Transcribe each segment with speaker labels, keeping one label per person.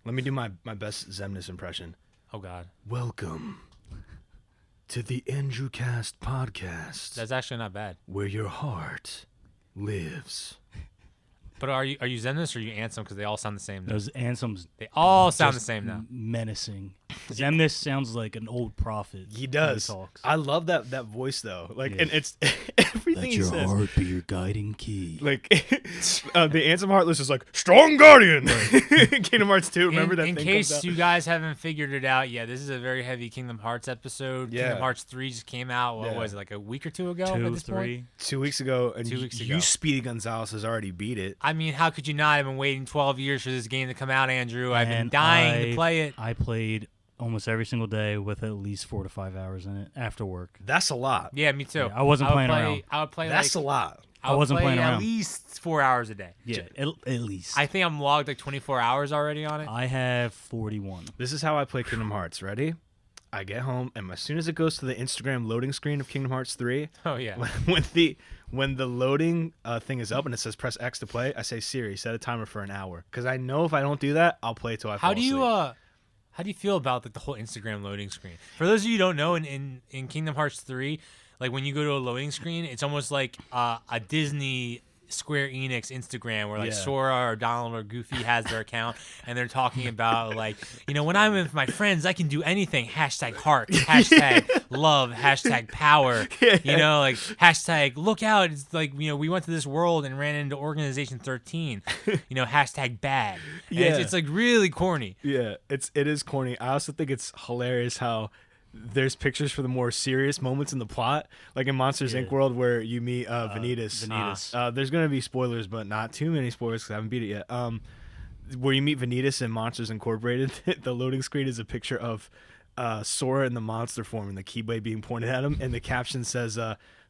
Speaker 1: Let me do my best Zemnis impression.
Speaker 2: Oh God,
Speaker 1: Welcome to the Andrewcast podcast,
Speaker 2: that's actually not bad.
Speaker 1: where your heart lives.
Speaker 2: But are you Zemnis or are you Ansem? Because they all sound the same. Now.
Speaker 3: Those anthems
Speaker 2: They all sound the
Speaker 3: just
Speaker 2: same now.
Speaker 3: menacing. Zemnis sounds like an old prophet.
Speaker 1: He does.
Speaker 3: When he talks.
Speaker 1: I love that voice though. Like,
Speaker 3: Yeah.
Speaker 1: and it's everything
Speaker 3: Let
Speaker 1: he
Speaker 3: your
Speaker 1: says.
Speaker 3: heart be your guiding key.
Speaker 1: Like the Ansem Heartless is like strong guardian. Kingdom Hearts 2. Remember that
Speaker 2: in
Speaker 1: thing
Speaker 2: case
Speaker 1: comes out?
Speaker 2: you guys haven't figured it out yet, this is a very heavy Kingdom Hearts episode.
Speaker 1: Yeah.
Speaker 2: Kingdom Hearts 3 just came out. What
Speaker 1: Yeah.
Speaker 2: was it, like a week or two ago? at
Speaker 3: 2,
Speaker 2: this point?
Speaker 3: 3.
Speaker 1: 2 weeks ago, and
Speaker 2: 2 weeks
Speaker 1: you
Speaker 2: ago.
Speaker 1: Speedy Gonzalez has already beat it.
Speaker 2: I mean, how could you not? I've been waiting 12 years for this game to come out, Andrew. I've been
Speaker 3: And
Speaker 2: dying to play it.
Speaker 3: I played almost every single day with at least 4 to 5 hours in it after work.
Speaker 1: That's a lot.
Speaker 2: Yeah, me too.
Speaker 3: Yeah, I wasn't
Speaker 2: would
Speaker 3: playing
Speaker 2: play,
Speaker 3: around.
Speaker 2: I would play
Speaker 1: That's
Speaker 2: like
Speaker 1: a lot.
Speaker 2: I would
Speaker 3: wasn't
Speaker 2: play
Speaker 3: playing
Speaker 2: at
Speaker 3: around.
Speaker 2: least 4 hours a day.
Speaker 3: Yeah, at least.
Speaker 2: I think I'm logged like 24 hours already on it.
Speaker 3: I have 41.
Speaker 1: This is how I play Kingdom Hearts. Ready? I get home, and as soon as it goes to the Instagram loading screen of Kingdom Hearts 3,
Speaker 2: Oh yeah.
Speaker 1: when the loading thing is up and it says press X to play, I say Siri, set a timer for an hour. Because I know if I don't do that, I'll play till I fall
Speaker 2: How do you
Speaker 1: asleep.
Speaker 2: how do you feel about the whole Instagram loading screen? For those of you who don't know, in Kingdom Hearts 3, like when you go to a loading screen, it's almost like a Disney Square Enix Instagram where like
Speaker 1: Yeah.
Speaker 2: Sora or Donald or Goofy has their account and they're talking about like, when I'm with my friends, I can do anything. Hashtag heart, hashtag love, hashtag power, like hashtag look out. It's like, we went to this world and ran into Organization 13, hashtag bad. And
Speaker 1: Yeah.
Speaker 2: it's like really corny.
Speaker 1: Yeah, it is corny. I also think it's hilarious how there's pictures for the more serious moments in the plot, like in Monsters Inc. World where you meet Vanitas. There's gonna be spoilers, but not too many spoilers because I haven't beat it yet. Where you meet Vanitas in Monsters Incorporated, the loading screen is a picture of Sora in the monster form and the Keyblade being pointed at him, and the caption says,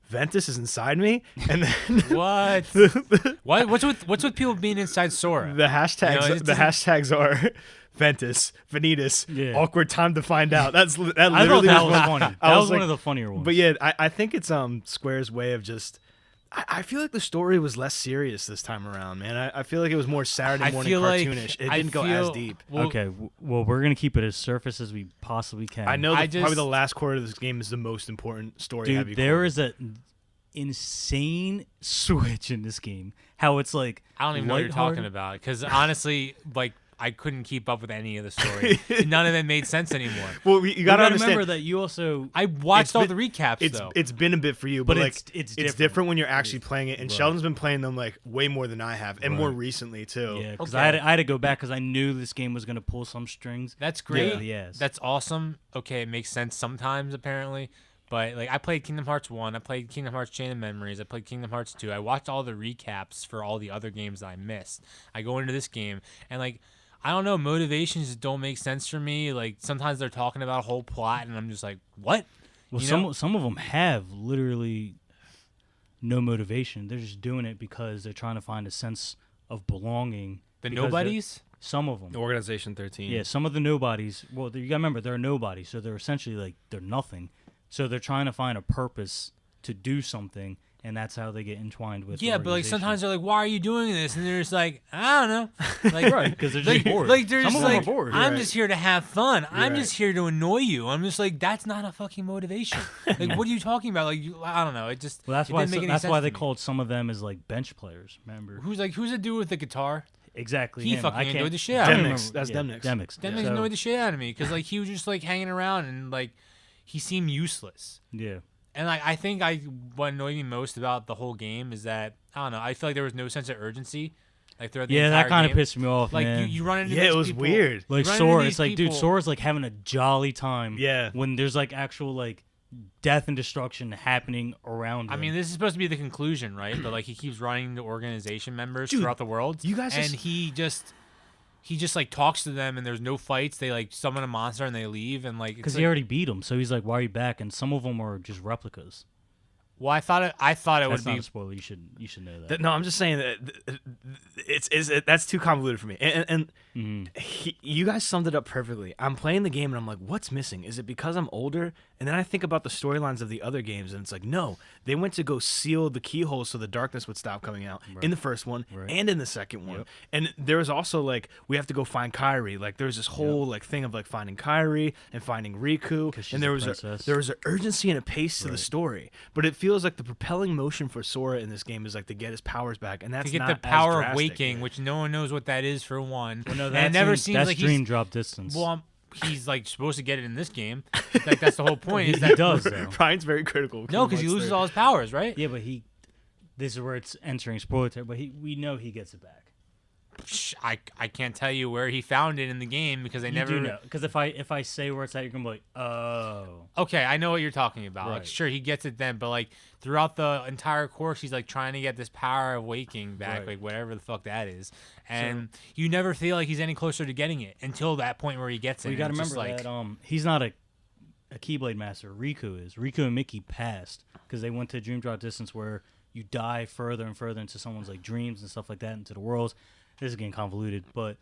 Speaker 1: "Ventus is inside me," and then
Speaker 2: What? What's with people being inside Sora?
Speaker 1: the hashtags
Speaker 2: it doesn't-
Speaker 1: hashtags are Ventus, Vanitas,
Speaker 3: Yeah.
Speaker 1: awkward time to find out. That
Speaker 3: I thought
Speaker 1: literally
Speaker 3: that was
Speaker 1: one-
Speaker 3: funny.
Speaker 1: I
Speaker 3: That
Speaker 1: was
Speaker 3: was one
Speaker 1: like-
Speaker 3: of the funnier ones.
Speaker 1: But yeah, I think it's Square's way of just. I feel like the story was less serious this time around, man. I feel like it was more Saturday
Speaker 2: I
Speaker 1: morning
Speaker 2: feel like-
Speaker 1: cartoonish. It
Speaker 2: I
Speaker 1: didn't go as
Speaker 2: feel-
Speaker 1: deep.
Speaker 2: Well,
Speaker 3: Okay, well, we're going to keep it as surface as we possibly can.
Speaker 1: I know
Speaker 2: I
Speaker 1: that probably
Speaker 2: just-
Speaker 1: the last quarter of this game is the most important story.
Speaker 3: Dude, there is a insane switch in this game. How it's like
Speaker 2: I don't even know what you're talking
Speaker 3: lighthearted.
Speaker 2: about because honestly, like I couldn't keep up with any of the story. None of it made sense anymore.
Speaker 1: Well, you
Speaker 3: You
Speaker 1: gotta
Speaker 3: gotta
Speaker 1: understand.
Speaker 3: remember that you also
Speaker 2: I watched
Speaker 1: It's
Speaker 2: all
Speaker 1: been-
Speaker 2: the recaps though.
Speaker 1: It's been a bit for you, but,
Speaker 3: But
Speaker 1: like
Speaker 3: it's
Speaker 1: different.
Speaker 3: different.
Speaker 1: When you're actually playing it, and
Speaker 3: Right.
Speaker 1: Sheldon's been playing them like way more than I have, and more
Speaker 3: Right.
Speaker 1: recently too.
Speaker 3: yeah, because
Speaker 2: Okay.
Speaker 3: I had to go back because I knew this game was gonna pull some strings.
Speaker 2: That's great.
Speaker 3: Yes.
Speaker 2: That's awesome. Okay, it makes sense sometimes apparently. But like I played Kingdom Hearts 1, I played Kingdom Hearts Chain of Memories, I played Kingdom Hearts 2. I watched all the recaps for all the other games that I missed. I go into this game and like I don't know, motivations just don't make sense for me. Like sometimes they're talking about a whole plot and I'm just like, "What?"
Speaker 3: Well,
Speaker 2: You
Speaker 3: some
Speaker 2: know?
Speaker 3: some of them have literally no motivation. They're just doing it because they're trying to find a sense of belonging.
Speaker 2: The
Speaker 3: because they're-
Speaker 2: nobodies?
Speaker 3: Some of them.
Speaker 1: Organization 13.
Speaker 3: Yeah, some of the nobodies. Well, you gotta remember they're nobodies, so they're essentially like they're nothing. So they're trying to find a purpose to do something, and that's how they get entwined with.
Speaker 2: Yeah, but like
Speaker 3: organizations.
Speaker 2: sometimes they're like, "Why are you doing this?" And they're just like, "I don't know." Like,
Speaker 3: Right, 'cause they're just bored.
Speaker 2: Like they're
Speaker 3: Some
Speaker 2: just
Speaker 3: of them are
Speaker 2: like,
Speaker 3: bored.
Speaker 2: "I'm
Speaker 1: Right.
Speaker 2: just here to have fun. I'm
Speaker 1: right.
Speaker 2: just here to annoy you." I'm just like, that's not a fucking motivation. Like, what are you talking about? Like, I don't know. It just
Speaker 3: Well, that's
Speaker 2: it
Speaker 3: why.
Speaker 2: didn't make any
Speaker 3: That's
Speaker 2: sense
Speaker 3: why
Speaker 2: to
Speaker 3: they
Speaker 2: me.
Speaker 3: called some of them as like bench players. Remember?
Speaker 2: Who's the dude with the guitar?
Speaker 3: Exactly.
Speaker 2: He
Speaker 3: him.
Speaker 2: fucking
Speaker 3: I can't,
Speaker 2: annoyed the shit out of
Speaker 3: I
Speaker 2: me.
Speaker 3: don't
Speaker 1: Demix.
Speaker 3: remember-
Speaker 1: That's
Speaker 3: yeah,
Speaker 1: Demix.
Speaker 3: Demix.
Speaker 2: That
Speaker 3: yeah.
Speaker 2: annoyed the shit out of me because like he was just like hanging around and like he seemed useless.
Speaker 3: Yeah.
Speaker 2: And like I think what annoyed me most about the whole game is that I don't know. I feel like there was no sense of urgency. Like throughout the
Speaker 3: Yeah,
Speaker 2: entire
Speaker 3: that kind of
Speaker 2: game.
Speaker 3: pissed me off,
Speaker 2: Like
Speaker 3: man.
Speaker 2: you run into
Speaker 1: Yeah,
Speaker 2: these
Speaker 1: it was
Speaker 2: people-
Speaker 1: weird.
Speaker 3: Like
Speaker 2: you run into
Speaker 3: Sora,
Speaker 2: these
Speaker 3: it's like, dude,
Speaker 2: people-
Speaker 3: Sora's like having a jolly time.
Speaker 1: Yeah.
Speaker 3: When there's like actual like death and destruction happening around him.
Speaker 2: I mean, this is supposed to be the conclusion, right? But like he keeps running into organization members
Speaker 1: Dude,
Speaker 2: throughout the world.
Speaker 1: you guys
Speaker 2: and
Speaker 1: just-
Speaker 2: he just like talks to them and there's no fights. They like summon a monster and they leave and like
Speaker 3: because
Speaker 2: it's
Speaker 3: he
Speaker 2: like,
Speaker 3: already beat him, so he's like, "Why are you back?" And some of them are just replicas.
Speaker 2: Well, I thought it
Speaker 3: That's
Speaker 2: would
Speaker 3: not
Speaker 2: be.
Speaker 3: a spoiler. You should know that.
Speaker 1: No, I'm just saying that that's too convoluted for me. And you guys summed it up perfectly. I'm playing the game and I'm like, what's missing? Is it because I'm older? And then I think about the storylines of the other games and it's like, no, they went to go seal the keyhole so the darkness would stop coming out in the first one and in the second one. And there was also like, we have to go find Kairi. Like there's this whole like thing of like finding Kairi and finding Riku. And there was an urgency and a pace to the story. But it feels like the propelling motion for Sora in this game is like to get his powers back, and that's
Speaker 2: To get
Speaker 1: not
Speaker 2: the power
Speaker 1: as
Speaker 2: of
Speaker 1: drastic.
Speaker 2: waking, which no one knows what that is for one.
Speaker 3: Well, no,
Speaker 2: and it never seems
Speaker 3: that's
Speaker 2: like
Speaker 3: dream
Speaker 2: he's
Speaker 3: drop distance.
Speaker 2: well. He's like supposed to get it in this game. Like that's the whole point. Is
Speaker 3: he
Speaker 2: that
Speaker 3: does though.
Speaker 1: Ryan's very critical.
Speaker 2: No, because he loses all his powers, right?
Speaker 3: Yeah, but this is where it's entering spoiler territory. But we know he gets it back.
Speaker 2: I can't tell you where he found it in the game because they
Speaker 3: You
Speaker 2: never
Speaker 3: do know, because if I say where it's at, you're gonna be like, oh.
Speaker 2: Okay, I know what you're talking about. Like,
Speaker 3: Right.
Speaker 2: sure, he gets it then, but like throughout the entire course, he's like trying to get this power of waking back,
Speaker 3: Right.
Speaker 2: like whatever the fuck that is, and you never feel like he's any closer to getting it until that point where he gets it.
Speaker 3: Well, you got to
Speaker 2: and it's
Speaker 3: remember
Speaker 2: just
Speaker 3: that he's not a Keyblade master. Riku is. Riku and Mickey passed because they went to Dream Drop Distance where you die further and further into someone's like dreams and stuff like that, into the worlds. This is getting convoluted, but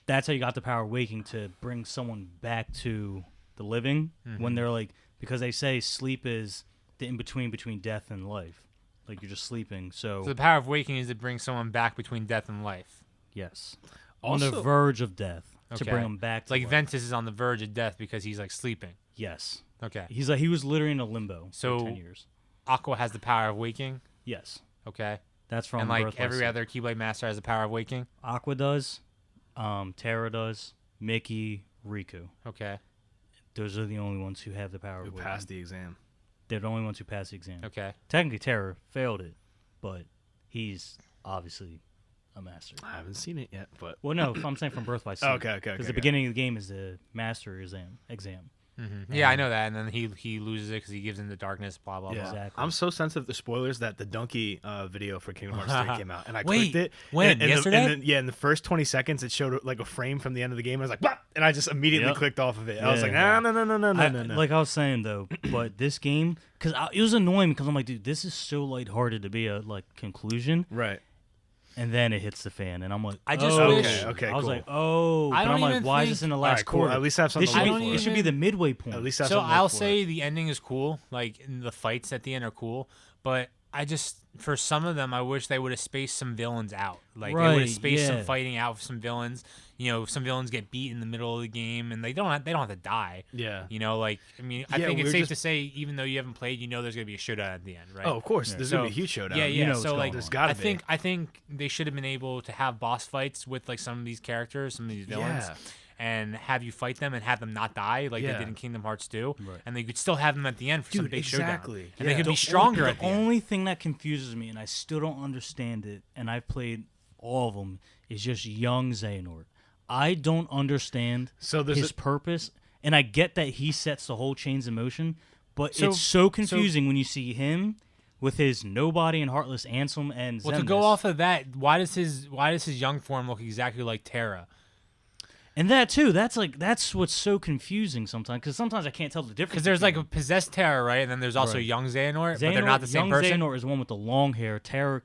Speaker 3: that's how you got the power of waking, to bring someone back to the living when they're like, because they say sleep is the in-between between death and life. Like you're just sleeping. So
Speaker 2: the power of waking is to bring someone back between death and life.
Speaker 3: yes.
Speaker 1: Also-
Speaker 3: On the verge of death to
Speaker 2: Okay.
Speaker 3: bring them back to
Speaker 2: Like
Speaker 3: life.
Speaker 2: Ventus is on the verge of death because he's like sleeping.
Speaker 3: Yes.
Speaker 2: Okay,
Speaker 3: He was literally in a limbo
Speaker 2: So-
Speaker 3: for 10 years.
Speaker 2: Aqua has the power of waking.
Speaker 3: Yes.
Speaker 2: Okay,
Speaker 3: That's from
Speaker 2: and like
Speaker 3: Birth by
Speaker 2: every
Speaker 3: Sleep.
Speaker 2: other Keyblade master has the power of waking.
Speaker 3: Aqua does, Terra does, Mickey, Riku.
Speaker 2: Okay,
Speaker 3: Those are the only ones who have the power
Speaker 1: Who
Speaker 3: of waking.
Speaker 1: passed the exam?
Speaker 3: They're the only ones who pass the exam.
Speaker 2: okay.
Speaker 3: Technically, Terra failed it, but he's obviously a master.
Speaker 1: I haven't seen it yet, but
Speaker 3: Well, no, I'm saying from Birth by Sleep.
Speaker 1: Okay,
Speaker 3: Because the
Speaker 1: okay.
Speaker 3: beginning of the game is the master exam.
Speaker 2: Yeah, I know that, and then he loses it because he gives in the darkness. Blah blah
Speaker 1: yeah.
Speaker 2: blah.
Speaker 3: Exactly.
Speaker 1: I'm so sensitive to spoilers that the donkey video for Kingdom Hearts 3 came out, and I
Speaker 2: Wait,
Speaker 1: clicked it.
Speaker 2: when?
Speaker 1: And
Speaker 2: Yesterday?
Speaker 1: in the first 20 seconds, it showed like a frame from the end of the game. I was like, "What?" And I just immediately
Speaker 3: Yep.
Speaker 1: clicked off of it. I was like,
Speaker 3: Yeah.
Speaker 1: no.
Speaker 3: Like I was saying though, but this game, because it was annoying because I'm like, dude, this is so lighthearted to be a like conclusion,
Speaker 1: Right.
Speaker 3: and then it hits the fan, and I'm like,
Speaker 2: I just
Speaker 3: oh.
Speaker 2: wish-
Speaker 1: Okay,
Speaker 3: I was
Speaker 1: cool.
Speaker 3: like, oh,
Speaker 2: I
Speaker 3: but
Speaker 2: don't
Speaker 3: I'm like,
Speaker 2: even
Speaker 3: why is
Speaker 2: think-
Speaker 3: this in the
Speaker 1: All
Speaker 3: last
Speaker 1: right, cool.
Speaker 3: quarter?
Speaker 1: At least have something
Speaker 3: This
Speaker 1: to
Speaker 3: should,
Speaker 1: look
Speaker 3: be,
Speaker 1: for.
Speaker 3: it should be the midway point.
Speaker 1: At least have
Speaker 2: So
Speaker 1: something to
Speaker 2: I'll
Speaker 1: look for.
Speaker 2: say the ending is cool, like and the fights at the end are cool, but I just for some of them I wish they would have spaced some villains out. Like they would
Speaker 3: Right,
Speaker 2: have spaced some
Speaker 3: yeah.
Speaker 2: fighting out for some villains. You know, some villains get beat in the middle of the game and they don't have to die.
Speaker 1: Yeah.
Speaker 2: You know, like I mean, I
Speaker 1: Yeah,
Speaker 2: think
Speaker 1: we
Speaker 2: it's
Speaker 1: were
Speaker 2: safe
Speaker 1: just-
Speaker 2: to say even though you haven't played, you know there's gonna be a showdown at the end, right?
Speaker 1: Oh, of course. There's gonna be a
Speaker 2: So-
Speaker 1: huge showdown.
Speaker 2: Yeah, yeah.
Speaker 3: know what's
Speaker 2: so
Speaker 3: going
Speaker 2: like,
Speaker 3: on.
Speaker 1: There's gotta be.
Speaker 2: I think they should have been able to have boss fights with like some of these characters, some of these villains,
Speaker 1: Yeah.
Speaker 2: and have you fight them and have them not die like
Speaker 1: Yeah.
Speaker 2: they did in Kingdom Hearts 2,
Speaker 3: Right.
Speaker 2: and they could still have them at the end for some
Speaker 1: Dude,
Speaker 2: big
Speaker 1: exactly.
Speaker 2: showdown, and
Speaker 1: Yeah.
Speaker 2: they could
Speaker 1: The
Speaker 2: be stronger
Speaker 3: The
Speaker 2: at the end.
Speaker 3: only thing that confuses me, and I still don't understand it, and I've played all of them, is just young Xehanort. I don't understand
Speaker 1: So there's
Speaker 3: his purpose, and I get that he sets the whole chains in motion, but
Speaker 2: So-
Speaker 3: it's so confusing when you see him with his nobody and heartless Ansem and
Speaker 2: Well, to
Speaker 3: Xemnas.
Speaker 2: go off of that, why does his young form look exactly like Terra?
Speaker 3: And that too, that's what's so confusing sometimes, because sometimes I can't tell the difference.
Speaker 2: Because there's like a
Speaker 3: between
Speaker 2: possessed Terra, right? And then there's also
Speaker 3: Right.
Speaker 2: young Xehanort,
Speaker 3: them.
Speaker 2: but they're not the same
Speaker 3: young
Speaker 2: person.
Speaker 3: Xehanort is the one with the long hair.
Speaker 2: Terranort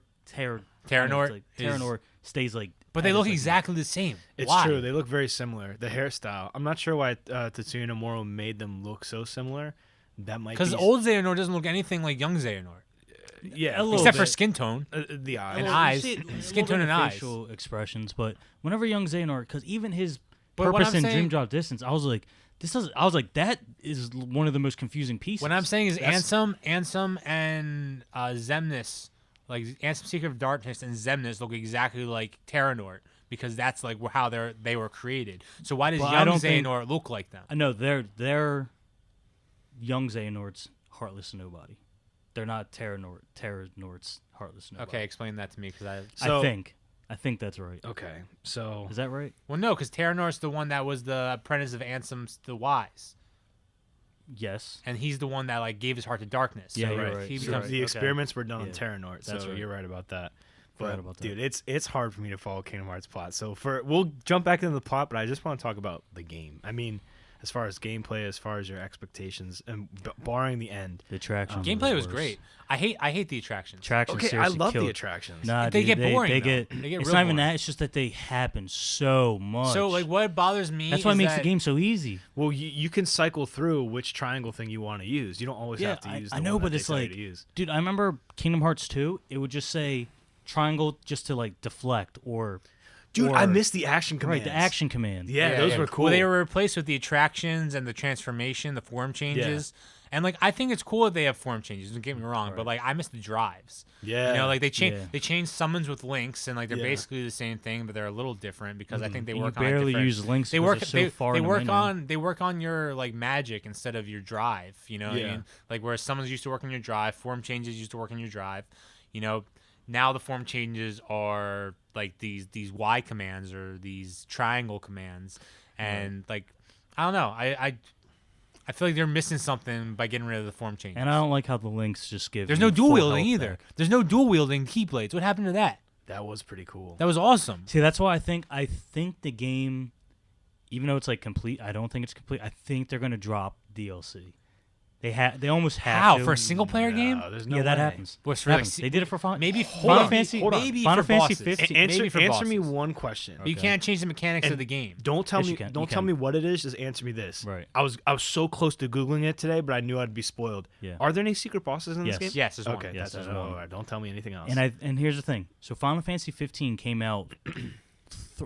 Speaker 3: Terranort stays like.
Speaker 2: But they
Speaker 3: I
Speaker 2: look
Speaker 3: just, like,
Speaker 2: exactly the same.
Speaker 1: It's
Speaker 2: Why?
Speaker 1: true. They look very similar. The hairstyle. I'm not sure why Tetsuya Nomura made them look so similar. That might
Speaker 2: Because
Speaker 1: be
Speaker 2: old Xehanort doesn't look anything like young Xehanort,
Speaker 1: yeah,
Speaker 3: a little
Speaker 2: except for
Speaker 3: bit.
Speaker 2: skin tone.
Speaker 1: the eyes.
Speaker 2: And
Speaker 3: Well,
Speaker 2: eyes.
Speaker 3: you see it- a little
Speaker 2: Skin
Speaker 3: bit
Speaker 2: tone
Speaker 3: of
Speaker 2: and eyes.
Speaker 3: facial expressions, but whenever young Xehanort, because even his
Speaker 2: But what
Speaker 3: purpose
Speaker 2: I'm
Speaker 3: in
Speaker 2: saying-
Speaker 3: Dream Drop Distance, I was like, that is one of the most confusing pieces.
Speaker 2: What I'm saying is
Speaker 1: That's-
Speaker 2: Ansem, and Xemnas, like Ansem Secret of Darkness and Xemnas look exactly like Terranort because that's like how they were created. So why does
Speaker 3: Well, I
Speaker 2: young
Speaker 3: don't think-
Speaker 2: Xehanort look like them?
Speaker 3: I know they're young Xehanort's heartless nobody. They're not Terranort's heartless nobody.
Speaker 2: Okay, explain that to me because
Speaker 1: So-
Speaker 3: I think that's right.
Speaker 1: Okay, so
Speaker 3: Is that right?
Speaker 2: well no, because Terranort's the one that was the apprentice of Ansem the Wise,
Speaker 3: Yes.
Speaker 2: and he's the one that like gave his heart to darkness.
Speaker 3: Yeah,
Speaker 2: so
Speaker 3: you're
Speaker 1: right.
Speaker 3: right.
Speaker 2: He
Speaker 3: You're
Speaker 2: becomes
Speaker 3: right.
Speaker 1: the
Speaker 3: Okay.
Speaker 1: experiments were done on
Speaker 3: Yeah,
Speaker 1: Terranort,
Speaker 3: that's
Speaker 1: so
Speaker 3: right.
Speaker 1: you're right about that.
Speaker 3: Forgot
Speaker 1: But
Speaker 3: about that.
Speaker 1: dude, it's hard for me to follow Kingdom Hearts plot. So we'll jump back into the plot, but I just want to talk about the game. I mean, as far as gameplay, as far as your expectations, and barring the end.
Speaker 3: The attractions.
Speaker 2: Gameplay was great. I hate the attractions.
Speaker 3: Attractions.
Speaker 1: Okay, I
Speaker 3: seriously
Speaker 1: love
Speaker 3: killed.
Speaker 1: the attractions.
Speaker 3: Nah,
Speaker 2: They
Speaker 3: dude,
Speaker 2: get boring,
Speaker 3: They
Speaker 2: though.
Speaker 3: get.
Speaker 2: They get
Speaker 3: It's
Speaker 2: real
Speaker 3: not even
Speaker 2: boring.
Speaker 3: that. It's just that they happen so much.
Speaker 2: So like, what bothers me?
Speaker 3: That's why it
Speaker 2: is
Speaker 3: makes the
Speaker 2: that-
Speaker 3: game so easy.
Speaker 1: Well, you can cycle through which triangle thing you want to use. You don't always have to use.
Speaker 3: I
Speaker 1: the
Speaker 3: know,
Speaker 1: one that
Speaker 3: but
Speaker 1: they
Speaker 3: it's
Speaker 1: tell you
Speaker 3: like,
Speaker 1: to use.
Speaker 3: dude, I remember Kingdom Hearts 2. It would just say triangle just to like deflect or.
Speaker 1: Dude,
Speaker 3: or,
Speaker 1: I missed the action commands.
Speaker 3: Right, the action command.
Speaker 1: Yeah, those were cool.
Speaker 2: Well, they were replaced with the attractions and the transformation, the form changes. And like, I think it's cool that they have form changes. Don't get me wrong, but like, I miss the drives.
Speaker 1: Yeah.
Speaker 2: You know, like they change
Speaker 3: Yeah.
Speaker 2: they change summons with links, and like they're
Speaker 1: Yeah.
Speaker 2: basically the same thing, but they're a little different because I think they
Speaker 3: And
Speaker 2: work
Speaker 3: you
Speaker 2: on like,
Speaker 3: barely
Speaker 2: different-
Speaker 3: use links.
Speaker 2: They
Speaker 3: 'cause
Speaker 2: work.
Speaker 3: they're so
Speaker 2: They,
Speaker 3: far
Speaker 2: they
Speaker 3: in the
Speaker 2: work
Speaker 3: menu.
Speaker 2: on. They work on your like magic instead of your drive. You know, what I
Speaker 1: Yeah.
Speaker 2: mean? Like whereas summons used to work on your drive, form changes used to work on your drive. You know, now the form changes are like these Y commands or these triangle commands, and like I don't know. I feel like they're missing something by getting rid of the form changes.
Speaker 3: And I don't like how the links just give.
Speaker 2: There's
Speaker 3: you
Speaker 2: no dual
Speaker 3: full
Speaker 2: wielding
Speaker 3: health
Speaker 2: either.
Speaker 3: back.
Speaker 2: There's no dual wielding keyblades. What happened to that?
Speaker 1: That was pretty cool.
Speaker 2: That was awesome.
Speaker 3: See, that's why I think the game, even though it's like complete, I don't think it's complete. I think they're gonna drop DLC. They almost have
Speaker 2: How
Speaker 3: to.
Speaker 2: for a single player game?
Speaker 1: No, there's no
Speaker 3: Yeah, that
Speaker 1: way.
Speaker 3: happens.
Speaker 2: Was for, like,
Speaker 3: Happens. They did it for fun.
Speaker 2: Maybe
Speaker 3: Final Fantasy.
Speaker 1: hold on.
Speaker 2: Maybe
Speaker 3: Final
Speaker 2: for
Speaker 3: Fantasy
Speaker 2: bosses.
Speaker 3: 15.
Speaker 2: Maybe for
Speaker 1: Answer me
Speaker 2: bosses.
Speaker 1: one question.
Speaker 2: But you can't change the mechanics of the game.
Speaker 1: Don't tell
Speaker 3: Yes,
Speaker 1: me.
Speaker 3: you can.
Speaker 1: Don't
Speaker 3: You
Speaker 1: tell
Speaker 3: can.
Speaker 1: me what it is. Just answer me this.
Speaker 3: Right.
Speaker 1: I was so close to googling it today, but I knew I'd be spoiled.
Speaker 3: Yeah.
Speaker 1: Are there any secret bosses in
Speaker 3: Yes.
Speaker 1: this game?
Speaker 2: Yes, there's one.
Speaker 1: Okay.
Speaker 3: Yes,
Speaker 1: that's
Speaker 3: there's one.
Speaker 1: all right. Don't tell me anything else.
Speaker 3: And here's the thing. So Final Fantasy 15 came out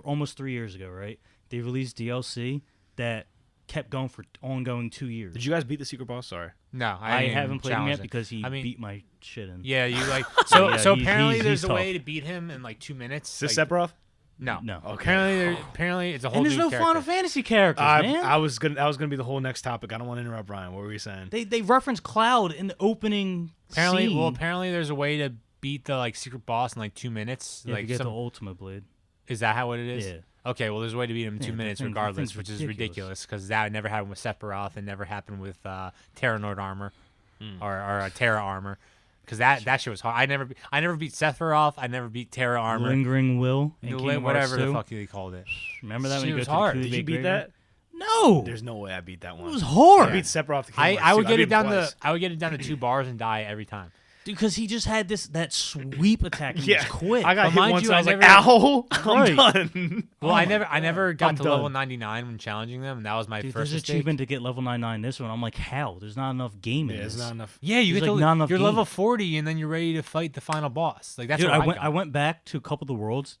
Speaker 3: almost 3 years ago, right? They released DLC that kept going for ongoing 2 years.
Speaker 1: Did you guys beat the secret boss? Sorry.
Speaker 2: No,
Speaker 3: I
Speaker 2: didn't
Speaker 3: haven't played him
Speaker 2: challenge
Speaker 3: yet
Speaker 2: it.
Speaker 3: because he
Speaker 2: I mean,
Speaker 3: beat my shit in.
Speaker 2: Yeah, you like so.
Speaker 3: Yeah,
Speaker 2: so
Speaker 3: he's-
Speaker 2: apparently,
Speaker 3: he's
Speaker 2: there's a
Speaker 3: tough.
Speaker 2: way to beat him in like 2 minutes.
Speaker 1: Is this
Speaker 2: like,
Speaker 1: Sephiroth?
Speaker 2: No,
Speaker 3: No.
Speaker 1: Okay.
Speaker 2: Apparently, it's a whole
Speaker 3: And there's
Speaker 2: new
Speaker 3: no
Speaker 2: character.
Speaker 3: Final Fantasy characters, man.
Speaker 1: I was gonna be the whole next topic. I don't want to interrupt Ryan. What were you saying?
Speaker 3: They reference Cloud in the opening
Speaker 2: Apparently,
Speaker 3: scene.
Speaker 2: apparently, there's a way to beat the like secret boss in like 2 minutes.
Speaker 3: Yeah,
Speaker 2: like
Speaker 3: you get
Speaker 2: some,
Speaker 3: the Ultimate Blade.
Speaker 2: is that how it is?
Speaker 3: Yeah.
Speaker 2: Okay, well, there's a way to beat him in
Speaker 3: Yeah,
Speaker 2: 2
Speaker 3: that
Speaker 2: minutes
Speaker 3: thing's
Speaker 2: regardless, which is
Speaker 3: ridiculous.
Speaker 2: ridiculous because that never happened with Sephiroth and never happened with Terranord armor or Terra armor. Because that shit was hard. I never beat Sephiroth. I never beat Terra armor.
Speaker 3: Lingering Will in Kingdom
Speaker 2: Whatever
Speaker 3: Hearts
Speaker 2: the
Speaker 3: 2.
Speaker 2: fuck they called it.
Speaker 3: Remember that when
Speaker 2: Shit
Speaker 3: you go
Speaker 2: was
Speaker 3: to
Speaker 2: hard.
Speaker 3: the
Speaker 1: Did you
Speaker 3: Kulibek
Speaker 1: beat
Speaker 3: graveyard?
Speaker 1: that?
Speaker 3: No.
Speaker 1: There's no way I beat that one.
Speaker 3: It was hard.
Speaker 1: I beat Sephiroth. The Kingdom
Speaker 2: I
Speaker 1: Hearts
Speaker 2: would
Speaker 1: 2.
Speaker 2: get
Speaker 1: beat
Speaker 2: it down
Speaker 1: him
Speaker 2: to
Speaker 1: twice.
Speaker 2: I would get it down to 2 bars and die every time.
Speaker 3: Because he just had that sweep attack and
Speaker 1: Yeah,
Speaker 3: he was quick.
Speaker 1: I got
Speaker 2: But
Speaker 1: hit
Speaker 2: mind
Speaker 1: once.
Speaker 2: you,
Speaker 1: and I
Speaker 2: I
Speaker 1: was like,
Speaker 2: never-
Speaker 1: "Ow, I'm
Speaker 3: Right.
Speaker 1: done."
Speaker 2: Well, I never got
Speaker 1: I'm
Speaker 2: to level
Speaker 1: done.
Speaker 2: 99 when challenging them, and that was my
Speaker 3: Dude,
Speaker 2: first
Speaker 3: there's an
Speaker 2: mistake.
Speaker 3: achievement to get level 99 this one. I'm like, how? There's not enough game in
Speaker 1: Yeah,
Speaker 3: this.
Speaker 1: it's not enough.
Speaker 2: Yeah, you
Speaker 3: There's,
Speaker 2: get
Speaker 3: like,
Speaker 2: to
Speaker 3: not enough
Speaker 2: you're level
Speaker 3: game.
Speaker 2: 40, and then you're ready to fight the final boss. Like that's
Speaker 3: Dude,
Speaker 2: what
Speaker 3: I
Speaker 2: got.
Speaker 3: went back to a couple of the worlds.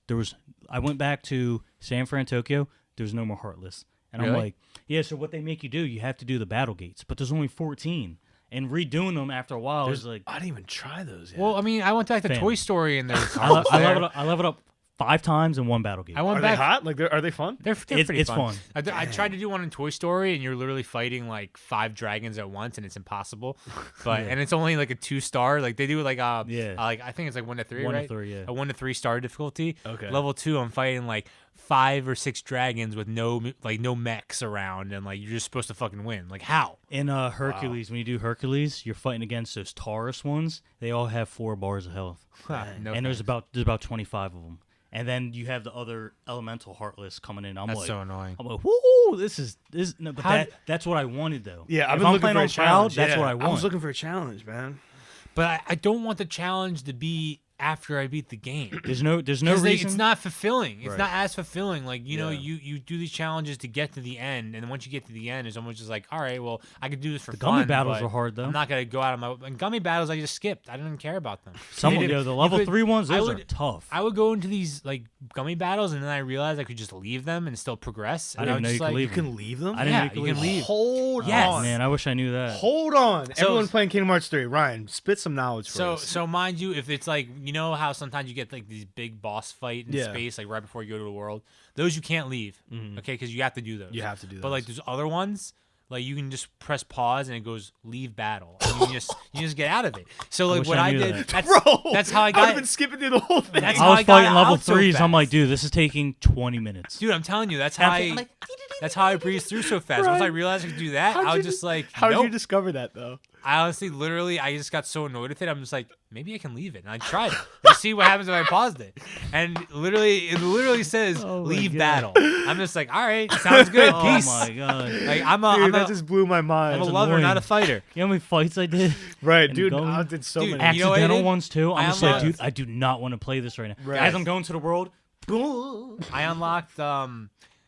Speaker 3: I went back to San Fran, Tokyo. There's no more Heartless. And I'm
Speaker 2: Really?
Speaker 3: like, yeah, so what they make you do, you have to do the battle gates, but there's only 14. And redoing them after a while is like,
Speaker 1: I didn't even try those yet.
Speaker 2: Well, I mean, I went to like the
Speaker 3: Fam.
Speaker 2: Toy Story, and there's
Speaker 3: I leveled up 5 times in one battle gate.
Speaker 2: I went
Speaker 1: are they
Speaker 2: back.
Speaker 1: hot? Like, are they fun?
Speaker 2: They're pretty
Speaker 3: It's
Speaker 2: fun.
Speaker 3: fun.
Speaker 2: I tried to do one in Toy Story, and you're literally fighting like 5 dragons at once, and it's impossible. But and it's only like a 2-star. Like they do like like I think it's like 1 to 3,
Speaker 3: 1 to
Speaker 2: right?
Speaker 3: 3, yeah.
Speaker 2: A 1 to 3 star difficulty.
Speaker 1: Okay.
Speaker 2: Level 2, I'm fighting like 5 or 6 dragons with no mechs around, and like you're just supposed to fucking win. Like how?
Speaker 3: In Hercules, when you do Hercules, you're fighting against those Taurus ones. They all have 4 bars of health.
Speaker 2: No
Speaker 3: And
Speaker 2: thanks.
Speaker 3: there's about 25 of them. And then you have the other elemental Heartless coming in. I'm
Speaker 2: That's
Speaker 3: like,
Speaker 2: so annoying.
Speaker 3: I'm like, woo! This. No, but
Speaker 2: How
Speaker 3: that's what I wanted though.
Speaker 1: Yeah, I've
Speaker 3: If
Speaker 1: been
Speaker 3: I'm
Speaker 1: looking
Speaker 3: playing
Speaker 1: for a
Speaker 3: on Cloud,
Speaker 1: challenge.
Speaker 3: that's
Speaker 1: Yeah,
Speaker 3: what I want.
Speaker 1: was looking for a challenge, man.
Speaker 2: But I don't want the challenge to be after I beat the game.
Speaker 3: There's no
Speaker 2: 'Cause
Speaker 3: reason.
Speaker 2: it's not fulfilling. It's
Speaker 3: Right.
Speaker 2: not as fulfilling. Like, you know,
Speaker 1: Yeah.
Speaker 2: you do these challenges to get to the end, and then once you get to the end, it's almost just like, all right, well, I could do this for
Speaker 3: The
Speaker 2: fun.
Speaker 3: gummy battles
Speaker 2: but
Speaker 3: were hard, though.
Speaker 2: I'm not gonna go out of my and gummy battles. I just skipped. I didn't even care about them.
Speaker 3: Some
Speaker 2: They
Speaker 3: of
Speaker 2: didn't-
Speaker 3: the
Speaker 2: you
Speaker 3: level
Speaker 2: could-
Speaker 3: 3 ones,
Speaker 2: I
Speaker 3: those
Speaker 2: would-
Speaker 3: are tough.
Speaker 2: I would go into these like gummy battles, and then I realized I could just leave them and still progress.
Speaker 3: I
Speaker 2: And
Speaker 3: didn't
Speaker 2: was
Speaker 3: know
Speaker 2: just
Speaker 3: you could
Speaker 2: like,
Speaker 3: leave
Speaker 1: You can leave them.
Speaker 3: I didn't
Speaker 2: Yeah,
Speaker 3: know
Speaker 2: you
Speaker 3: could
Speaker 2: can leave.
Speaker 1: Hold
Speaker 2: Yes.
Speaker 1: on.
Speaker 3: Man, I wish I knew that.
Speaker 1: Hold on.
Speaker 2: So-
Speaker 1: Everyone playing Kingdom Hearts 3. Ryan, spit some knowledge for us.
Speaker 2: So mind you, if it's like, you know how sometimes you get like these big boss fight in
Speaker 1: Yeah.
Speaker 2: space, like right before you go to the world, those you can't leave, okay? Because you have to do those.
Speaker 1: You have to do
Speaker 2: But like
Speaker 1: those.
Speaker 2: there's other ones, like you can just press pause and it goes leave battle, and you just get out of it. So like
Speaker 3: wish
Speaker 2: what
Speaker 3: I
Speaker 2: I
Speaker 3: knew
Speaker 2: did,
Speaker 3: that.
Speaker 2: that's how I
Speaker 1: I've
Speaker 2: got.
Speaker 1: been skipping through the whole thing.
Speaker 2: That's
Speaker 3: I
Speaker 2: how
Speaker 3: was
Speaker 2: I got
Speaker 3: fighting level
Speaker 2: out so
Speaker 3: 3s. I'm like,
Speaker 2: fast.
Speaker 3: dude, this is taking 20 minutes.
Speaker 2: Dude, I'm telling you, that's
Speaker 3: And
Speaker 2: how
Speaker 3: I'm
Speaker 2: I.
Speaker 3: thinking, like,
Speaker 2: That's how I breezed through so fast. Once I realized I could do that, I was just like,
Speaker 1: How did
Speaker 2: nope.
Speaker 1: you discover that though?
Speaker 2: I honestly, literally, I just got so annoyed with it. I'm just like, maybe I can leave it. And I tried it to see what happens if I paused it. And it literally says, leave battle. I'm just like, all right, sounds good. Peace.
Speaker 3: Oh my god.
Speaker 2: Like,
Speaker 1: That just blew my mind.
Speaker 2: I'm a lover, not a fighter.
Speaker 3: You know how many fights I did?
Speaker 1: Right,
Speaker 3: And
Speaker 1: dude.
Speaker 3: going-
Speaker 1: I did so
Speaker 2: Dude,
Speaker 1: many.
Speaker 2: you know what I
Speaker 3: Accidental
Speaker 2: did?
Speaker 3: ones too. I'm
Speaker 2: I
Speaker 3: just like,
Speaker 2: unlocked-
Speaker 3: dude, I do not want to play this right now.
Speaker 1: Right.
Speaker 3: As I'm going to the world, boom.
Speaker 2: I unlocked,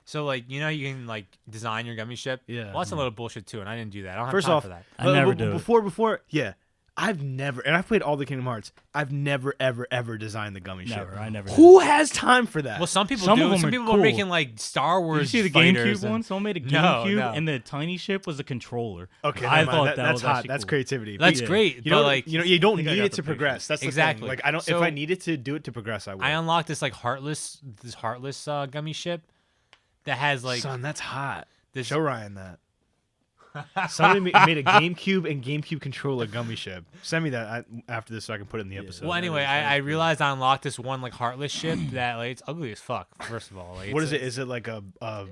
Speaker 2: so like, you know, you can like design your gummy ship.
Speaker 1: Yeah.
Speaker 2: Well, that's a little bullshit too, and I didn't do that. I don't have
Speaker 1: First
Speaker 2: time
Speaker 1: off,
Speaker 2: for that.
Speaker 3: I never do it.
Speaker 1: Before, yeah. I've never, and I've played all the Kingdom Hearts. I've never, ever designed the gummy ship.
Speaker 3: Never. I never.
Speaker 1: Who has time for that?
Speaker 2: Well, some people
Speaker 3: Some
Speaker 2: do.
Speaker 3: of them
Speaker 2: Some
Speaker 3: are
Speaker 2: people
Speaker 3: cool.
Speaker 2: are making like Star
Speaker 3: Did
Speaker 2: Wars.
Speaker 3: you see the
Speaker 2: fighters
Speaker 3: GameCube
Speaker 2: and-
Speaker 3: one? Someone made a
Speaker 2: No,
Speaker 3: GameCube,
Speaker 2: no.
Speaker 3: and the tiny ship was a controller.
Speaker 1: Okay,
Speaker 3: I
Speaker 1: never mind.
Speaker 3: thought that
Speaker 1: That's
Speaker 3: was
Speaker 1: hot.
Speaker 3: actually
Speaker 1: That's
Speaker 3: cool.
Speaker 1: creativity.
Speaker 2: That's
Speaker 1: But
Speaker 2: great,
Speaker 1: You
Speaker 2: but
Speaker 1: know,
Speaker 2: like,
Speaker 1: you don't
Speaker 3: I
Speaker 1: need
Speaker 3: got
Speaker 1: it
Speaker 3: the
Speaker 1: to
Speaker 3: picture.
Speaker 1: progress. That's the
Speaker 2: Exactly.
Speaker 1: thing. Like, I don't.
Speaker 2: So-
Speaker 1: if I needed to do it to progress, I would.
Speaker 2: I unlocked this like heartless gummy ship that has like
Speaker 1: Son, that's hot.
Speaker 2: this.
Speaker 1: Show Ryan that. Somebody made a GameCube and GameCube controller gummy ship. Send me that after this so I can put it in the episode.
Speaker 2: Well, anyway, I realized I unlocked this one like heartless ship that like it's ugly as fuck. First of all, like,
Speaker 1: What is it? Is it like a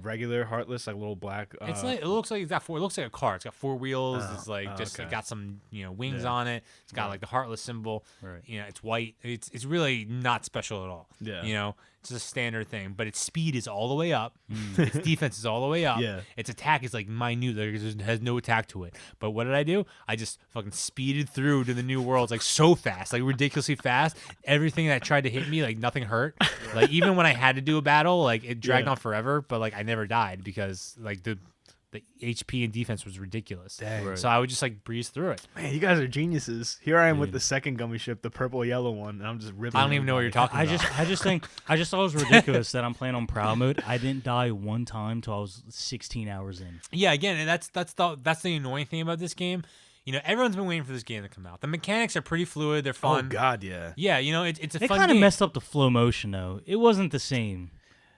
Speaker 1: regular Heartless, like little black?
Speaker 2: It's like it looks like it looks like a car. It's got 4 wheels.
Speaker 1: Oh,
Speaker 2: It's like just
Speaker 1: okay.
Speaker 2: got some wings
Speaker 1: Yeah.
Speaker 2: on it. It's got like the Heartless symbol.
Speaker 3: Right.
Speaker 2: You know, it's white. It's really not special at all.
Speaker 1: Yeah.
Speaker 2: You know, it's a standard thing. But its speed is all the way up. Its defense is all the way up.
Speaker 1: Yeah.
Speaker 2: Its attack is like minute. It has no attack to it. But what did I do? I just fucking speeded through to the new worlds like so fast, like ridiculously fast. Everything that tried to hit me, like nothing hurt. Like even when I had to do a battle, like it dragged on forever, but like I never died because like the HP and defense was ridiculous.
Speaker 1: Dang.
Speaker 3: Right.
Speaker 2: So I would just like breeze through it.
Speaker 1: Man, you guys are geniuses. Here I am with
Speaker 3: Dude.
Speaker 1: the second gummy ship, the purple yellow one, and I'm just ripping.
Speaker 2: I don't even know what you're talking
Speaker 3: I
Speaker 2: about.
Speaker 3: just thought it was ridiculous that I'm playing on proud mode. I didn't die one time till I was 16 hours in.
Speaker 2: Yeah, again, and that's the annoying thing about this game. You know, everyone's been waiting for this game to come out. The mechanics are pretty fluid. They're
Speaker 1: Oh
Speaker 2: fun.
Speaker 1: God, yeah.
Speaker 2: Yeah, you know, it's a
Speaker 3: They
Speaker 2: fun
Speaker 3: kind of
Speaker 2: game.
Speaker 3: messed up the flow motion though. It wasn't the same.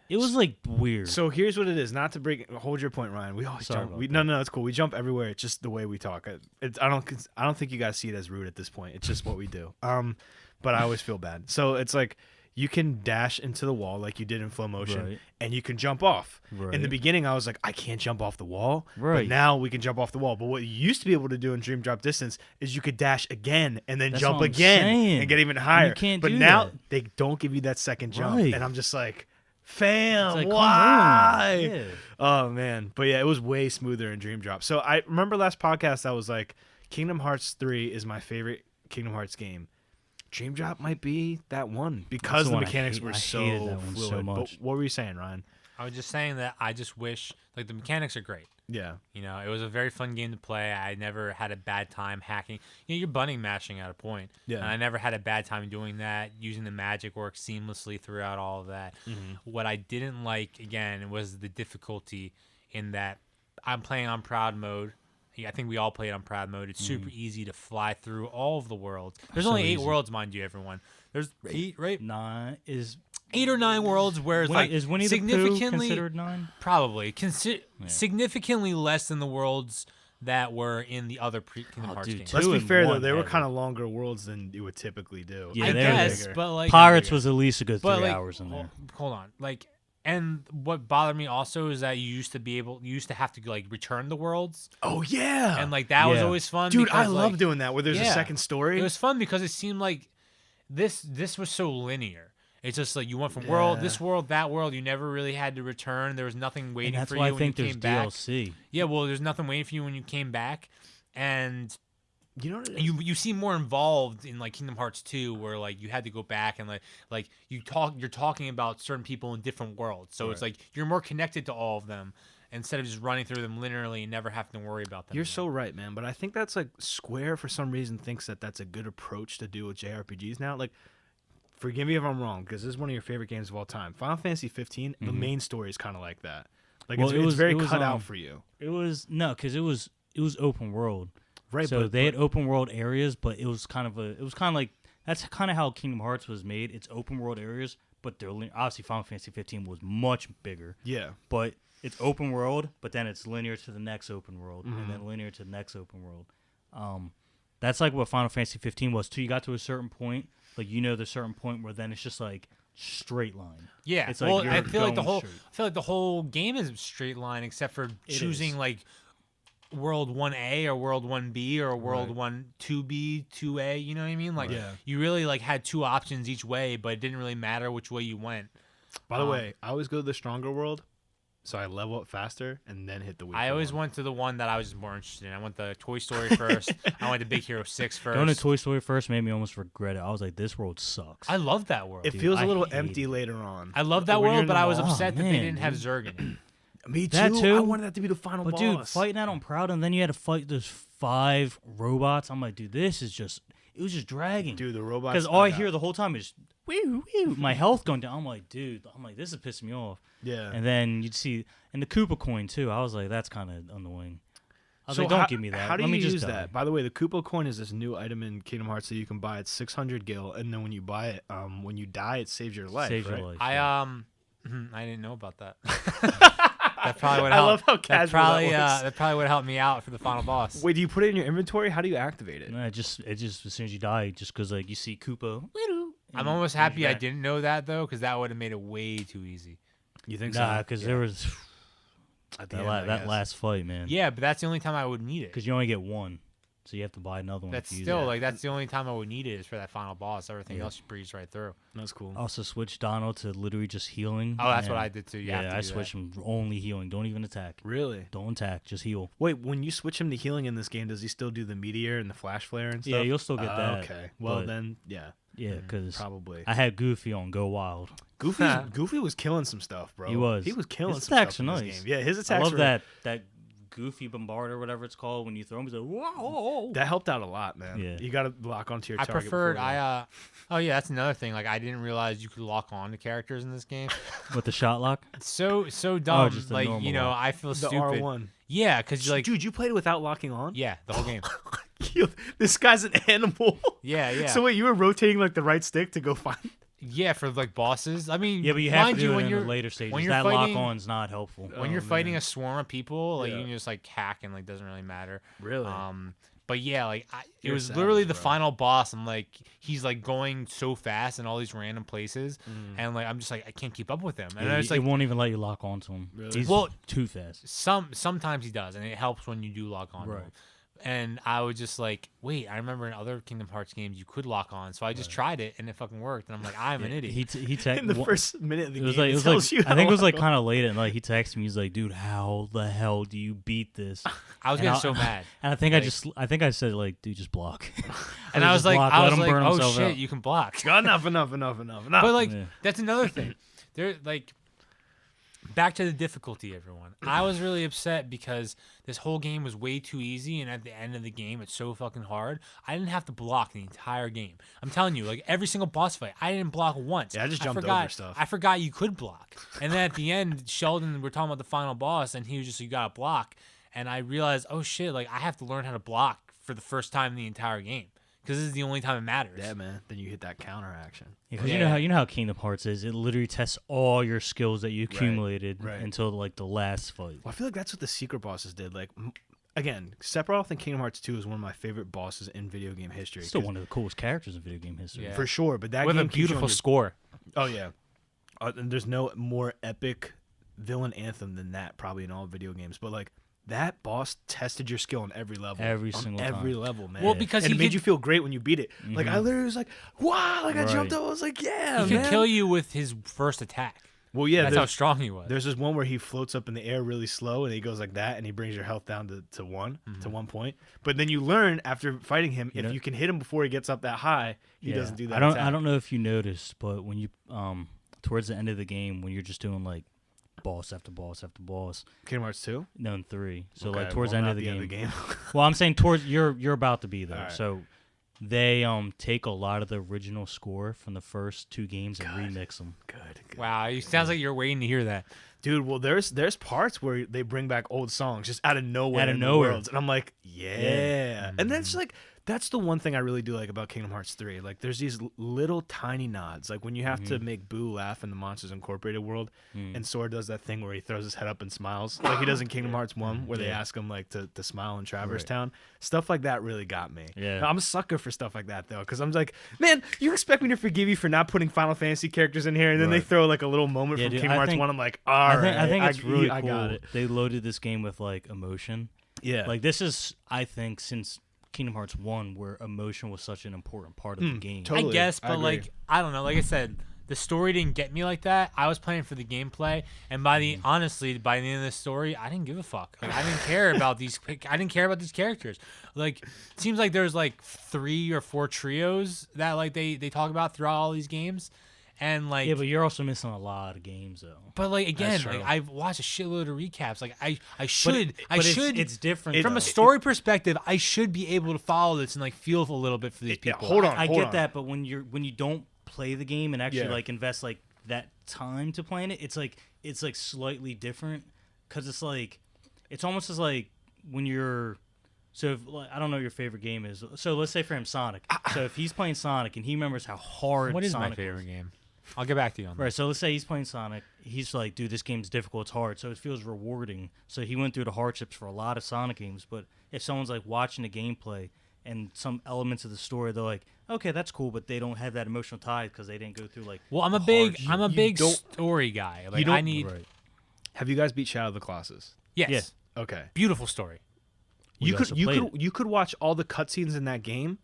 Speaker 3: It was like weird.
Speaker 1: So here's what it is. Not to break. Hold your point, Ryan. We always
Speaker 3: Sorry
Speaker 1: jump.
Speaker 3: about
Speaker 1: No, it's cool. We jump everywhere. It's just the way we talk. I don't think you guys see it as rude at this point. It's just what we do. But I always feel bad. So it's like you can dash into the wall like you did in flow motion,
Speaker 3: Right.
Speaker 1: and you can jump off. In the
Speaker 3: Right.
Speaker 1: beginning, I was like, I can't jump off the wall. But
Speaker 3: Right.
Speaker 1: now we can jump off the wall. But what you used to be able to do in Dream Drop Distance is you could dash again and then
Speaker 3: That's
Speaker 1: jump
Speaker 3: what I'm
Speaker 1: again
Speaker 3: saying.
Speaker 1: and get even
Speaker 3: And
Speaker 1: higher.
Speaker 3: you can't
Speaker 1: but
Speaker 3: do
Speaker 1: now
Speaker 3: that.
Speaker 1: they don't give you that second jump,
Speaker 3: Right.
Speaker 1: and I'm just like, fam,
Speaker 3: It's like, come
Speaker 1: why?
Speaker 3: on. Yeah.
Speaker 1: Oh man, but yeah, it was way smoother in Dream Drop. So I remember last podcast I was like, Kingdom Hearts 3 is my favorite Kingdom Hearts game. Dream Drop might be that one because
Speaker 3: the
Speaker 1: the
Speaker 3: one I
Speaker 1: mechanics
Speaker 3: hate-
Speaker 1: were
Speaker 3: I
Speaker 1: so
Speaker 3: hated that one so
Speaker 1: fluid.
Speaker 3: much.
Speaker 1: But what were you saying, Ryan?
Speaker 2: I was just saying that I just wish like the mechanics are great.
Speaker 1: Yeah,
Speaker 2: You know, it was a very fun game to play. I never had a bad time hacking. You know, you're button mashing at a point.
Speaker 1: Yeah.
Speaker 2: And I never had a bad time doing that. Using the magic works seamlessly throughout all of that. What I didn't like, again, was the difficulty in that I'm playing on proud mode. Yeah, I think we all played on proud mode. It's super easy to fly through all of the worlds. There's
Speaker 3: So
Speaker 2: only 8
Speaker 3: easy.
Speaker 2: worlds, mind you, everyone. There's 8, right?
Speaker 3: 9 is
Speaker 2: 8 or 9 worlds where it's like
Speaker 3: is Winnie the Pooh
Speaker 2: significantly
Speaker 3: considered 9?
Speaker 2: probably significantly less than the worlds that were in the other Kingdom
Speaker 3: Oh,
Speaker 2: Hearts
Speaker 3: dude,
Speaker 2: games.
Speaker 3: two
Speaker 1: let's be
Speaker 3: and
Speaker 1: fair though,
Speaker 3: one
Speaker 1: they were
Speaker 3: heavy.
Speaker 1: kind of longer worlds than you would typically do.
Speaker 3: Yeah,
Speaker 2: I
Speaker 3: they were
Speaker 2: guess,
Speaker 1: bigger.
Speaker 2: but like
Speaker 3: Pirates was at least a good 3
Speaker 2: but, like,
Speaker 3: hours in there.
Speaker 2: Hold on, like, and what bothered me also is that you used to have to like return the worlds,
Speaker 1: Oh yeah,
Speaker 2: and like that was
Speaker 3: Yeah.
Speaker 2: always fun.
Speaker 1: dude, I
Speaker 2: because,
Speaker 1: love
Speaker 2: like,
Speaker 1: doing that where there's a
Speaker 2: yeah.
Speaker 1: second story.
Speaker 2: It was fun because it seemed like this was so linear. It's just like you went from this world, that world. You never really had to return. There was nothing waiting
Speaker 3: And that's
Speaker 2: for
Speaker 3: why
Speaker 2: you
Speaker 3: I think
Speaker 2: when you
Speaker 3: there's
Speaker 2: came back.
Speaker 3: DLC.
Speaker 2: Yeah, well, there's nothing waiting for you when you came back, and
Speaker 1: You know what it is?
Speaker 2: you seem more involved in like Kingdom Hearts 2, where like you had to go back and like you're talking about certain people in different worlds, so it's like you're more connected to all of them instead of just running through them linearly and never having to worry about them.
Speaker 1: You're
Speaker 2: again.
Speaker 1: so right, man. But I think that's like Square for some reason thinks that that's a good approach to do with JRPGs now. Like, forgive me if I'm wrong, because this is one of your favorite games of all time. Final Fantasy 15, the main story is kind of like that. Like,
Speaker 3: Well,
Speaker 1: it's very
Speaker 3: it was,
Speaker 1: cut out for you.
Speaker 3: It was because it was open world.
Speaker 1: Right,
Speaker 3: So
Speaker 1: but
Speaker 3: they had open world areas, but it was kind of like that's kind of how Kingdom Hearts was made. It's open world areas, but they're obviously Final Fantasy 15 was much bigger.
Speaker 1: yeah.
Speaker 3: But it's open world, but then it's linear to the next open world, and then linear to the next open world. That's like what Final Fantasy 15 was too. You got to a certain point, like there's a certain point where then it's just like straight line.
Speaker 2: Yeah,
Speaker 3: It's
Speaker 2: well,
Speaker 3: like you're
Speaker 2: I feel like
Speaker 3: going straight.
Speaker 2: the whole game is a straight line except for choosing
Speaker 3: is.
Speaker 2: like World 1A or World 1B or World 2B, 2A. You know what I mean? Like you really like had two options each way, but it didn't really matter which way you went.
Speaker 1: By the way, I always go to the stronger world, so I level up faster and then hit the weaker
Speaker 2: I always
Speaker 1: one.
Speaker 2: went to the one that I was more interested in. I went to Toy Story first. I went to Big Hero 6 first.
Speaker 3: Going to Toy Story first made me almost regret it. I was like, this world sucks.
Speaker 2: I love that world.
Speaker 1: It feels
Speaker 3: I
Speaker 1: a little
Speaker 3: hate
Speaker 1: empty
Speaker 3: it.
Speaker 1: later on.
Speaker 2: I love that
Speaker 1: When you're
Speaker 2: world,
Speaker 1: in
Speaker 2: but
Speaker 1: the
Speaker 2: I was
Speaker 1: mall.
Speaker 2: upset that they
Speaker 3: man,
Speaker 2: didn't have Zurg in it.
Speaker 1: Me too.
Speaker 3: That too.
Speaker 1: I wanted that to be the final
Speaker 3: But
Speaker 1: boss.
Speaker 3: dude, fighting that on Proud, and then you had to fight those 5 robots. I'm like, dude, this is just, it was just dragging.
Speaker 1: Dude, the robots.
Speaker 3: Because all I hear the whole time is, wee, wee, my health going down. I'm like, dude, this is pissing me off.
Speaker 1: Yeah.
Speaker 3: And then you'd see, and the Koopa coin too. I was like, that's kind of annoying. I was like, don't give me that.
Speaker 1: How do
Speaker 3: Let
Speaker 1: you
Speaker 3: me just
Speaker 1: use
Speaker 3: die.
Speaker 1: that? By the way, the Koopa coin is this new item in Kingdom Hearts that you can buy. It's 600 gil, and then when you buy it, when you die, it saves your life.
Speaker 3: Saves
Speaker 1: right?
Speaker 3: your life.
Speaker 2: I didn't know about that. That probably would
Speaker 1: I
Speaker 2: help.
Speaker 1: love how casual
Speaker 2: that probably would help me out for the final boss.
Speaker 1: Wait, do you put it in your inventory? How do you activate it?
Speaker 3: No, it just as soon as you die, it just goes like you see Koopa.
Speaker 2: I'm almost happy I didn't know that though, because that would have made it way too easy.
Speaker 1: You think
Speaker 3: Nah,
Speaker 1: so?
Speaker 3: because there was
Speaker 1: At the
Speaker 3: that,
Speaker 1: end, I
Speaker 3: that
Speaker 1: guess.
Speaker 3: last fight, man.
Speaker 2: Yeah, but that's the only time I would need it.
Speaker 3: Because you only get one, so you have to buy another one.
Speaker 2: That's
Speaker 3: if you use
Speaker 2: still
Speaker 3: it.
Speaker 2: like that's the only time I would need it is for that final boss. Everything
Speaker 3: Yeah.
Speaker 2: else you breeze right through.
Speaker 1: That's cool.
Speaker 3: Also switch Donald to literally just healing.
Speaker 2: Oh, that's what
Speaker 3: and-
Speaker 2: I did too. You have
Speaker 3: Yeah,
Speaker 2: to
Speaker 3: I
Speaker 2: do
Speaker 3: switched him only healing. Don't even attack.
Speaker 1: Really?
Speaker 3: Don't attack. Just heal.
Speaker 1: Wait, when you switch him to healing in this game, does he still do the meteor and the flash flare and stuff?
Speaker 3: Yeah, you'll still get that.
Speaker 1: Okay. Well,
Speaker 3: but-
Speaker 1: then, yeah.
Speaker 3: Yeah, because
Speaker 1: Probably.
Speaker 3: I had Goofy on Go Wild.
Speaker 1: Goofy was killing some stuff, bro.
Speaker 3: He was.
Speaker 1: He was killing
Speaker 3: His
Speaker 1: some
Speaker 3: attacks
Speaker 1: stuff in
Speaker 3: are
Speaker 1: this
Speaker 3: nice.
Speaker 1: game. Yeah, his attacks
Speaker 3: I love
Speaker 1: were,
Speaker 3: that Goofy Bombard or whatever it's called when you throw him. He's like, whoa.
Speaker 1: That helped out a lot, man.
Speaker 3: Yeah.
Speaker 1: You got to lock onto your
Speaker 2: I
Speaker 1: target.
Speaker 2: preferred.
Speaker 1: before you-
Speaker 2: Oh yeah, that's another thing. Like I didn't realize you could lock on to characters in this game.
Speaker 3: With the shot lock.
Speaker 2: It's so dumb.
Speaker 3: just the
Speaker 2: like
Speaker 3: normal lock.
Speaker 2: I feel
Speaker 1: the
Speaker 2: stupid.
Speaker 1: R1.
Speaker 2: Yeah, because like
Speaker 1: Dude, you played it without locking on?
Speaker 2: yeah, the whole game.
Speaker 1: This guy's an animal.
Speaker 2: Yeah.
Speaker 1: So wait, you were rotating like the right stick to go find?
Speaker 2: Yeah, for like bosses. I mean,
Speaker 3: Yeah, but you have
Speaker 2: mind
Speaker 3: to do
Speaker 2: you,
Speaker 3: it
Speaker 2: when
Speaker 3: in
Speaker 2: you're
Speaker 3: the later stages.
Speaker 2: when you're
Speaker 3: That
Speaker 2: fighting-
Speaker 3: lock on's not helpful.
Speaker 2: when you're
Speaker 1: Oh,
Speaker 2: fighting
Speaker 1: man.
Speaker 2: a swarm of people, like
Speaker 1: Yeah.
Speaker 2: you can just like hack and like doesn't really matter.
Speaker 1: Really?
Speaker 2: But yeah, like it
Speaker 1: You're
Speaker 2: was
Speaker 1: savage,
Speaker 2: literally the
Speaker 1: bro.
Speaker 2: final boss. I'm like, he's like going so fast in all these random places,
Speaker 1: Mm.
Speaker 2: and like I'm just like I can't keep up with him. And
Speaker 3: Yeah,
Speaker 2: it's
Speaker 3: it
Speaker 2: like
Speaker 3: won't even let you lock onto him.
Speaker 1: Really?
Speaker 3: He's
Speaker 2: Well-
Speaker 3: too fast.
Speaker 2: sometimes he does, and it helps when you do lock on. to
Speaker 3: Right.
Speaker 2: him. And I was just like, wait, I remember in other Kingdom Hearts games you could lock on, so I just tried it and it fucking worked. And I'm like, I'm an idiot.
Speaker 3: He
Speaker 1: In the first minute of the
Speaker 3: It was
Speaker 1: game,
Speaker 3: like,
Speaker 1: tells you
Speaker 3: I think
Speaker 1: how
Speaker 3: it was like
Speaker 1: long-
Speaker 3: kind of late, and like he texted me. He's like, "Dude, how the hell do you beat this?"
Speaker 2: I was
Speaker 3: And
Speaker 2: getting
Speaker 3: I-
Speaker 2: so mad.
Speaker 3: And I think
Speaker 2: Like-
Speaker 3: I think I said like, "Dude, just block."
Speaker 2: And I was
Speaker 3: just
Speaker 2: like,
Speaker 3: block, let him burn
Speaker 2: oh
Speaker 3: himself
Speaker 2: shit,
Speaker 3: out.
Speaker 2: you can block.
Speaker 1: enough.
Speaker 2: But like
Speaker 3: Yeah.
Speaker 2: that's another thing. There like back to the difficulty, everyone. I was really upset because this whole game was way too easy, and at the end of the game, it's so fucking hard. I didn't have to block the entire game. I'm telling you, like every single boss fight, I didn't block once.
Speaker 1: Yeah, I just jumped
Speaker 2: forgot,
Speaker 1: over stuff.
Speaker 2: I forgot you could block. And then at the end, Sheldon, we're talking about the final boss, and he was just, you gotta block. And I realized, oh shit, like I have to learn how to block for the first time in the entire game. Because this is the only time it matters.
Speaker 1: Yeah, man. Then you hit that counter action.
Speaker 3: Because
Speaker 2: Yeah.
Speaker 3: you know how Kingdom Hearts is. It literally tests all your skills that you accumulated
Speaker 1: right.
Speaker 3: until like the last fight.
Speaker 1: Well, I feel like that's what the secret bosses did. Like, again, Sephiroth in Kingdom Hearts 2 is one of my favorite bosses in video game history.
Speaker 3: Still
Speaker 1: 'cause-
Speaker 3: one of the coolest characters in video game history.
Speaker 2: Yeah.
Speaker 1: for sure. But that
Speaker 2: With a
Speaker 1: game keeps you on
Speaker 2: beautiful
Speaker 1: your-
Speaker 2: score.
Speaker 1: Oh yeah, and there's no more epic villain anthem than that probably in all video games. But like that boss tested your skill on every level,
Speaker 3: Every
Speaker 1: on
Speaker 3: single
Speaker 1: every
Speaker 3: time.
Speaker 1: level, man.
Speaker 2: Well, because
Speaker 1: and
Speaker 2: he
Speaker 1: it made
Speaker 2: could-
Speaker 1: you feel great when you beat it. Like I literally was like, wow, like I jumped
Speaker 3: Right.
Speaker 1: up, I was like, yeah,
Speaker 2: He
Speaker 1: man.
Speaker 2: could kill you with his first attack.
Speaker 1: Well, yeah,
Speaker 2: That's how
Speaker 1: there's,
Speaker 2: strong he was.
Speaker 1: there's this one where he floats up in the air really slow and he goes like that and he brings your health down to one to 1 point. But then you learn after fighting him if
Speaker 3: know-
Speaker 1: you can hit him before he gets up that high, he
Speaker 3: Yeah.
Speaker 1: doesn't do that.
Speaker 3: I
Speaker 1: attack.
Speaker 3: don't know if you noticed, but when you towards the end of the game when you're just doing like boss after boss after boss,
Speaker 1: Kingdom Hearts 2.
Speaker 3: no, in 3. So
Speaker 1: Okay,
Speaker 3: like towards
Speaker 1: well,
Speaker 3: the
Speaker 1: not
Speaker 3: end of the game.
Speaker 1: game.
Speaker 3: Well, I'm saying towards you're about to be there.
Speaker 1: Alright.
Speaker 3: So they take a lot of the original score from the first 2 games and remix them.
Speaker 1: Good.
Speaker 2: Wow, it sounds like you're waiting to hear that.
Speaker 1: Dude, well, there's parts where they bring back old songs just out of nowhere.
Speaker 3: Out of
Speaker 1: in the
Speaker 3: nowhere.
Speaker 1: worlds, and I'm like, yeah. And then it's like That's the one thing I really do like about Kingdom Hearts 3. Like, there's these little tiny nods. Like, when you have to make Boo laugh in the Monsters Incorporated world, and Sora does that thing where he throws his head up and smiles, like he does in Kingdom Hearts 1, where they ask him, like, to smile in Traverse Town. Stuff like that really got me.
Speaker 3: Yeah.
Speaker 1: I'm a sucker for stuff like that, though, because I'm like, man, you expect me to forgive you for not putting Final Fantasy characters in here, and then they throw, like, a little moment from Kingdom Hearts 1. I'm like, all right.
Speaker 3: I think it's really cool.
Speaker 1: I got it.
Speaker 3: They loaded this game with, like, emotion.
Speaker 1: Yeah.
Speaker 3: Like, this is, I think, since Kingdom Hearts 1, where emotion was such an important part of the game.
Speaker 1: Totally.
Speaker 2: I guess,
Speaker 1: I
Speaker 2: but
Speaker 1: agree.
Speaker 2: like, I don't know. Like I said, the story didn't get me like that. I was playing for the gameplay, and honestly, by the end of the story, I didn't give a fuck. Like, I didn't care about these. I didn't care about these characters. Like, it seems like there's like 3 or 4 trios that like they talk about throughout all these games. And like,
Speaker 3: Yeah, but you're also missing a lot of games, though.
Speaker 2: but like again,
Speaker 1: That's
Speaker 2: like
Speaker 1: true.
Speaker 2: I've watched a shitload of recaps. Like I
Speaker 3: But
Speaker 2: should.
Speaker 3: It's different
Speaker 2: From
Speaker 3: though.
Speaker 2: a story perspective, I should be able to follow this and like feel a little bit for these
Speaker 1: Yeah,
Speaker 2: people.
Speaker 1: hold on.
Speaker 3: I get that, but when you don't play the game and actually
Speaker 1: Yeah.
Speaker 3: like invest like that time to playing it, it's like slightly different because it's almost as like when you're. So if, like, I don't know what your favorite game is. So let's say for him Sonic. So if he's playing Sonic and he remembers how hard
Speaker 2: What is
Speaker 3: Sonic
Speaker 2: my favorite game? I'll get back to you on that.
Speaker 3: Right, so let's say he's playing Sonic. He's like, dude, this game's difficult. It's hard. So it feels rewarding. So he went through the hardships for a lot of Sonic games. But if someone's like watching the gameplay and some elements of the story, they're like, okay, that's cool, but they don't have that emotional tie because they didn't go through like.
Speaker 2: Well, I'm a
Speaker 3: the
Speaker 2: big
Speaker 1: don't-
Speaker 2: story guy. Like
Speaker 1: don't-
Speaker 2: I need.
Speaker 3: Right.
Speaker 1: Have you guys beat Shadow of the Colossus?
Speaker 2: Yes.
Speaker 3: Yeah.
Speaker 1: Okay.
Speaker 2: Beautiful story.
Speaker 1: You
Speaker 3: also played it.
Speaker 1: could watch all the cutscenes in that game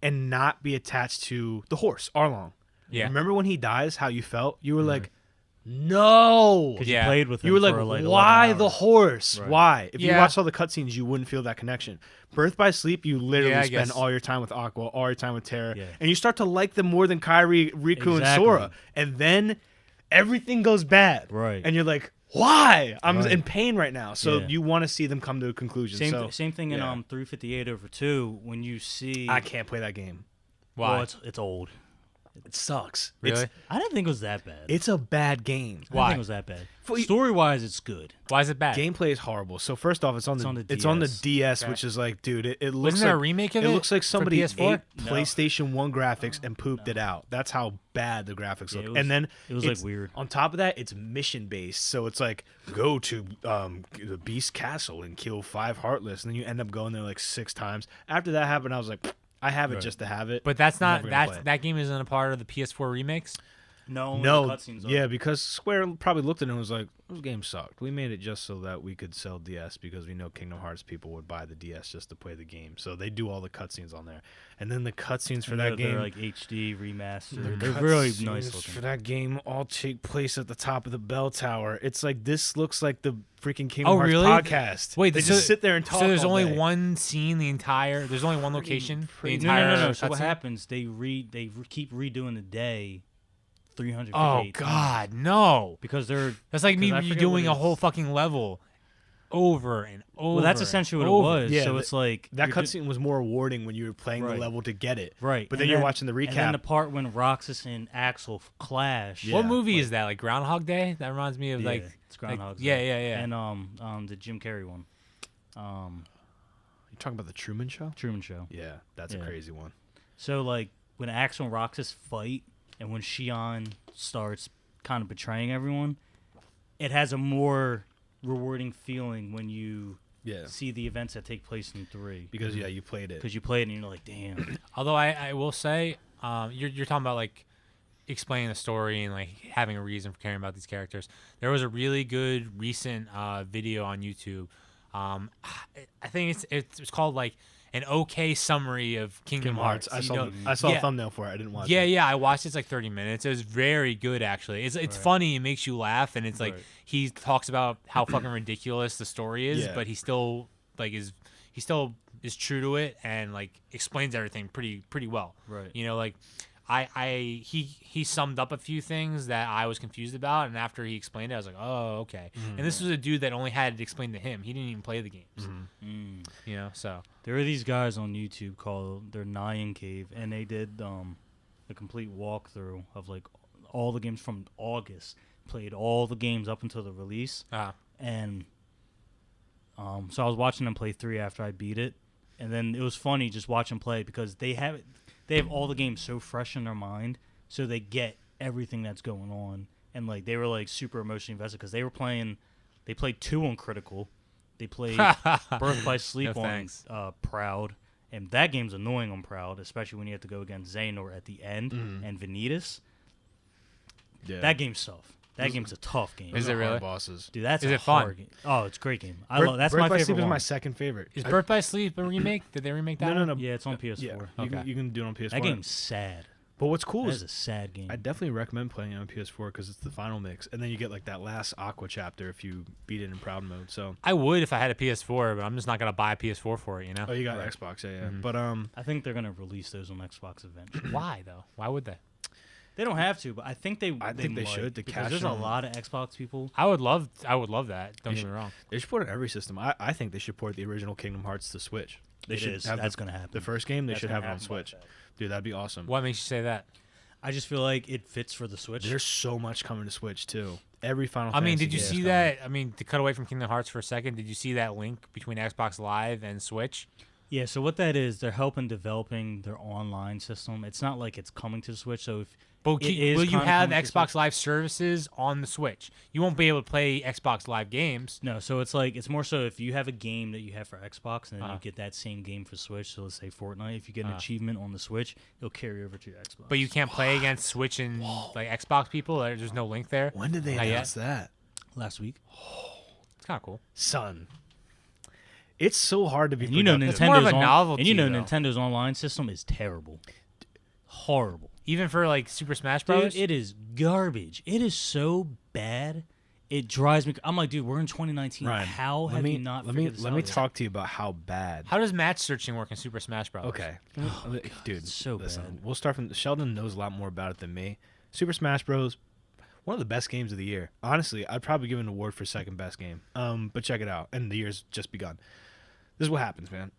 Speaker 1: and not be attached to the horse, Arlong.
Speaker 2: Yeah.
Speaker 1: Remember when he dies, how you felt? You were like, no.
Speaker 3: Because
Speaker 2: Yeah.
Speaker 3: you played with him
Speaker 1: You were
Speaker 3: for
Speaker 1: like,
Speaker 3: 11
Speaker 1: why the
Speaker 3: hours.
Speaker 1: horse?
Speaker 3: Right.
Speaker 1: Why? If you
Speaker 2: Yeah.
Speaker 1: watched all the cutscenes, you wouldn't feel that connection. Birth by Sleep, you literally
Speaker 2: Yeah, I
Speaker 1: spend
Speaker 2: guess.
Speaker 1: all your time with Aqua, all your time with Terra,
Speaker 3: Yeah.
Speaker 1: and you start to like them more than Kairi, Riku, and
Speaker 3: Exactly.
Speaker 1: Sora. And then everything goes bad.
Speaker 3: Right.
Speaker 1: And you're like, why? I'm
Speaker 3: Right.
Speaker 1: in pain right now. So
Speaker 3: Yeah.
Speaker 1: you want to see them come to a conclusion.
Speaker 3: Same thing in
Speaker 1: yeah.
Speaker 3: 358/2 when you see.
Speaker 1: I can't play that game.
Speaker 2: Why?
Speaker 3: Well, it's old.
Speaker 1: It sucks.
Speaker 2: Really?
Speaker 3: I didn't think it was that bad.
Speaker 1: It's a bad game.
Speaker 3: I didn't
Speaker 2: Why?
Speaker 3: think it was that bad.
Speaker 1: For-
Speaker 3: Story wise, it's good.
Speaker 2: Why is it bad?
Speaker 1: Gameplay is horrible. So first off, it's on the
Speaker 3: DS.
Speaker 1: DS,
Speaker 2: Okay.
Speaker 1: which is like, dude, it looks
Speaker 2: Wasn't there
Speaker 1: like
Speaker 2: a remake of it?
Speaker 1: It looks like
Speaker 2: for
Speaker 1: somebody
Speaker 2: PS4?
Speaker 1: ate PlayStation 1 graphics and pooped it out. That's how bad the graphics
Speaker 3: Yeah,
Speaker 1: look.
Speaker 3: it was-
Speaker 1: And then
Speaker 3: it was, like,
Speaker 1: it's-
Speaker 3: weird.
Speaker 1: On top of that, it's mission based. So it's like go to the Beast Castle and kill 5 Heartless, and then you end up going there like 6 times. After that happened, I was like, I have it
Speaker 3: Right.
Speaker 1: just to have it.
Speaker 2: But that's
Speaker 1: I'm
Speaker 2: not
Speaker 1: never gonna play
Speaker 2: that
Speaker 1: it.
Speaker 2: that game isn't a part of the PS4 remakes.
Speaker 3: No,
Speaker 1: No,
Speaker 3: the cutscenes are.
Speaker 1: yeah, because Square probably looked at it and was like, "This game sucked. We made it just so that we could sell DS because we know Kingdom Hearts people would buy the DS just to play the game." So they do all the cutscenes on there, and then the cutscenes for that game,
Speaker 3: They're like HD remastered.
Speaker 1: the
Speaker 3: They're really
Speaker 1: cutscenes
Speaker 3: nice
Speaker 1: for
Speaker 3: looking.
Speaker 1: that game all take place at the top of the bell tower. It's like this looks like the freaking Kingdom
Speaker 2: Oh,
Speaker 1: Hearts
Speaker 2: really?
Speaker 1: podcast.
Speaker 2: Wait,
Speaker 1: they
Speaker 2: so-
Speaker 1: just sit there and talk.
Speaker 2: So there's
Speaker 1: all
Speaker 2: only
Speaker 1: day.
Speaker 2: one scene the entire. There's only one location.
Speaker 1: pretty-
Speaker 2: the
Speaker 3: No,
Speaker 2: entire.
Speaker 3: no. So what
Speaker 2: cutscene?
Speaker 3: happens? They keep redoing the day 358
Speaker 2: Oh
Speaker 3: times.
Speaker 2: God, no!
Speaker 3: Because they're
Speaker 2: That's like me
Speaker 3: 'cause I forget
Speaker 2: doing
Speaker 3: what
Speaker 2: a
Speaker 3: it
Speaker 2: whole
Speaker 3: is.
Speaker 2: fucking level over and over.
Speaker 3: well, that's
Speaker 2: and
Speaker 3: essentially what
Speaker 2: over.
Speaker 3: it was.
Speaker 1: Yeah,
Speaker 3: so
Speaker 1: th-
Speaker 3: it's like
Speaker 1: That
Speaker 3: you're do-
Speaker 1: cutscene was more rewarding when you were playing the
Speaker 3: Right.
Speaker 1: level to get it.
Speaker 3: right?
Speaker 1: But
Speaker 3: And
Speaker 1: then you're watching the recap.
Speaker 3: and then the part when Roxas and Axel clash.
Speaker 1: Yeah.
Speaker 2: What movie is that? Like Groundhog Day? That reminds me of
Speaker 3: Yeah,
Speaker 2: like.
Speaker 3: it's Groundhog Day.
Speaker 2: yeah.
Speaker 3: And the Jim Carrey one,
Speaker 1: You talking about the Truman Show?
Speaker 3: Truman Show.
Speaker 1: Yeah, that's a
Speaker 3: Yeah.
Speaker 1: crazy one.
Speaker 3: So like when Axel and Roxas fight, and when Shion starts kind of betraying everyone, it has a more rewarding feeling when you
Speaker 1: Yeah,
Speaker 3: see the events that take place in 3.
Speaker 1: because you played it.
Speaker 3: Because you play it and you're like, damn.
Speaker 2: Although I will say, you're talking about like explaining the story and like having a reason for caring about these characters. There was a really good recent video on YouTube. I think it's called like an okay summary of Kingdom Hearts.
Speaker 1: I
Speaker 2: You
Speaker 1: saw
Speaker 2: know?
Speaker 1: I saw
Speaker 2: Yeah.
Speaker 1: a thumbnail for it. I didn't watch it.
Speaker 2: Yeah, I watched it. It's like 30 minutes. It was very good, actually. It's funny. It makes you laugh, and it's like
Speaker 3: Right.
Speaker 2: he talks about how fucking ridiculous the story is,
Speaker 1: Yeah.
Speaker 2: but he still is true to it and like explains everything pretty well.
Speaker 3: Right.
Speaker 2: You know, like he summed up a few things that I was confused about, and after he explained it, I was like, oh, okay. And this was a dude that only had it explained to him. He didn't even play the games. You know, so
Speaker 3: There are these guys on YouTube called they're Nyan Cave, and they did a complete walkthrough of like all the games from August. Played all the games up until the release, and so I was watching them play 3 after I beat it, And then it was funny just watching play because they have all the games so fresh in their mind, so they get everything that's going on. And like they were like super emotionally invested because they played 2 on Critical, they played Birth by Sleep on Proud, and that game's annoying on Proud, especially when you have to go against Xehanort at the end and Vanitas. Yeah. That game's tough. That game's a tough game.
Speaker 2: Is it really?
Speaker 1: Bosses.
Speaker 3: Dude, that's
Speaker 2: is
Speaker 3: a
Speaker 2: it fun?
Speaker 3: hard game. Oh, it's a great game. I love that's
Speaker 1: Birth
Speaker 3: my
Speaker 1: by
Speaker 3: favorite
Speaker 1: Sleep
Speaker 3: one.
Speaker 1: is my second favorite.
Speaker 2: Is Birth by Sleep a remake? Did they remake that?
Speaker 1: No.
Speaker 3: Yeah, it's on PS4.
Speaker 1: Yeah,
Speaker 2: Okay.
Speaker 1: you can do it on PS4.
Speaker 3: That game's sad.
Speaker 1: But what's cool
Speaker 3: That
Speaker 1: is
Speaker 3: is a sad game.
Speaker 1: I definitely recommend playing it on PS4 because it's the final mix, and then you get like that last Aqua chapter if you beat it in Proud mode. So
Speaker 2: I would if I had a PS4, but I'm just not gonna buy a PS4 for it. You know?
Speaker 1: you got Xbox, yeah. But
Speaker 3: I think they're gonna release those on Xbox eventually.
Speaker 2: Why though? Why would they?
Speaker 3: They don't have to, but I think they
Speaker 1: might,
Speaker 3: should
Speaker 1: to
Speaker 3: because
Speaker 1: cash
Speaker 3: there's
Speaker 1: in
Speaker 3: a
Speaker 1: on-
Speaker 3: lot of Xbox people.
Speaker 2: I would love that. Don't get me wrong.
Speaker 1: They should port it on every system. I think they should port the original Kingdom Hearts to Switch. They should have
Speaker 3: that's gonna happen.
Speaker 1: the first game. They
Speaker 3: That's
Speaker 1: should
Speaker 3: gonna
Speaker 1: have it on
Speaker 3: happen by
Speaker 1: Switch.
Speaker 3: that.
Speaker 1: Dude, that'd be awesome.
Speaker 2: What makes you say that?
Speaker 3: I just feel like it fits for the Switch.
Speaker 1: There's so much coming to Switch too. Every Final
Speaker 2: I mean,
Speaker 1: Fantasy
Speaker 2: did you
Speaker 1: game is
Speaker 2: see
Speaker 1: coming.
Speaker 2: that? I mean, to cut away from Kingdom Hearts for a second, did you see that link between Xbox Live and Switch?
Speaker 3: Yeah, so what that is, they're helping developing their online system. It's not like it's coming to the Switch, so if
Speaker 2: But
Speaker 3: it is
Speaker 2: will you
Speaker 3: kinda
Speaker 2: have
Speaker 3: coming to
Speaker 2: Xbox
Speaker 3: Switch-
Speaker 2: Live services on the Switch? You won't be able to play Xbox Live games.
Speaker 3: No, so it's more so if you have a game that you have for Xbox and then you get that same game for Switch, so let's say Fortnite, if you get an achievement on the Switch, it'll carry over to your Xbox.
Speaker 2: But you can't play against Switch and like Xbox people. There's no link there.
Speaker 1: When did they
Speaker 2: Not yet.
Speaker 1: announce that?
Speaker 3: Last week.
Speaker 2: It's kind of cool.
Speaker 1: Son. It's so hard to be
Speaker 3: And you know
Speaker 1: productive.
Speaker 2: It's more of a
Speaker 3: Nintendo
Speaker 2: novelty, though.
Speaker 3: Nintendo online system is terrible. Horrible.
Speaker 2: Even for like Super Smash Bros.
Speaker 3: Dude, it is garbage. It is so bad. It drives me. I'm like, dude, we're in 2019.
Speaker 1: Ryan,
Speaker 3: How have you not
Speaker 1: let me
Speaker 3: figured this
Speaker 1: let
Speaker 3: out
Speaker 1: me
Speaker 3: yet?
Speaker 1: talk to you about how bad.
Speaker 2: How does match searching work in Super Smash Bros?
Speaker 1: Okay, dude,
Speaker 3: it's so
Speaker 1: listen,
Speaker 3: bad.
Speaker 1: we'll start from Sheldon knows a lot more about it than me. Super Smash Bros. One of the best games of the year. Honestly, I'd probably give an award for second best game. But check it out, and the year's just begun. This is what happens, man.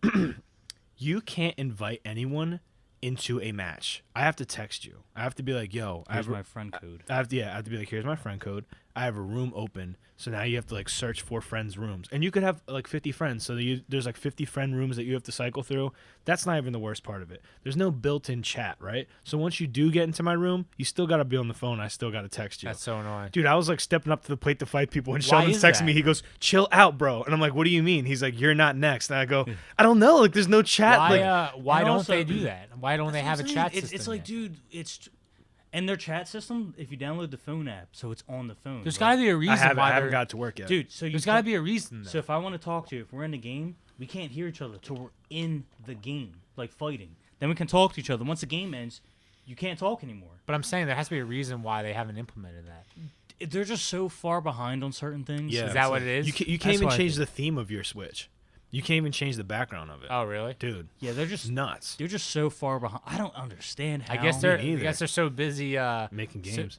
Speaker 1: You can't invite anyone into a match. I have to text you. I have to be like, yo, I
Speaker 3: Here's
Speaker 1: have
Speaker 3: my friend code.
Speaker 1: I have to be like, here's my friend code. I have a room open. So now you have to like search for friends' rooms. And you could have like 50 friends. So there's like 50 friend rooms that you have to cycle through. That's not even the worst part of it. There's no built-in chat, right? So once you do get into my room, you still got to be on the phone. I still got to text you.
Speaker 2: That's so annoying.
Speaker 1: Dude, I was like stepping up to the plate to fight people. And
Speaker 2: Why
Speaker 1: Sheldon's
Speaker 2: is
Speaker 1: texting
Speaker 2: that?
Speaker 1: me. He goes, chill out, bro. And I'm like, what do you mean? He's like, you're not next. And I go, I don't know. Like, there's no chat.
Speaker 2: Why
Speaker 3: and
Speaker 2: don't
Speaker 3: also-
Speaker 2: they do that? Why don't they have a chat system?
Speaker 3: It's like,
Speaker 2: yet?
Speaker 3: dude, and their chat system, if you download the phone app, so it's on the phone.
Speaker 2: There's
Speaker 3: right?
Speaker 2: got to be a reason
Speaker 1: I haven't
Speaker 2: why
Speaker 1: got it to work yet.
Speaker 3: Dude, so
Speaker 2: There's got to be a reason. Though.
Speaker 3: So if I want to talk to you, if we're in the game, we can't hear each other till we're in the game, like fighting. Then we can talk to each other. Once the game ends, you can't talk anymore.
Speaker 2: But I'm saying there has to be a reason why they haven't implemented that.
Speaker 3: They're just so far behind on certain things.
Speaker 1: Yeah.
Speaker 2: Is that what it is?
Speaker 1: You can't
Speaker 3: That's
Speaker 1: even
Speaker 3: what I
Speaker 1: change
Speaker 3: think.
Speaker 1: the theme of your Switch. You can't even change the background of it.
Speaker 2: Oh, really?
Speaker 1: Dude,
Speaker 3: Yeah, they're just
Speaker 1: nuts.
Speaker 3: they're just so far behind. I don't understand how.
Speaker 2: I guess they're
Speaker 1: neither.
Speaker 2: so busy
Speaker 1: Making
Speaker 2: so-
Speaker 1: games.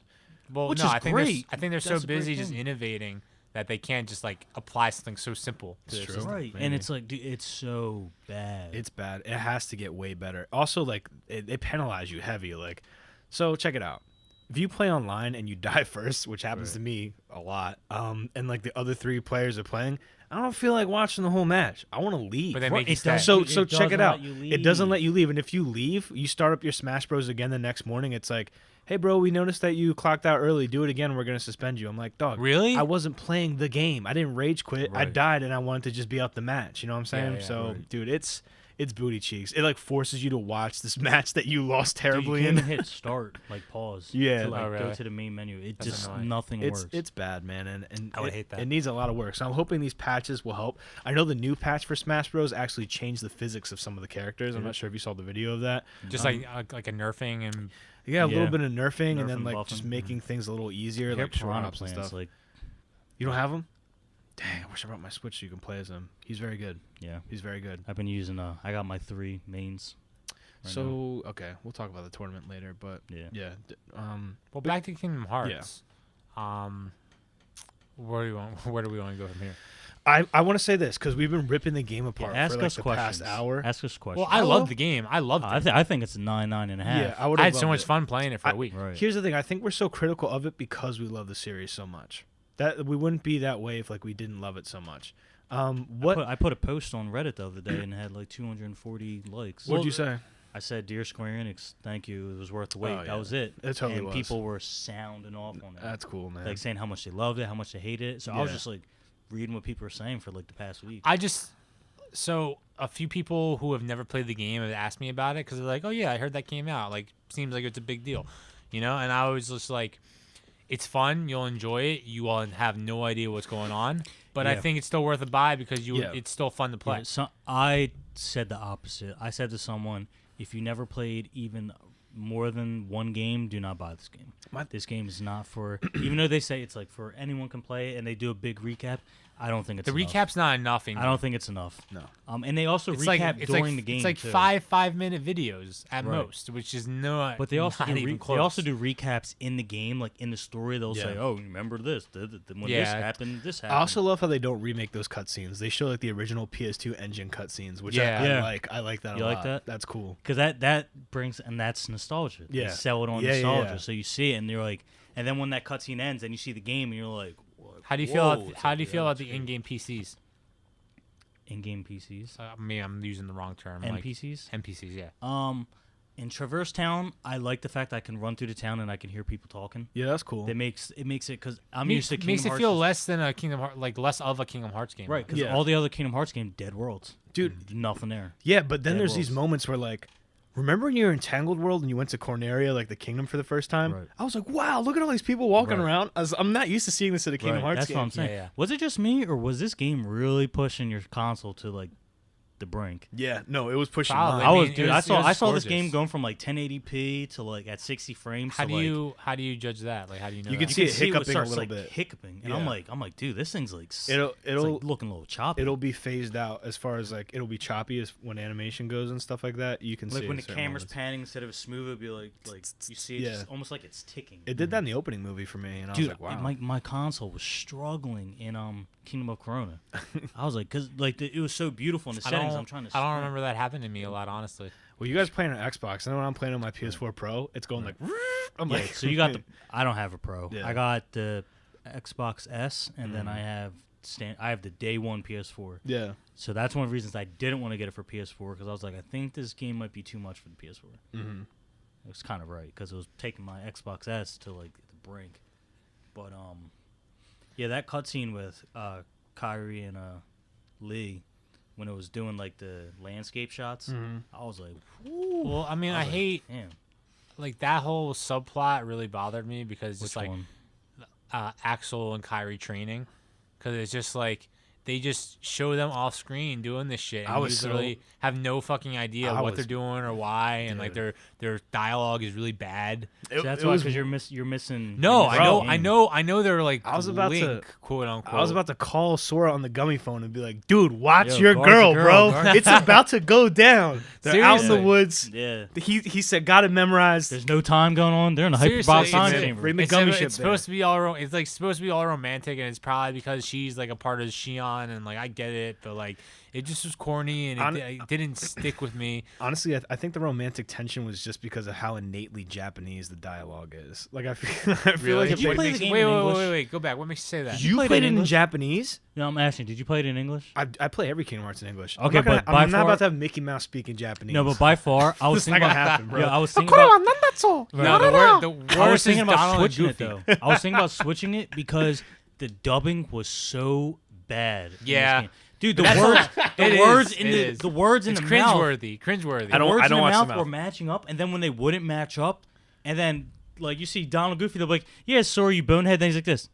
Speaker 2: well,
Speaker 3: Which
Speaker 2: no,
Speaker 3: is
Speaker 2: I think
Speaker 3: great.
Speaker 2: I think they're so
Speaker 3: That's a great
Speaker 2: busy just
Speaker 3: thing.
Speaker 2: innovating that they can't just like apply something so simple to
Speaker 1: It's
Speaker 2: their
Speaker 1: true.
Speaker 2: system.
Speaker 3: right,
Speaker 1: Maybe.
Speaker 3: and it's like, dude, it's so bad.
Speaker 1: It's bad. It has to get way better. Also, like, they penalize you heavy. Like, so check it out. If you play online and you die first, which happens to me a lot, and like the other 3 players are playing, I don't feel like watching the whole match. I want to leave.
Speaker 2: But they make you
Speaker 3: It
Speaker 2: stay.
Speaker 3: does-
Speaker 1: So
Speaker 3: It
Speaker 1: check
Speaker 3: doesn't
Speaker 1: it out.
Speaker 3: let you
Speaker 1: It doesn't
Speaker 3: leave.
Speaker 1: let you leave, and if you leave, you start up your Smash Bros again the next morning. It's like, hey, bro, we noticed that you clocked out early. Do it again. We're gonna suspend you. I'm like, dog.
Speaker 2: Really?
Speaker 1: I wasn't playing the game. I didn't rage quit. I
Speaker 2: Right.
Speaker 1: died, and I wanted to just be out the match. You know what I'm saying?
Speaker 2: yeah,
Speaker 1: so,
Speaker 2: right.
Speaker 1: dude, it's booty cheeks. It like forces you to watch this match that you lost
Speaker 3: Dude, you
Speaker 1: terribly
Speaker 3: can't
Speaker 1: in.
Speaker 3: even hit start, like pause.
Speaker 1: Yeah.
Speaker 3: to, like,
Speaker 2: Oh,
Speaker 3: go
Speaker 2: really?
Speaker 3: to the main menu. It
Speaker 2: That's
Speaker 3: just
Speaker 2: annoying.
Speaker 3: nothing
Speaker 1: It's
Speaker 3: works.
Speaker 1: it's bad, man, and
Speaker 2: I would
Speaker 1: it,
Speaker 2: hate that.
Speaker 1: It needs a lot of work. So I'm hoping these patches will help. I know the new patch for Smash Bros actually changed the physics of some of the characters. I'm not sure if you saw the video of that.
Speaker 2: Just like a nerfing and
Speaker 1: Yeah, a little
Speaker 3: Yeah.
Speaker 1: bit of nerfing and then
Speaker 3: Nerf and
Speaker 1: like
Speaker 3: buffing.
Speaker 1: just making things a little easier,
Speaker 3: They're
Speaker 1: like
Speaker 3: piranha
Speaker 1: drops and
Speaker 3: plants,
Speaker 1: stuff.
Speaker 3: like
Speaker 1: You don't have them? Dang, I wish I brought my Switch so you can play as him. He's very good.
Speaker 3: yeah.
Speaker 1: He's very good.
Speaker 3: I've been using I got my 3 mains. right
Speaker 1: So okay, we'll talk about the tournament later, but
Speaker 3: Yeah.
Speaker 1: yeah.
Speaker 2: well, back to Kingdom Hearts. Where do we want to go from here?
Speaker 1: I want to say this because we've been ripping the game
Speaker 3: Yeah,
Speaker 1: apart
Speaker 3: ask
Speaker 1: for like
Speaker 3: us
Speaker 1: the
Speaker 3: questions.
Speaker 1: past hour.
Speaker 3: Ask us questions.
Speaker 2: Well, I love the game. I loved it.
Speaker 3: I think it's a 9.5.
Speaker 1: Yeah, I would.
Speaker 2: I had so much fun playing it for a week.
Speaker 3: Right.
Speaker 1: Here's the thing: I think we're so critical of it because we love the series so much. That we wouldn't be that way if like we didn't love it so much.
Speaker 3: I put a post on Reddit the other day and it had like 240 likes.
Speaker 1: What'd you say?
Speaker 3: I said, "Dear Square Enix, thank you. It was worth the wait."
Speaker 1: Oh, yeah.
Speaker 3: That was it.
Speaker 1: It totally
Speaker 3: and
Speaker 1: was.
Speaker 3: people were sounding off on it.
Speaker 1: That's cool, man.
Speaker 3: Like saying how much they loved it, how much they hated it. So I was
Speaker 1: Yeah.
Speaker 3: just like reading what people were saying for like the past week.
Speaker 2: So a few people who have never played the game have asked me about it because they're like, "Oh yeah, I heard that came out. Like, seems like it's a big deal, you know." And I was just like, "It's fun. You'll enjoy it. You all have no idea what's going on, but I
Speaker 3: Yeah.
Speaker 2: think it's still worth a buy because
Speaker 1: Yeah.
Speaker 2: it's still fun to play."
Speaker 3: Yeah, so I said the opposite. I said to someone, if you never played even more than one game, do not buy this game. This game is not for, even though they say it's like for anyone can play it and they do a big recap, I don't think it's
Speaker 2: The
Speaker 3: enough.
Speaker 2: recap's not enough.
Speaker 3: I don't think it's enough.
Speaker 1: No.
Speaker 3: And they also
Speaker 2: It's
Speaker 3: recap during the game.
Speaker 2: It's like
Speaker 3: too.
Speaker 2: 5-minute videos at
Speaker 3: Right.
Speaker 2: most, which is not.
Speaker 3: But they also
Speaker 2: not
Speaker 3: do
Speaker 2: even
Speaker 3: they
Speaker 2: close.
Speaker 3: also do recaps in the game, like in the story. They'll
Speaker 1: Yeah.
Speaker 3: say, "Oh, remember this? When this
Speaker 2: Yeah.
Speaker 3: happened, this happened."
Speaker 1: I also love how they don't remake those cutscenes. They show like the original PS2 engine cutscenes, which
Speaker 2: Yeah.
Speaker 1: I
Speaker 3: Yeah.
Speaker 1: like. I like that
Speaker 3: You
Speaker 1: a
Speaker 3: like
Speaker 1: lot.
Speaker 3: that?
Speaker 1: That's cool.
Speaker 3: Because that brings, and that's nostalgia.
Speaker 1: Yeah.
Speaker 3: They sell it on
Speaker 1: Yeah, yeah,
Speaker 3: nostalgia.
Speaker 1: yeah.
Speaker 3: So you see it, and you're like, and then when that cutscene ends, and you see the game, and you're like,
Speaker 2: How do you feel? How do you feel about the in-game PCs?
Speaker 3: in-game PCs,
Speaker 2: I'm using the wrong term.
Speaker 3: NPCs?
Speaker 2: Like, NPCs, yeah.
Speaker 3: In Traverse Town, I like the fact that I can run through the town and I can hear people talking.
Speaker 1: Yeah, that's cool.
Speaker 3: That makes it because I'm used to Kingdom
Speaker 2: makes it
Speaker 3: Hearts
Speaker 2: feel
Speaker 3: is-
Speaker 2: less than a Kingdom Hearts, like less of a Kingdom Hearts game.
Speaker 3: right, because
Speaker 1: Yeah.
Speaker 3: all the other Kingdom Hearts games, dead worlds,
Speaker 1: Dude.
Speaker 3: nothing there.
Speaker 1: Yeah, but then
Speaker 3: Dead
Speaker 1: there's these
Speaker 3: worlds.
Speaker 1: moments where like, remember when you were in Tangled World and you went to Corneria, like the kingdom for the first time?
Speaker 3: Right.
Speaker 1: I was like, wow, look at all these people walking
Speaker 3: Right.
Speaker 1: around. I'm not used to seeing this at a Kingdom
Speaker 3: Right,
Speaker 1: Hearts
Speaker 3: that's
Speaker 1: game.
Speaker 3: what I'm saying.
Speaker 2: Yeah.
Speaker 3: Was it just me, or was this game really pushing your console to like the brink?
Speaker 1: Yeah, no, it was pushing
Speaker 2: Probably.
Speaker 1: mine.
Speaker 3: I
Speaker 2: mean,
Speaker 3: was,
Speaker 2: it
Speaker 3: dude.
Speaker 2: was-
Speaker 3: I
Speaker 2: it
Speaker 3: saw
Speaker 2: was
Speaker 3: this
Speaker 2: gorgeous.
Speaker 3: game going from like 1080p to like at 60 frames.
Speaker 2: How
Speaker 3: to,
Speaker 2: do
Speaker 3: like,
Speaker 2: you judge that? Like, how do you know?
Speaker 1: You
Speaker 2: that?
Speaker 1: can see it
Speaker 3: it
Speaker 1: hiccuping a
Speaker 3: starts,
Speaker 1: little
Speaker 3: like,
Speaker 1: bit.
Speaker 3: hiccuping, and
Speaker 1: Yeah.
Speaker 3: I'm like, dude, this thing's like
Speaker 1: It'll
Speaker 3: it's, like, looking a little choppy.
Speaker 1: It'll be phased out as far as like it'll be choppy as when animation goes and stuff like that. You can
Speaker 3: like
Speaker 1: see
Speaker 3: when
Speaker 1: it
Speaker 3: the
Speaker 1: at certain
Speaker 3: camera's
Speaker 1: moments.
Speaker 3: panning instead of smooth, it'll be like you see it
Speaker 1: Yeah.
Speaker 3: just almost like it's ticking.
Speaker 1: It did that in the opening movie for me, and I
Speaker 3: Dude,
Speaker 1: was like, wow.
Speaker 3: my console was struggling in Kingdom of Corona. I was like, because like it was so beautiful in the settings. I'm trying to.
Speaker 2: I don't remember that happening to me a lot, honestly.
Speaker 1: Well, you guys playing on Xbox, and then when I'm playing on my PS4 Pro, it's going like. I'm
Speaker 3: Yeah,
Speaker 1: like,
Speaker 3: so you got the. I don't have a Pro.
Speaker 1: Yeah.
Speaker 3: I got the Xbox S, and then I have the day one PS4.
Speaker 1: yeah.
Speaker 3: So that's one of the reasons I didn't want to get it for PS4 because I was like, I think this game might be too much for the PS4.
Speaker 1: Mm-hmm.
Speaker 3: It was kind of right because it was taking my Xbox S to like the brink. But yeah, that cutscene with Kyrie and Lee when it was doing like the landscape shots, I was like, whoo.
Speaker 2: Well, I mean, I hate
Speaker 3: Damn.
Speaker 2: like that whole subplot really bothered me because it's
Speaker 3: Which
Speaker 2: like
Speaker 3: one?
Speaker 2: Axel and Kyrie training, because it's just like they just show them off screen doing this shit. And
Speaker 1: I was
Speaker 2: you literally have no fucking idea
Speaker 1: I
Speaker 2: what
Speaker 1: was-
Speaker 2: they're doing or why, and like their dialogue is really bad.
Speaker 3: So that's why because you're missing.
Speaker 2: No,
Speaker 3: you're
Speaker 2: I
Speaker 3: missing
Speaker 2: I know they're like
Speaker 1: I was about to-
Speaker 2: Link, quote unquote.
Speaker 1: I was about to call Sora on the gummy phone and be like, dude, watch
Speaker 3: Yo,
Speaker 1: your
Speaker 3: guard the
Speaker 1: girl,
Speaker 3: girl,
Speaker 1: bro.
Speaker 3: guard-
Speaker 1: It's about to go down. They're out in the
Speaker 2: Seriously.
Speaker 1: woods.
Speaker 3: Yeah.
Speaker 1: He said, got it memorized.
Speaker 3: There's no time going on. They're in a
Speaker 2: Seriously,
Speaker 3: hyperbolic time
Speaker 2: it's-
Speaker 3: chamber.
Speaker 1: Bring the
Speaker 2: It's,
Speaker 1: gummy
Speaker 2: it's
Speaker 1: ship
Speaker 2: supposed to be all it's like supposed to be all romantic, and it's probably because she's like a part of Shion, and like I get it, but like it just was corny and it didn't stick with me.
Speaker 1: Honestly, I think the romantic tension was just because of how innately Japanese the dialogue is. Like I feel
Speaker 2: Really?
Speaker 1: like
Speaker 3: Did
Speaker 1: if
Speaker 3: you
Speaker 1: it
Speaker 3: play the
Speaker 1: makes-
Speaker 3: game
Speaker 2: Wait,
Speaker 3: in
Speaker 2: wait,
Speaker 3: English?
Speaker 2: wait, go back. What makes you say that?
Speaker 1: you
Speaker 3: played
Speaker 1: played
Speaker 3: it
Speaker 1: it
Speaker 3: in
Speaker 1: in
Speaker 3: English?
Speaker 1: Japanese.
Speaker 3: No, I'm asking. Did you play it in English?
Speaker 1: I play every Kingdom Hearts in English.
Speaker 3: Okay,
Speaker 1: I'm not,
Speaker 3: but by
Speaker 1: I'm not
Speaker 3: far-
Speaker 1: about to have Mickey Mouse speaking Japanese.
Speaker 3: No, but by far, I was
Speaker 1: It's not
Speaker 3: thinking
Speaker 1: gonna
Speaker 3: about.
Speaker 1: happen, bro.
Speaker 3: Yeah, I was thinking about.
Speaker 2: No, the worst
Speaker 3: I was
Speaker 2: is
Speaker 3: thinking about
Speaker 2: Donald and
Speaker 3: switching it
Speaker 2: Goofy.
Speaker 3: though. I was thinking about switching it because the dubbing was so bad. in this
Speaker 2: Yeah.
Speaker 3: game. Dude, the
Speaker 2: That's
Speaker 3: words,
Speaker 2: a-
Speaker 3: the
Speaker 2: it
Speaker 3: words
Speaker 2: is,
Speaker 3: in
Speaker 2: it
Speaker 3: the
Speaker 2: is.
Speaker 3: the words in
Speaker 2: It's
Speaker 3: the mouth,
Speaker 2: cringeworthy.
Speaker 1: I don't
Speaker 3: words in the
Speaker 1: watch the
Speaker 3: mouth
Speaker 1: mouth.
Speaker 3: were matching up, and then when they wouldn't match up, and then like you see Donald Goofy, they're like, "Yeah, sorry, you bonehead." Then he's like this.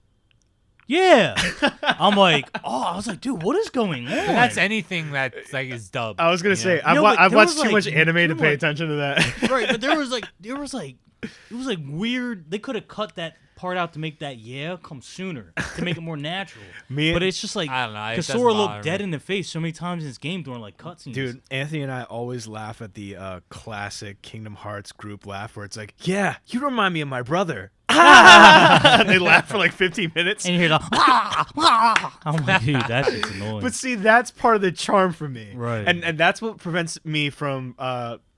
Speaker 3: Yeah, I'm like, oh, I was like, dude, what is going on?
Speaker 2: But that's anything that like is dubbed.
Speaker 1: I was gonna
Speaker 2: you
Speaker 1: say
Speaker 2: know?
Speaker 1: I've,
Speaker 3: No,
Speaker 1: wa-
Speaker 3: but
Speaker 1: I've
Speaker 3: there
Speaker 1: watched
Speaker 3: was,
Speaker 1: too
Speaker 3: like,
Speaker 1: much anime to
Speaker 3: you
Speaker 1: pay
Speaker 3: were-
Speaker 1: attention to that.
Speaker 3: Right, but there was like it was like weird. They could have cut that part out to make that come sooner to make it more natural.
Speaker 1: Me-
Speaker 3: but it's just like
Speaker 2: I don't know, it
Speaker 3: because
Speaker 2: doesn't
Speaker 3: Sora
Speaker 2: bother
Speaker 3: looked dead
Speaker 2: me.
Speaker 3: in the face so many times in this game during like cutscenes.
Speaker 1: Dude, Anthony and I always laugh at the classic Kingdom Hearts group laugh where it's like, yeah, you remind me of my brother. And they laugh for like 15 minutes.
Speaker 3: and you hear the I'm like, dude, that shit's annoying.
Speaker 1: But see, that's part of the charm for me.
Speaker 3: Right.
Speaker 1: And that's what prevents me from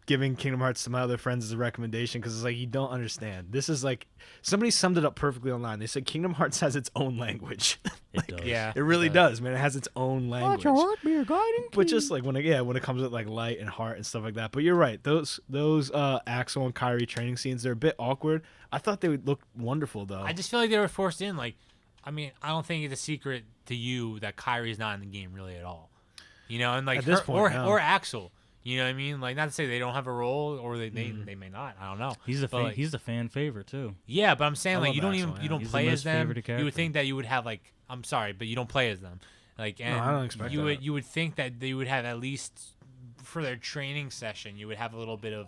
Speaker 1: giving Kingdom Hearts to my other friends as a recommendation because it's like you don't understand. This is like somebody summed it up perfectly online. They said Kingdom Hearts has its own language.
Speaker 3: It does.
Speaker 2: Yeah,
Speaker 1: It really does, man. It has its own language.
Speaker 3: be your guiding
Speaker 1: But just like when it comes with like light and heart and stuff like that. But you're right. Those Axel and Kyrie training scenes, they're a bit awkward. I thought they would look wonderful though.
Speaker 2: I just feel like they were forced in. Like, I mean, I don't think it's a secret to you that Kyrie's not in the game really at all. You know, and like
Speaker 1: At this point, no.
Speaker 2: or Axel. You know what I mean? Like, not to say they don't have a role or they may not. I don't know.
Speaker 3: He's
Speaker 2: But, like,
Speaker 3: he's the fan favorite too.
Speaker 2: Yeah, but I'm saying
Speaker 1: I
Speaker 2: like
Speaker 1: love
Speaker 2: you don't
Speaker 1: Axel,
Speaker 2: even
Speaker 1: yeah.
Speaker 2: you don't
Speaker 3: He's the
Speaker 2: play as
Speaker 3: most
Speaker 2: them.
Speaker 3: favorite
Speaker 2: You
Speaker 3: character.
Speaker 2: would think that you would have like I'm sorry, but you don't play as them. Like, and
Speaker 1: I don't expect
Speaker 2: you
Speaker 1: that.
Speaker 2: would think that they would have at least for their training session you would have a little bit of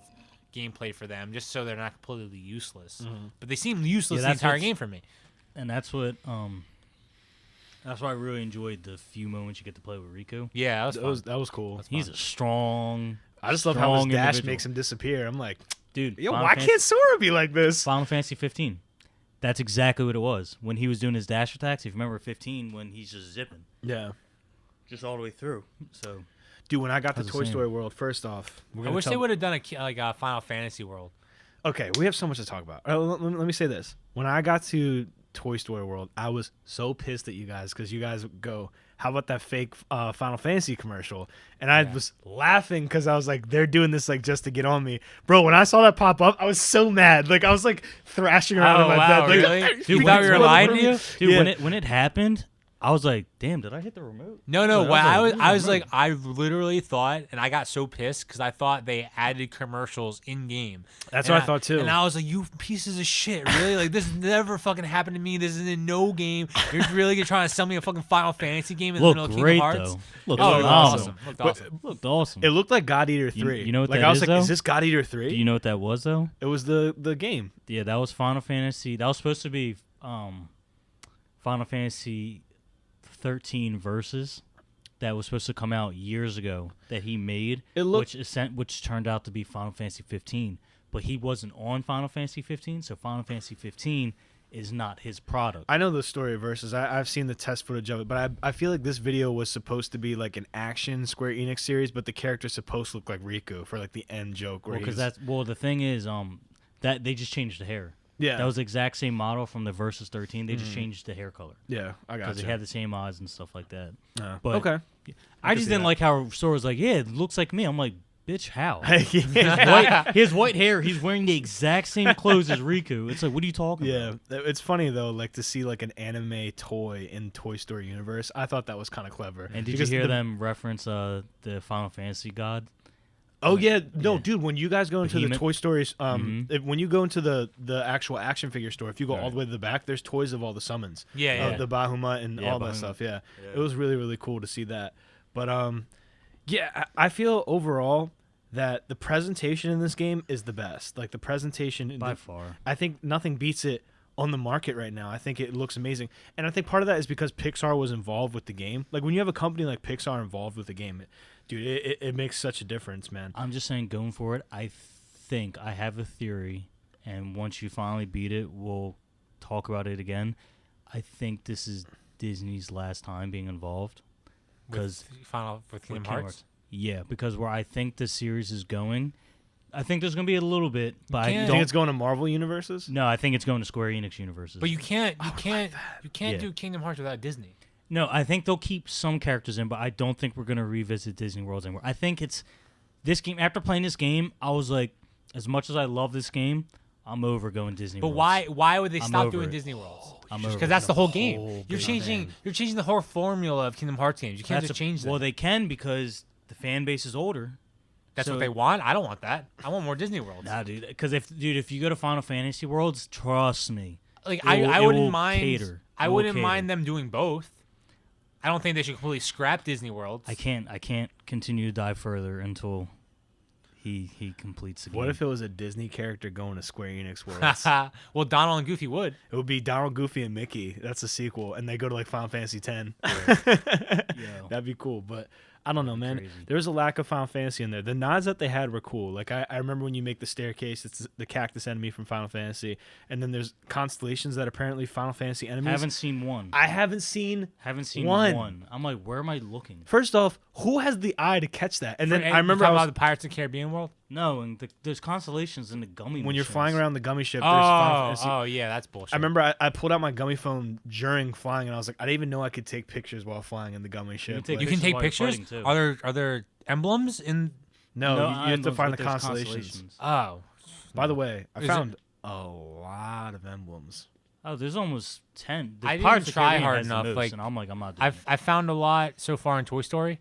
Speaker 2: gameplay for them just so they're not completely useless. But they seem useless
Speaker 3: Yeah,
Speaker 2: the
Speaker 3: that's
Speaker 2: entire
Speaker 3: what's-
Speaker 2: game for me.
Speaker 3: And that's what that's why I really enjoyed the few moments you get to play with Riku.
Speaker 2: Yeah, that was fun.
Speaker 1: that was cool.
Speaker 3: He's a strong.
Speaker 1: I just love how his
Speaker 3: strong
Speaker 1: dash
Speaker 3: individual.
Speaker 1: makes him disappear. I'm like,
Speaker 3: Dude,
Speaker 1: yo,
Speaker 3: Final
Speaker 1: why
Speaker 3: Fantasy-
Speaker 1: can't Sora be like this?
Speaker 3: Final Fantasy 15? That's exactly what it was when he was doing his dash attacks. If you remember 15, when he's just zipping,
Speaker 1: Yeah.
Speaker 3: just all the way through. So
Speaker 1: Dude, when I got to
Speaker 3: That's the
Speaker 1: Toy
Speaker 3: same.
Speaker 1: Story World, first off, we're
Speaker 2: I
Speaker 1: gonna
Speaker 2: wish
Speaker 1: tell-
Speaker 2: they would have done a Final Fantasy world.
Speaker 1: Okay, we have so much to talk about. Let me say this. When I got to Toy Story World, I was so pissed at you guys because you guys go, how about that fake Final Fantasy commercial? And I was laughing because I was like, they're doing this like just to get on me. Bro, when I saw that pop up, I was so mad. Like, I was like thrashing around in my bed. Like,
Speaker 2: really?
Speaker 1: "Hey,
Speaker 2: You
Speaker 1: you
Speaker 2: thought
Speaker 1: guys
Speaker 2: we were
Speaker 1: want
Speaker 2: lying
Speaker 1: from
Speaker 2: to
Speaker 1: me?"
Speaker 2: you?
Speaker 3: dude,
Speaker 1: Yeah.
Speaker 3: when it happened, I was like, damn, did I hit the remote?
Speaker 2: No.
Speaker 3: Yeah,
Speaker 2: What I was
Speaker 3: I was like,
Speaker 2: I literally thought, and I got so pissed because I thought they added commercials in game.
Speaker 1: That's
Speaker 2: And
Speaker 1: what I thought, too.
Speaker 2: And I was like, you pieces of shit, really? Like, this never fucking happened to me. This is in no game. You're really trying to sell me a fucking Final Fantasy game in the middle
Speaker 3: Looked
Speaker 2: of Kingdom
Speaker 3: great
Speaker 2: Hearts?
Speaker 3: though. Looked
Speaker 2: Oh, it looked
Speaker 3: phenomenal.
Speaker 2: awesome. Looked
Speaker 1: But-
Speaker 2: awesome.
Speaker 3: Looked awesome.
Speaker 1: It looked like God Eater 3.
Speaker 3: you know what
Speaker 1: like,
Speaker 3: that
Speaker 1: I was
Speaker 3: is,
Speaker 1: like,
Speaker 3: though?
Speaker 1: is this God Eater 3?
Speaker 3: Do you know what that was though?
Speaker 1: It was the game.
Speaker 3: Yeah, that was Final Fantasy. That was supposed to be Final Fantasy 13 Versus. That was supposed to come out years ago. That he made,
Speaker 1: It looked-
Speaker 3: which turned out to be Final Fantasy 15. But he wasn't on Final Fantasy 15, so Final Fantasy 15 is not his product.
Speaker 1: I know the story of Versus. I've seen the test footage of it, but I feel like this video was supposed to be like an action Square Enix series, but the character's supposed to look like Riku for like the end joke. Where
Speaker 3: Because
Speaker 1: he's-
Speaker 3: the thing is that they just changed the hair.
Speaker 1: Yeah.
Speaker 3: That was the exact same model from the Versus 13. They just changed the hair color
Speaker 1: yeah, I got
Speaker 3: because
Speaker 1: you.
Speaker 3: they had the same eyes and stuff like that.
Speaker 1: But okay.
Speaker 3: I
Speaker 1: can
Speaker 3: just
Speaker 1: see
Speaker 3: didn't
Speaker 1: that.
Speaker 3: like how Sora was like, yeah, it looks like me. I'm like, bitch, how?
Speaker 1: yeah.
Speaker 3: His white hair, he's wearing the exact same clothes as Riku. It's like, what are you talking
Speaker 1: Yeah,
Speaker 3: about?
Speaker 1: it's funny though, like to see like an anime toy in Toy Story universe. I thought that was kind of clever.
Speaker 3: And did you
Speaker 1: Because
Speaker 3: hear
Speaker 1: the-
Speaker 3: them reference the Final Fantasy god?
Speaker 1: Oh yeah, no,
Speaker 3: Yeah.
Speaker 1: dude. When you guys go into the
Speaker 3: Behemoth?
Speaker 1: Toy Stories,
Speaker 3: Mhm.
Speaker 1: when you go into the actual action figure store, if you go all
Speaker 3: Right.
Speaker 1: the way to the back, there's toys of all the summons.
Speaker 2: Yeah,
Speaker 1: Of
Speaker 2: yeah.
Speaker 1: the Bahuma and
Speaker 3: Yeah,
Speaker 1: all that
Speaker 3: Bahuma.
Speaker 1: stuff. Yeah.
Speaker 3: Yeah.
Speaker 1: It was really really cool to see that. But yeah, I feel overall that the presentation in this game is the best. Like the presentation
Speaker 3: By far.
Speaker 1: I think nothing beats it on the market right now. I think it looks amazing. And I think part of that is because Pixar was involved with the game. Like when you have a company like Pixar involved with the game, dude, it makes such a difference, man.
Speaker 3: I'm just saying, going forward, I think I have a theory, and once you finally beat it, we'll talk about it again. I think this is Disney's last time being involved. Because
Speaker 2: with Kingdom Hearts.
Speaker 3: Yeah, because where I think the series is going, I think there's going to be a little bit, but I
Speaker 2: can't-
Speaker 1: You
Speaker 3: don't.
Speaker 1: think it's going to Marvel universes?
Speaker 3: No, I think it's going to Square Enix universes.
Speaker 2: But you can't
Speaker 3: Yeah.
Speaker 2: do Kingdom Hearts without Disney.
Speaker 3: No, I think they'll keep some characters in, but I don't think we're going to revisit Disney Worlds anymore. I think it's this game. After playing this game, I was like, as much as I love this game, I'm over going Disney
Speaker 2: But
Speaker 3: Worlds.
Speaker 2: why would they
Speaker 3: I'm
Speaker 2: stop
Speaker 3: over
Speaker 2: doing
Speaker 3: it.
Speaker 2: Disney Worlds?
Speaker 3: I'm over
Speaker 2: Because
Speaker 3: it.
Speaker 2: that's the whole game.
Speaker 1: whole
Speaker 2: You're
Speaker 1: big
Speaker 2: changing the whole formula of Kingdom Hearts games. You can't just change that.
Speaker 3: Well, they can because the fan base is older.
Speaker 2: That's
Speaker 3: so-
Speaker 2: what they want. I don't want that. I want more Disney Worlds.
Speaker 3: Nah, dude. Because if you go to Final Fantasy Worlds, trust me.
Speaker 2: Like
Speaker 3: It will-
Speaker 2: I
Speaker 3: it
Speaker 2: wouldn't
Speaker 3: will
Speaker 2: mind.
Speaker 3: cater.
Speaker 2: I
Speaker 3: It will
Speaker 2: wouldn't
Speaker 3: cater.
Speaker 2: mind them doing both. I don't think they should completely scrap Disney Worlds.
Speaker 3: I can't continue to dive further until he completes the game.
Speaker 1: What if it was a Disney character going to Square Enix Worlds?
Speaker 2: Well, Donald and Goofy would.
Speaker 1: It would be Donald, Goofy, and Mickey. That's a sequel, and they go to like Final Fantasy X.
Speaker 3: Yo.
Speaker 1: That'd be cool. But I don't know, man.
Speaker 3: Crazy.
Speaker 1: There was a lack of Final Fantasy in there. The nods that they had were cool. Like I remember when you make the staircase, it's the cactus enemy from Final Fantasy, and then there's constellations that are apparently Final Fantasy enemies.
Speaker 3: Haven't seen one.
Speaker 1: I haven't seen
Speaker 3: one. I'm like, where am I looking?
Speaker 1: First off, who has the eye to catch that? And then I remember
Speaker 2: about the Pirates of the Caribbean world.
Speaker 3: No, and there's constellations in the gummy.
Speaker 1: When you're flying around the gummy ship.
Speaker 2: Oh, yeah, that's bullshit.
Speaker 1: I remember I pulled out my gummy phone during flying, and I was like, I didn't even know I could take pictures while flying in the gummy ship.
Speaker 3: You
Speaker 2: You can take pictures. Are there emblems in?
Speaker 1: No, you have to find the constellations.
Speaker 2: Oh,
Speaker 1: by the way, I found a lot of emblems.
Speaker 3: Oh, there's almost 10.
Speaker 2: I didn't try hard enough.
Speaker 3: Most,
Speaker 2: like,
Speaker 3: and I'm like, I'm not doing
Speaker 2: I found a lot so far in Toy Story.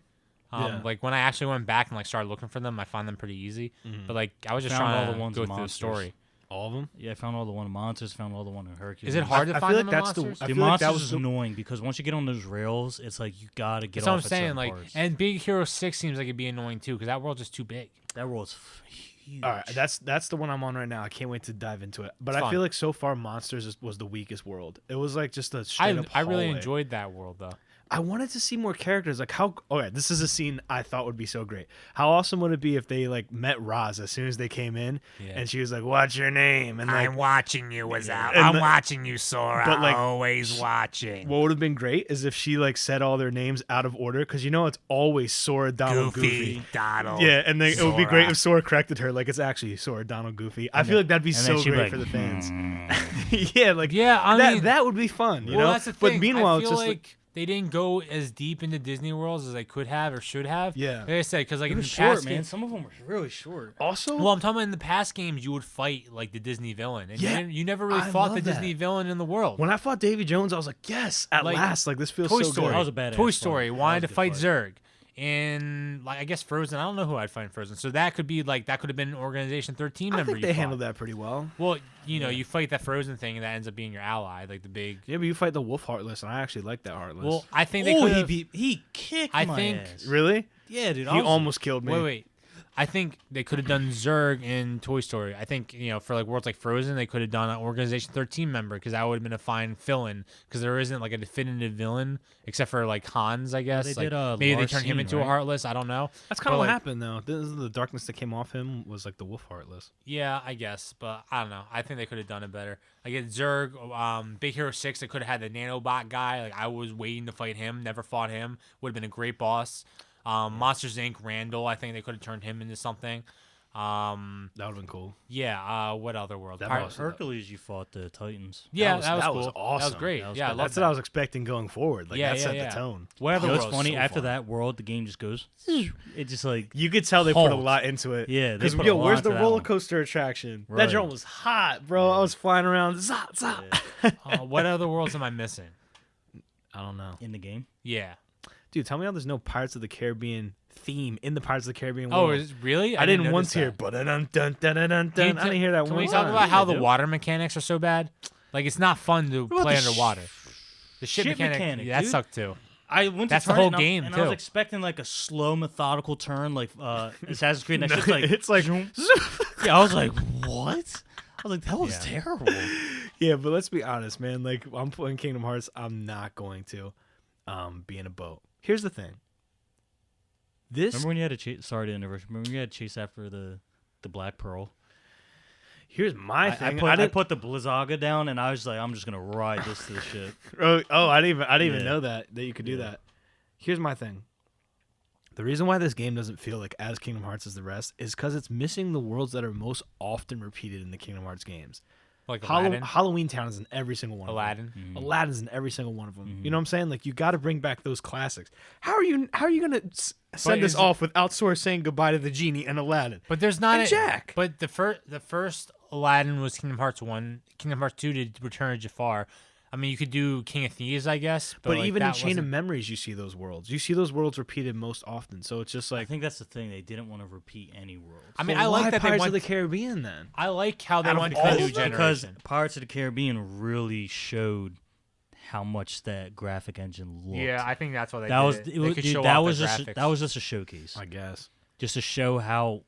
Speaker 1: Yeah.
Speaker 2: Like when I actually went back and like started looking for them, I found them pretty easy. But like I was just
Speaker 3: Found
Speaker 2: trying
Speaker 3: all
Speaker 2: to
Speaker 3: the ones
Speaker 2: go
Speaker 3: in
Speaker 2: through the
Speaker 3: Monsters.
Speaker 2: story.
Speaker 1: All of them?
Speaker 3: Yeah, I found all the one in Monsters, found all the one in Hercules.
Speaker 2: Is it hard to
Speaker 1: I
Speaker 2: find
Speaker 1: feel
Speaker 2: them
Speaker 1: like
Speaker 2: in
Speaker 1: that's the-
Speaker 2: Monsters?
Speaker 1: I
Speaker 3: The
Speaker 1: feel like that
Speaker 3: Monsters
Speaker 1: was
Speaker 3: is annoying because once you get on those rails, it's like you gotta get
Speaker 2: That's
Speaker 3: off
Speaker 2: what I'm
Speaker 3: at
Speaker 2: saying.
Speaker 3: certain
Speaker 2: Like,
Speaker 3: parts.
Speaker 2: and Big Hero 6 seems like it'd be annoying too because that world's just too big.
Speaker 3: That world's huge.
Speaker 1: All right, that's the one I'm on right now. I can't wait to dive into it. But
Speaker 2: It's
Speaker 1: I
Speaker 2: fun.
Speaker 1: feel like so far was the weakest world. It was like just a straight up
Speaker 2: I really
Speaker 1: hallway.
Speaker 2: enjoyed that world though.
Speaker 1: I wanted to see more characters. Like how? Okay, this is a scene I thought would be so great. How awesome would it be if they like met Roz as soon as they came in,
Speaker 2: Yeah.
Speaker 1: and she was like, "What's your name?" And like,
Speaker 2: watching you, Wazao.
Speaker 1: And
Speaker 2: watching you, Sora.
Speaker 1: but, like,
Speaker 2: always watching.
Speaker 1: what would have been great is if she like said all their names out of order, because it's always Sora, Donald, Goofy.
Speaker 2: Donald.
Speaker 1: Yeah, and then it would be great if Sora corrected her, like it's actually Sora, Donald, Goofy. I feel like that'd be
Speaker 3: and then
Speaker 1: so
Speaker 3: she'd be
Speaker 1: great
Speaker 3: like,
Speaker 1: for the fans. Yeah, like
Speaker 2: Yeah, I mean,
Speaker 1: that would be fun, you
Speaker 2: well,
Speaker 1: know.
Speaker 2: that's the
Speaker 1: But
Speaker 2: thing.
Speaker 1: meanwhile,
Speaker 2: I
Speaker 1: it's
Speaker 2: feel
Speaker 1: just
Speaker 2: like they didn't go as deep into Disney worlds as they could have or should have.
Speaker 1: Yeah.
Speaker 2: Like I said, because like
Speaker 3: It
Speaker 2: in
Speaker 3: was
Speaker 2: the
Speaker 3: short,
Speaker 2: past
Speaker 3: man.
Speaker 2: games,
Speaker 3: Some of them were really short.
Speaker 1: also.
Speaker 2: well, I'm talking about in the past games, you would fight like the Disney villain, and
Speaker 1: Yeah,
Speaker 2: you never really
Speaker 1: I
Speaker 2: fought
Speaker 1: love
Speaker 2: the
Speaker 1: that.
Speaker 2: Disney villain in the world.
Speaker 1: When I fought Davy Jones, I was like, yes, at
Speaker 2: Like,
Speaker 1: last. Like this feels
Speaker 2: Toy
Speaker 1: so
Speaker 2: Story.
Speaker 1: good.
Speaker 3: That was a badass
Speaker 2: Toy
Speaker 3: fight.
Speaker 2: Story
Speaker 3: That
Speaker 2: wanted
Speaker 3: was a
Speaker 2: to
Speaker 3: good
Speaker 2: fight
Speaker 3: fight.
Speaker 2: Zurg. And like I guess Frozen, I don't know who I'd find Frozen. So that could be like that could have been an Organization 13
Speaker 1: I
Speaker 2: member.
Speaker 1: think
Speaker 2: you
Speaker 1: they
Speaker 2: fought.
Speaker 1: handled that pretty well.
Speaker 2: Well, you fight that Frozen thing, and that ends up being your ally, like the big.
Speaker 1: Yeah, but you fight the Wolf Heartless, and I actually like that Heartless.
Speaker 2: Well, I think they
Speaker 3: Oh,
Speaker 2: could.
Speaker 3: he kicked
Speaker 2: I
Speaker 3: my
Speaker 2: think-
Speaker 3: ass.
Speaker 1: really?
Speaker 3: Yeah, dude.
Speaker 1: He almost killed me.
Speaker 2: Wait. I think they could have done Zurg in Toy Story. I think for like worlds like Frozen, they could have done an Organization 13 member because that would have been a fine fill-in because there isn't like a definitive villain except for like Hans, I guess.
Speaker 3: they
Speaker 2: Like,
Speaker 3: did,
Speaker 2: maybe they turned him
Speaker 3: Larcene,
Speaker 2: into a
Speaker 3: right?
Speaker 2: Heartless. I don't know.
Speaker 1: That's kind
Speaker 2: But,
Speaker 1: of what
Speaker 2: like,
Speaker 1: happened, though. The darkness that came off him was like the Wolf Heartless.
Speaker 2: Yeah, I guess, but I don't know. I think they could have done it better. Like at Zurg, Big Hero 6, they could have had the nanobot guy. Like I was waiting to fight him, never fought him. Would have been a great boss. Monsters Inc. Randall, I think they could have turned him into something.
Speaker 1: That would have been cool.
Speaker 2: Yeah. What other world?
Speaker 1: That
Speaker 2: Pir-
Speaker 1: was-
Speaker 3: Hercules, you fought the Titans.
Speaker 2: Yeah,
Speaker 1: was-
Speaker 2: that was
Speaker 1: that
Speaker 2: cool.
Speaker 1: was
Speaker 2: That
Speaker 1: awesome.
Speaker 2: was great.
Speaker 3: That was
Speaker 2: Yeah, I
Speaker 3: good.
Speaker 2: love
Speaker 1: That's what I was expecting going forward. Like
Speaker 2: Yeah,
Speaker 1: that
Speaker 2: yeah,
Speaker 1: set
Speaker 2: yeah.
Speaker 1: the tone.
Speaker 2: What other
Speaker 3: You know what's
Speaker 2: worlds?
Speaker 3: funny?
Speaker 1: so
Speaker 3: After
Speaker 1: fun.
Speaker 3: that world, the game just goes. It just like
Speaker 1: You could tell they put a
Speaker 3: Halt.
Speaker 1: lot into it.
Speaker 3: Yeah, they
Speaker 1: because
Speaker 3: put a lot
Speaker 1: where's the
Speaker 3: into that
Speaker 1: roller
Speaker 3: one.
Speaker 1: coaster attraction? That
Speaker 3: Right.
Speaker 1: joint was hot, bro. I was flying around. Zah, zah.
Speaker 2: What other worlds am I missing?
Speaker 1: I don't know,
Speaker 3: in the game.
Speaker 2: Yeah.
Speaker 1: dude. Tell me how there's no Pirates of the Caribbean theme in the Pirates of the Caribbean
Speaker 2: Oh,
Speaker 1: world.
Speaker 2: is it really?
Speaker 1: I didn't
Speaker 2: notice
Speaker 1: once hear.
Speaker 2: that.
Speaker 1: Dun dun dun dun dun.
Speaker 2: Can you
Speaker 1: I didn't hear that
Speaker 2: Can
Speaker 1: one
Speaker 2: we talk
Speaker 1: time.
Speaker 2: about how
Speaker 3: Yeah,
Speaker 2: the
Speaker 3: dude.
Speaker 2: water mechanics are so bad? Like it's not fun to
Speaker 3: about
Speaker 2: play
Speaker 3: the
Speaker 2: underwater. The ship
Speaker 3: ship
Speaker 2: mechanic, yeah, that
Speaker 3: dude?
Speaker 2: sucked too.
Speaker 3: I went
Speaker 2: That's
Speaker 3: to
Speaker 2: the
Speaker 3: turn
Speaker 2: whole
Speaker 3: it,
Speaker 2: game,
Speaker 3: and I was
Speaker 2: too.
Speaker 3: expecting like a slow, methodical turn, like Assassin's Creed. And that's just like
Speaker 1: it's like
Speaker 3: yeah. I was like, what? I was like, that was
Speaker 2: Yeah.
Speaker 3: terrible.
Speaker 1: yeah, but let's be honest, man. Like I'm playing Kingdom Hearts. I'm not going to be in a boat. Here's the thing. This
Speaker 3: Remember when you had to chase? Sorry to interrupt. Remember when you had to chase after the Black Pearl?
Speaker 1: here's my
Speaker 3: I
Speaker 1: thing.
Speaker 3: I
Speaker 1: didn't-
Speaker 3: put the Blizzaga down, and I was like, I'm just gonna ride this to the ship.
Speaker 1: Oh, I didn't even
Speaker 3: Yeah.
Speaker 1: know that you could do
Speaker 3: Yeah.
Speaker 1: that. Here's my thing. The reason why this game doesn't feel like as Kingdom Hearts as the rest is because it's missing the worlds that are most often repeated in the Kingdom Hearts games.
Speaker 2: Like Aladdin.
Speaker 1: Halloween Town is in every single one.
Speaker 2: Aladdin.
Speaker 1: Of them.
Speaker 3: Mm-hmm.
Speaker 1: Aladdin's in every single one of them. You know what I'm saying? Like you got to bring back those classics. How are you gonna send us
Speaker 2: is it-
Speaker 1: off without Sora saying goodbye to the genie and Aladdin?
Speaker 2: But there's not
Speaker 1: And Jack.
Speaker 2: But the first Aladdin was Kingdom Hearts 1. Kingdom Hearts 2 did Return of Jafar. I mean, you could do King of Thieves, I guess. But like,
Speaker 1: even in
Speaker 2: that
Speaker 1: Chain of
Speaker 2: wasn't-
Speaker 1: Memories, you see those worlds. You see those worlds repeated most often. So it's just
Speaker 3: I
Speaker 1: like,
Speaker 3: think that's the thing. They didn't want to repeat any worlds.
Speaker 2: I mean,
Speaker 1: so
Speaker 2: I like
Speaker 1: why
Speaker 2: that they
Speaker 1: Pirates
Speaker 2: went.
Speaker 1: of the Caribbean then.
Speaker 2: I like how they
Speaker 1: Out of
Speaker 2: went
Speaker 1: all
Speaker 2: to
Speaker 1: of
Speaker 2: the new
Speaker 1: them?
Speaker 3: because
Speaker 2: generation.
Speaker 3: Pirates of the Caribbean really showed how much that graphic engine looked.
Speaker 2: Yeah, I think that's why they
Speaker 3: that
Speaker 2: did
Speaker 3: was
Speaker 2: it.
Speaker 3: it
Speaker 2: They
Speaker 3: was
Speaker 2: could
Speaker 3: dude,
Speaker 2: show
Speaker 3: that
Speaker 2: off
Speaker 3: was
Speaker 2: their
Speaker 3: just
Speaker 2: graphics.
Speaker 3: that was just a showcase,
Speaker 1: I guess.
Speaker 3: just to show how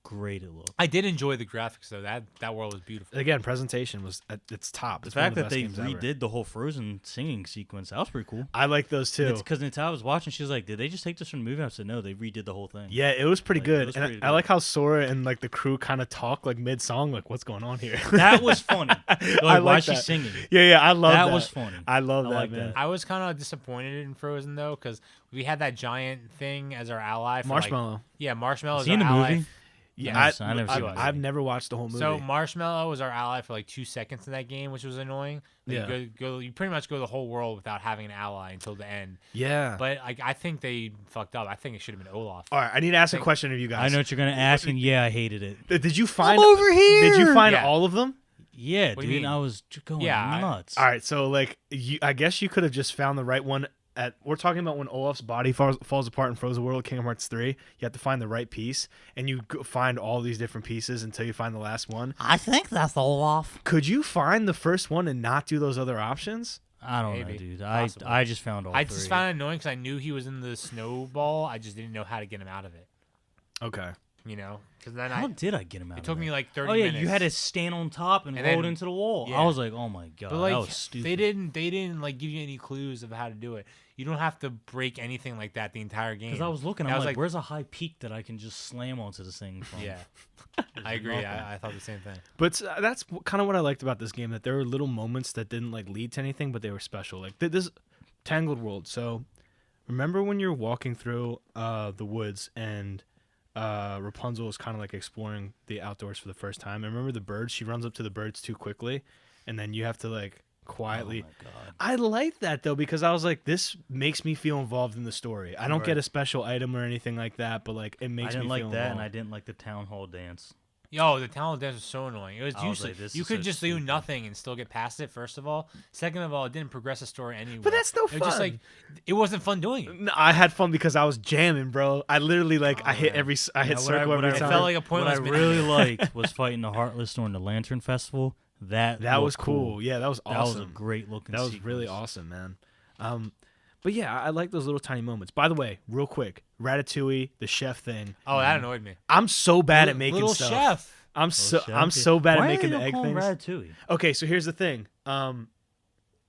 Speaker 3: great it looked.
Speaker 2: I did enjoy the graphics though. That world was beautiful.
Speaker 1: Again, presentation was at its top.
Speaker 3: The
Speaker 1: It's one
Speaker 3: fact
Speaker 1: of the
Speaker 3: that
Speaker 1: best
Speaker 3: they
Speaker 1: games ever.
Speaker 3: redid the whole Frozen singing sequence, that was pretty cool.
Speaker 1: I like those too.
Speaker 3: Because Natalia was watching, she was like, "Did they just take this from the movie?" I said, "No, they redid the whole thing."
Speaker 1: Yeah, it was pretty
Speaker 3: Like,
Speaker 1: good.
Speaker 3: it was
Speaker 1: And
Speaker 3: pretty
Speaker 1: I
Speaker 3: good.
Speaker 1: like how Sora and like the crew kind of talk like mid song, like what's going on here.
Speaker 3: That was funny. Like,
Speaker 1: I
Speaker 3: why
Speaker 1: like
Speaker 3: is she
Speaker 1: that.
Speaker 3: singing?
Speaker 1: Yeah, I love that.
Speaker 3: That was funny.
Speaker 1: I love
Speaker 3: I
Speaker 1: that,
Speaker 3: like
Speaker 1: man.
Speaker 3: that.
Speaker 2: I was kind of disappointed in Frozen though, because we had that giant thing as our ally. For,
Speaker 1: Marshmallow.
Speaker 2: Like, yeah, Marshmallow
Speaker 3: Was
Speaker 2: is
Speaker 3: he
Speaker 2: our
Speaker 3: in the
Speaker 2: ally.
Speaker 3: movie?
Speaker 1: Yeah,
Speaker 3: Nice. I never seen
Speaker 1: I've
Speaker 3: it.
Speaker 1: never watched the whole movie.
Speaker 2: So Marshmallow was our ally for like 2 seconds in that game, which was annoying. Like,
Speaker 1: Yeah.
Speaker 2: you pretty much go the whole world without having an ally until the end.
Speaker 1: yeah.
Speaker 2: But like, I think they fucked up. I think it should have been Olaf.
Speaker 1: All right, I need to ask a question of you
Speaker 3: I
Speaker 1: guys.
Speaker 3: know what you're gonna ask, and yeah, I hated it.
Speaker 1: Did you find
Speaker 3: over here.
Speaker 1: Did you find
Speaker 2: Yeah.
Speaker 1: all of them?
Speaker 3: Yeah,
Speaker 2: What do
Speaker 3: dude,
Speaker 2: you mean?
Speaker 3: I was going
Speaker 2: Yeah,
Speaker 3: nuts.
Speaker 1: All right, so like I guess you could have just found the right one. We're talking about when Olaf's body falls apart in Frozen World, Kingdom Hearts 3. You have to find the right piece, and you find all these different pieces until you find the last one.
Speaker 3: I think that's Olaf.
Speaker 1: Could you find the first one and not do those other options?
Speaker 3: I don't
Speaker 2: Maybe.
Speaker 3: know, dude.
Speaker 2: Possible.
Speaker 3: I just found all
Speaker 2: I
Speaker 3: three.
Speaker 2: just found it annoying because I knew he was in the snowball. I just didn't know how to get him out of it.
Speaker 1: Okay.
Speaker 2: You know, because then
Speaker 3: How did I get him out?
Speaker 2: it took
Speaker 3: of
Speaker 2: me
Speaker 3: it?
Speaker 2: like 30
Speaker 3: Oh yeah,
Speaker 2: minutes.
Speaker 3: you had to stand on top and
Speaker 2: And
Speaker 3: roll
Speaker 2: then-
Speaker 3: it into the wall.
Speaker 2: yeah.
Speaker 3: I was like, oh my god,
Speaker 2: But like
Speaker 3: that was stupid.
Speaker 2: they didn't like give you any clues of how to do it. You don't have to break anything like that the entire game.
Speaker 3: Because I was looking,
Speaker 2: I
Speaker 3: I'm
Speaker 2: was
Speaker 3: like,
Speaker 2: like-
Speaker 3: where's a high peak that I can just slam onto this thing from?
Speaker 2: Yeah, I agree.
Speaker 3: nothing.
Speaker 2: I thought the same thing.
Speaker 1: But that's kind of what I liked about this game, that there were little moments that didn't like lead to anything, but they were special. Like this Tangled World. So remember when you're walking through the woods and Rapunzel is kind of like exploring the outdoors for the first time. And remember the birds? She runs up to the birds too quickly, and then you have to like quietly.
Speaker 3: Oh my god.
Speaker 1: I like that though, because I was like, this makes me feel involved in the story. I don't
Speaker 3: Right.
Speaker 1: get a special item or anything like that, but like it
Speaker 3: I
Speaker 1: makes
Speaker 3: didn't
Speaker 1: me
Speaker 3: like
Speaker 1: feel
Speaker 3: that,
Speaker 1: involved.
Speaker 3: and I didn't like the town hall dance.
Speaker 2: Yo, the talent dance was so annoying. It was
Speaker 3: I was
Speaker 2: useless.
Speaker 3: like, this
Speaker 2: You
Speaker 3: is
Speaker 2: could
Speaker 3: so
Speaker 2: just do
Speaker 3: stupid.
Speaker 2: nothing and still get past it. First of all, second of all, it didn't progress the story anywhere.
Speaker 1: But that's no
Speaker 2: It was just
Speaker 1: fun.
Speaker 2: like it wasn't fun doing it.
Speaker 1: No, I had fun because I was jamming, bro. I literally like I hit
Speaker 2: man.
Speaker 1: every I hit
Speaker 3: Yeah,
Speaker 1: circle every
Speaker 2: It
Speaker 1: time.
Speaker 2: felt like a
Speaker 3: What I
Speaker 2: pointless.
Speaker 3: really liked was fighting the Heartless during the Lantern Festival. That
Speaker 1: that was
Speaker 3: looked
Speaker 1: cool. Yeah, that was
Speaker 3: That
Speaker 1: awesome.
Speaker 3: was a great looking.
Speaker 1: That was really awesome, man. But yeah, I like those little tiny moments. By the way, real quick, Ratatouille, the chef thing.
Speaker 2: Oh, that annoyed me.
Speaker 1: I'm so bad at making
Speaker 2: Little
Speaker 1: stuff.
Speaker 2: chef.
Speaker 1: I'm so bad
Speaker 3: Why
Speaker 1: at making
Speaker 3: are
Speaker 1: the
Speaker 3: they
Speaker 1: egg
Speaker 3: calling
Speaker 1: things.
Speaker 3: Ratatouille?
Speaker 1: Okay, so here's the thing.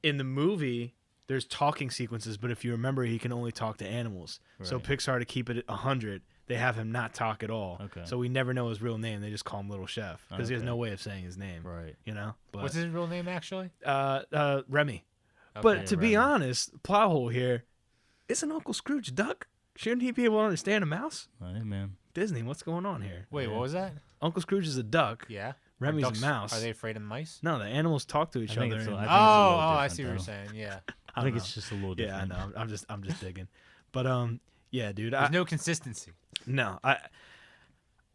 Speaker 1: In the movie, there's talking sequences, but if you remember, he can only talk to animals. So
Speaker 3: Right.
Speaker 1: Pixar, to keep it at 100, they have him not talk at all.
Speaker 3: Okay.
Speaker 1: So we never know his real name. They just call him Little Chef because he has
Speaker 3: Okay.
Speaker 1: no way of saying his name.
Speaker 3: Right.
Speaker 1: You know. But,
Speaker 2: What's his real name actually?
Speaker 1: Remy.
Speaker 2: Okay.
Speaker 1: But to be
Speaker 3: Remy.
Speaker 1: honest, plot hole here, isn't Uncle Scrooge a duck? Shouldn't he be able to understand a mouse?
Speaker 3: Hey man.
Speaker 1: Disney, what's going on here?
Speaker 2: Wait, what was that?
Speaker 1: Uncle Scrooge is a duck.
Speaker 2: Yeah.
Speaker 1: Remy's
Speaker 2: Ducks,
Speaker 1: a mouse.
Speaker 2: Are they afraid of mice?
Speaker 1: No, the animals talk to each
Speaker 3: I think
Speaker 1: other.
Speaker 3: it's a-
Speaker 1: and-
Speaker 3: I think
Speaker 2: Oh,
Speaker 3: it's a little
Speaker 2: I
Speaker 3: different,
Speaker 2: see what you're
Speaker 3: though.
Speaker 2: saying. Yeah.
Speaker 3: I think it's just a little
Speaker 1: yeah, I
Speaker 3: different.
Speaker 1: know. I'm just digging. But yeah, dude.
Speaker 2: There's no consistency.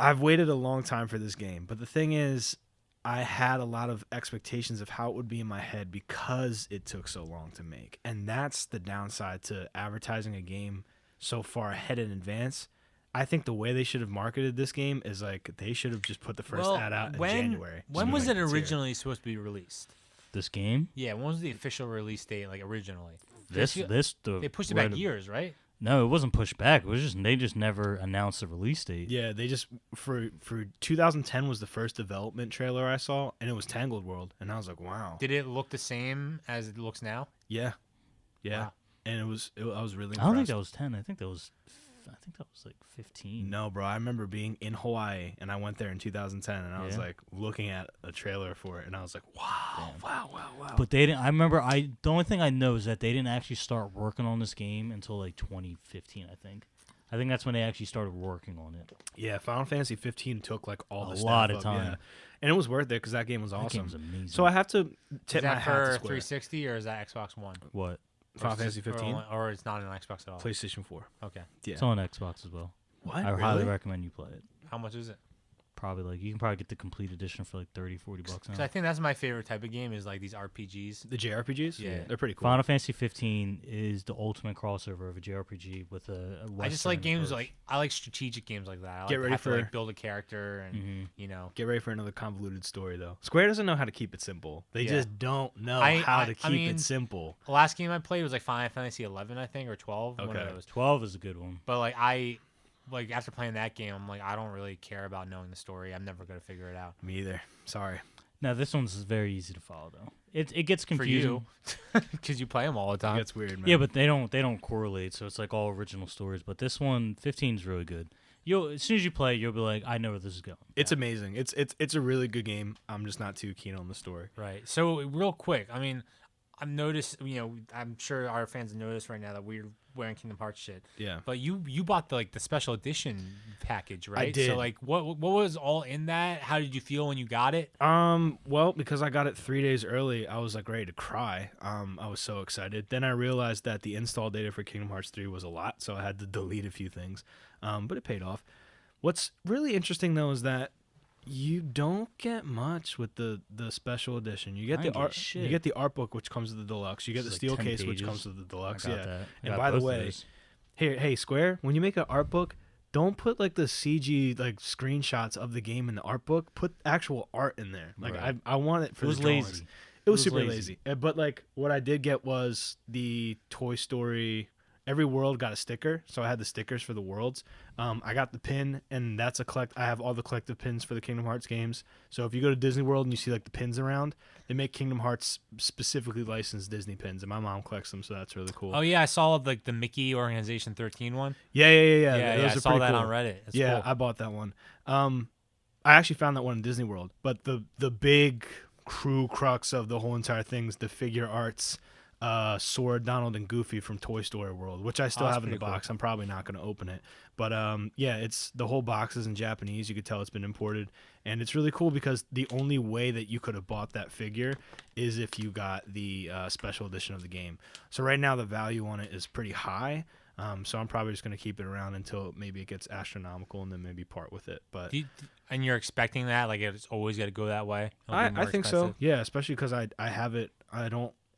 Speaker 1: I've waited a long time for this game, but the thing is, I had a lot of expectations of how it would be in my head because it took so long to make, and that's the downside to advertising a game so far ahead in advance. I think the way they should have marketed this game is like they should have just put the first ad out in January.
Speaker 2: When
Speaker 1: So
Speaker 2: was
Speaker 1: like,
Speaker 2: it
Speaker 1: it's here.
Speaker 2: originally supposed to be released?
Speaker 3: This game.
Speaker 2: Yeah, when was the official release date? Like originally,
Speaker 3: They
Speaker 2: pushed it back years, right?
Speaker 3: No, it wasn't pushed back. It was just they just never announced the release date.
Speaker 1: Yeah, they just for 2010 was the first development trailer I saw, and it was Tangled World, and I was like, wow.
Speaker 2: Did it look the same as it looks now?
Speaker 1: Yeah.
Speaker 2: Wow.
Speaker 1: And I was really impressed.
Speaker 3: I don't think that was 10. I think that was like 15.
Speaker 1: No, bro. I remember being in Hawaii, and I went there in 2010, and I was
Speaker 3: Yeah.
Speaker 1: like looking at a trailer for it, and I was like, wow.
Speaker 3: But they didn't. I remember. The only thing I know is that they didn't actually start working on this game until like 2015. I think that's when they actually started working on it.
Speaker 1: Yeah, Final Fantasy 15 took like all
Speaker 3: A
Speaker 1: the
Speaker 3: lot
Speaker 1: staff
Speaker 3: of
Speaker 1: up,
Speaker 3: time.
Speaker 1: yeah. And it was worth it because that game was
Speaker 3: That
Speaker 1: awesome.
Speaker 3: game was amazing.
Speaker 1: So I have to tip
Speaker 2: Is
Speaker 1: my
Speaker 2: that
Speaker 1: hat to
Speaker 2: for
Speaker 1: Square.
Speaker 2: 360 or is that Xbox One?
Speaker 3: What?
Speaker 1: Final Fantasy 15,
Speaker 2: Or it's not an Xbox at all?
Speaker 1: PlayStation 4.
Speaker 2: Okay.
Speaker 1: Yeah.
Speaker 3: It's on Xbox as well.
Speaker 1: What?
Speaker 3: I
Speaker 1: Really?
Speaker 3: highly recommend you play it.
Speaker 2: How much is it?
Speaker 3: Probably you can probably get the complete edition for like $30-$40
Speaker 2: Because
Speaker 3: now.
Speaker 2: I think that's my favorite type of game is like these RPGs.
Speaker 1: The JRPGs?
Speaker 2: Yeah.
Speaker 1: They're pretty cool.
Speaker 3: Final Fantasy 15 is the ultimate crossover of a JRPG with a
Speaker 2: I just like
Speaker 3: Western
Speaker 2: games
Speaker 3: approach.
Speaker 2: I like strategic games like that. I like
Speaker 1: Get
Speaker 2: to
Speaker 1: ready
Speaker 2: have to, like
Speaker 1: for-
Speaker 2: build a character and
Speaker 3: Mhm.
Speaker 1: Get ready for another convoluted story, though. Square doesn't know how to keep it simple. They
Speaker 2: Yeah.
Speaker 1: just don't know
Speaker 2: I-
Speaker 1: how
Speaker 2: I-
Speaker 1: to
Speaker 2: I
Speaker 1: keep
Speaker 2: mean-
Speaker 1: it simple.
Speaker 2: The last game I played was like Final Fantasy 11, I think, or 12. One of
Speaker 1: Okay.
Speaker 2: those.
Speaker 3: 12 is a good one.
Speaker 2: But like like after playing that game, I'm like, I don't really care about knowing the story. I'm never gonna figure it out.
Speaker 1: Me either. Sorry.
Speaker 3: Now this one's very easy to follow though. It gets confusing
Speaker 2: for you because you play them all the time.
Speaker 1: It gets weird, man.
Speaker 3: Yeah, but they don't correlate, so it's like all original stories. But this one, 15 is really good. As soon as you play, you'll be like, I know where this is going.
Speaker 1: It's amazing. It's a really good game. I'm just not too keen on the story.
Speaker 2: Right. So real quick, I mean, I've noticed. I'm sure our fans have noticed right now that we're wearing Kingdom Hearts shit.
Speaker 1: Yeah.
Speaker 2: But you bought the special edition package, right?
Speaker 1: I did.
Speaker 2: So like, what was all in that? How did you feel when you got it?
Speaker 1: Well, because I got it 3 days early, I was like ready to cry. I was so excited. Then I realized that the install data for Kingdom Hearts 3 was a lot, so I had to delete a few things. But it paid off. What's really interesting though is that you don't get much with the special edition. You get the art. You get the art book, which comes with the deluxe. You get the steel case, which comes with the deluxe. Yeah. And by the way, hey Square, when you make an art book, don't put like the CG like screenshots of the game in the art book. Put actual art in there. Like I want it for the drawings.
Speaker 3: Lazy.
Speaker 1: It was super lazy. But like what I did get was the Toy Story. Every world got a sticker, so I had the stickers for the worlds. I got the pin, and that's I have all the collective pins for the Kingdom Hearts games. So if you go to Disney World and you see like the pins around, they make Kingdom Hearts specifically licensed Disney pins, and my mom collects them, so that's really cool.
Speaker 2: Oh yeah, I saw like the Mickey Organization 13 one.
Speaker 1: Yeah.
Speaker 2: I saw that on Reddit. That's cool.
Speaker 1: I bought that one. I actually found that one in Disney World, but the big crux of the whole entire thing is the figure arts. Sword, Donald, and Goofy from Toy Story World, which I still have in the box. Cool. I'm probably not going to open it, but it's the whole box is in Japanese. You could tell it's been imported, and it's really cool because the only way that you could have bought that figure is if you got the special edition of the game. So right now the value on it is pretty high. So I'm probably just going to keep it around until maybe it gets astronomical, and then maybe part with it. But
Speaker 2: and you're expecting that, like it's always got to go that way.
Speaker 1: I think so. Yeah, especially because I have it.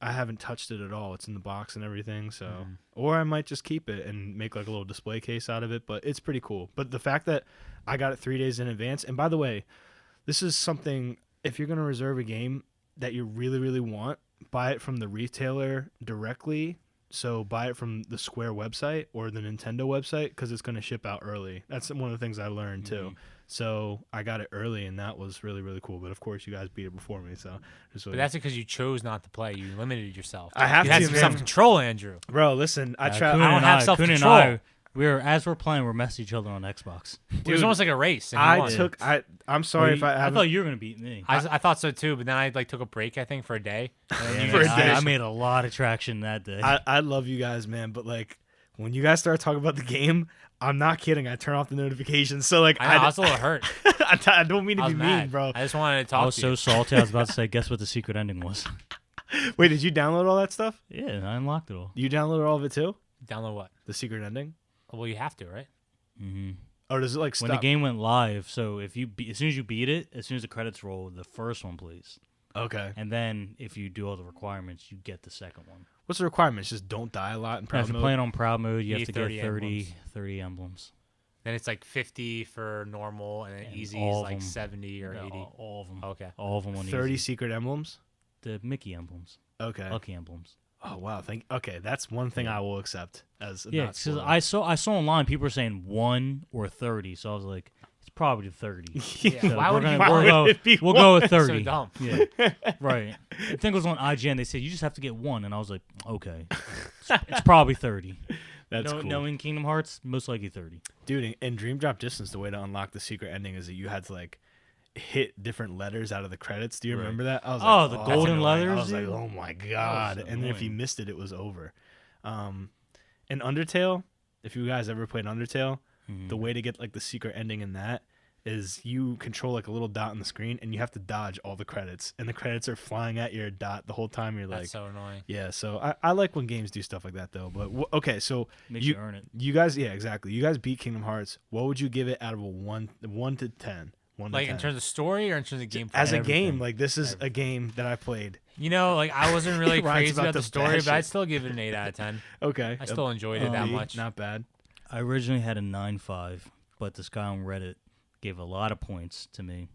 Speaker 1: I haven't touched it at all. It's in the box and everything, so or I might just keep it and make like a little display case out of it, but it's pretty cool. But the fact that I got it 3 days in advance, and by the way, this is something, if you're going to reserve a game that you really, really want, buy it from the retailer directly. So buy it from the Square website or the Nintendo website because it's going to ship out early. That's one of the things I learned too. So I got it early, and that was really, really cool. But of course, you guys beat it before me, so.
Speaker 2: But that's because you chose not to play. You limited yourself.
Speaker 1: I have
Speaker 2: you
Speaker 1: to.
Speaker 2: Had some self-control, Andrew.
Speaker 1: Bro, listen, I try.
Speaker 2: I don't have self-control.
Speaker 3: As we're playing, we're messing each other on Xbox.
Speaker 2: Dude, it was almost like a race.
Speaker 1: I'm sorry if I
Speaker 3: thought you were gonna beat me.
Speaker 2: I thought so too, but then I took a break. I think for a day.
Speaker 3: I made a lot of traction that day.
Speaker 1: I love you guys, man, but like when you guys start talking about the game, I'm not kidding. I turn off the notifications. So like
Speaker 2: I was a little hurt.
Speaker 1: I don't mean to be
Speaker 2: mad.
Speaker 1: mean, bro.
Speaker 2: I just wanted to talk.
Speaker 3: I was so salty. I was about to say, guess what the secret ending was?
Speaker 1: Wait, did you download all that stuff?
Speaker 3: Yeah, I unlocked it all.
Speaker 1: You downloaded all of it too?
Speaker 2: Download what?
Speaker 1: The secret ending?
Speaker 2: Well, you have to, right?
Speaker 3: Mm-hmm.
Speaker 1: Or does it like stop?
Speaker 3: When the game went live, so if as soon as you beat it, as soon as the credits roll, the first one plays.
Speaker 1: Okay.
Speaker 3: And then if you do all the requirements, you get the second one.
Speaker 1: What's the requirements? Just don't die a lot in proud mode?
Speaker 3: If you're playing on proud mode, you have to get
Speaker 2: 30
Speaker 3: emblems.
Speaker 2: Then it's like 50 for normal, and then easy is like 70 or 80.
Speaker 3: All of them.
Speaker 2: Okay.
Speaker 3: All of them on
Speaker 1: 30
Speaker 3: easy.
Speaker 1: secret emblems?
Speaker 3: The Mickey emblems.
Speaker 1: Okay.
Speaker 3: Lucky emblems.
Speaker 1: Oh wow! Okay, that's one thing I will accept as
Speaker 3: because I saw online people were saying 1 or 30, so I was like, it's probably 30.
Speaker 2: Yeah.
Speaker 3: So
Speaker 2: why would
Speaker 3: we'll go with 30.
Speaker 2: So dumb.
Speaker 3: Yeah, right. I think it was on IGN. They said you just have to get 1, and I was like, okay, it's probably 30.
Speaker 1: That's cool.
Speaker 3: Knowing Kingdom Hearts, most likely 30.
Speaker 1: Dude, in Dream Drop Distance, the way to unlock the secret ending is that you had to like hit different letters out of the credits. Do you remember that? I was
Speaker 3: like,
Speaker 1: the
Speaker 3: golden letters.
Speaker 1: I was like, oh my god!
Speaker 3: So
Speaker 1: and then if you missed it, it was over. In Undertale, if you guys ever played Undertale, the way to get like the secret ending in that is you control like a little dot on the screen, and you have to dodge all the credits, and the credits are flying at your dot the whole time. You're like,
Speaker 2: that's so annoying.
Speaker 1: Yeah, so I like when games do stuff like that though. But okay, so
Speaker 3: makes you earn it.
Speaker 1: You guys, yeah, exactly. You guys beat Kingdom Hearts. What would you give it out of a 1 to 10?
Speaker 2: Like in terms of story or in terms of gameplay?
Speaker 1: As a game, like this is a game that I played.
Speaker 2: You know, like I wasn't really crazy about the story, but
Speaker 1: shit.
Speaker 2: I'd still give it an 8 out of 10.
Speaker 1: Okay.
Speaker 2: I still enjoyed it that much.
Speaker 1: Not bad.
Speaker 3: I originally had a 9.5, but this guy on Reddit gave a lot of points to me,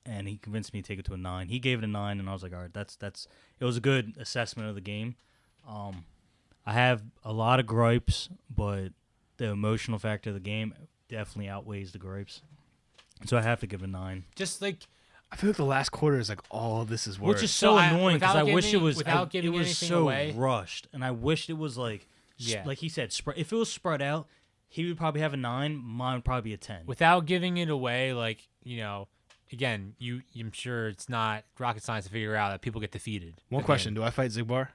Speaker 3: and he convinced me to take it to a 9. He gave it a 9, and I was like, all right, that's. It was a good assessment of the game. I have a lot of gripes, but the emotional factor of the game definitely outweighs the gripes. So I have to give it a 9.
Speaker 2: Just like
Speaker 1: I feel like the last quarter is like all this is worth.
Speaker 3: Which is so annoying because I wish it was
Speaker 2: without giving
Speaker 3: it was
Speaker 2: anything
Speaker 3: so
Speaker 2: away.
Speaker 3: rushed, and I wished it was like like he said, if it was spread out, he would probably have a 9. Mine would probably be a 10.
Speaker 2: Without giving it away, like again, I'm sure it's not rocket science to figure out that people get defeated.
Speaker 1: One question: do I fight Zigbar?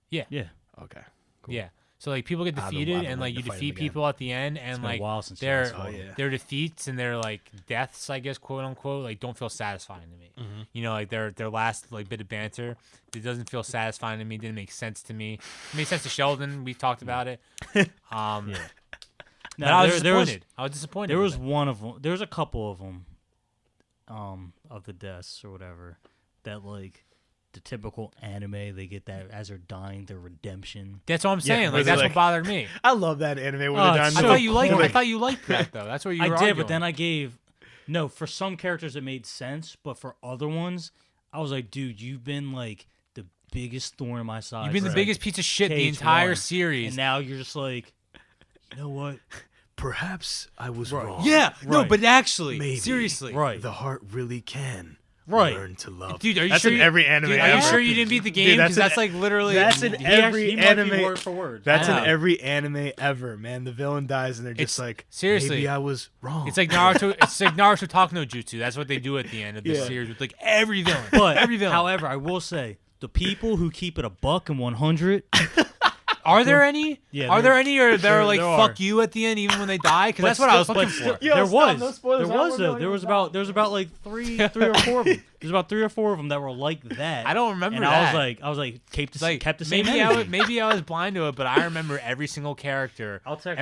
Speaker 2: Yeah.
Speaker 3: Yeah.
Speaker 1: Okay. Cool.
Speaker 2: Yeah. So like people get defeated and like you defeat people at the end and like their defeats and their like deaths, I guess, quote unquote, like don't feel satisfying to me.
Speaker 1: Mm-hmm.
Speaker 2: Like their last like bit of banter, it doesn't feel satisfying to me. Didn't make sense to me. It made sense to Sheldon. We talked about it.
Speaker 3: Yeah.
Speaker 2: But I was disappointed. I was disappointed.
Speaker 3: There was one of them. There was a couple of them, of the deaths or whatever, that like. The typical anime, they get that as they're dying, their redemption.
Speaker 2: That's what I'm saying. Like that's what bothered me.
Speaker 1: I love that anime when they're dying.
Speaker 2: I thought you liked that though. That's what you were arguing.
Speaker 3: But then I gave for some characters it made sense, but for other ones, I was like, dude, you've been like the biggest thorn in my side.
Speaker 2: You've been the biggest piece of shit the entire series,
Speaker 3: and now you're just like, you know what?
Speaker 1: Perhaps I was wrong.
Speaker 2: Yeah, no, but actually,
Speaker 1: maybe,
Speaker 2: seriously,
Speaker 1: the heart really can. Learn to love.
Speaker 2: Dude, are you
Speaker 1: that's
Speaker 2: sure
Speaker 1: in every anime
Speaker 2: dude,
Speaker 1: ever.
Speaker 2: Are you sure you didn't beat the game? Because that's like literally.
Speaker 1: That's in every anime.
Speaker 3: Word for word.
Speaker 1: That's in every anime ever, man. The villain dies and they're just like, seriously, maybe I was wrong.
Speaker 2: It's like Naruto. It's like Naruto Talk no Jutsu. That's what they do at the end of the series with like every villain.
Speaker 3: But
Speaker 2: every villain.
Speaker 3: However, I will say the people who keep it a buck and 100.
Speaker 2: Are there any?
Speaker 3: Yeah,
Speaker 2: are there any, or they're like
Speaker 3: there
Speaker 2: fuck you at the end, even when they die? Because that's what I was looking for.
Speaker 3: There was about like three or four of them. There's about 3 or 4 of them that were like that.
Speaker 2: I don't remember
Speaker 3: and
Speaker 2: that.
Speaker 3: I was like kept the same.
Speaker 2: Maybe I was blind to it, but I remember every single character.
Speaker 3: I'll text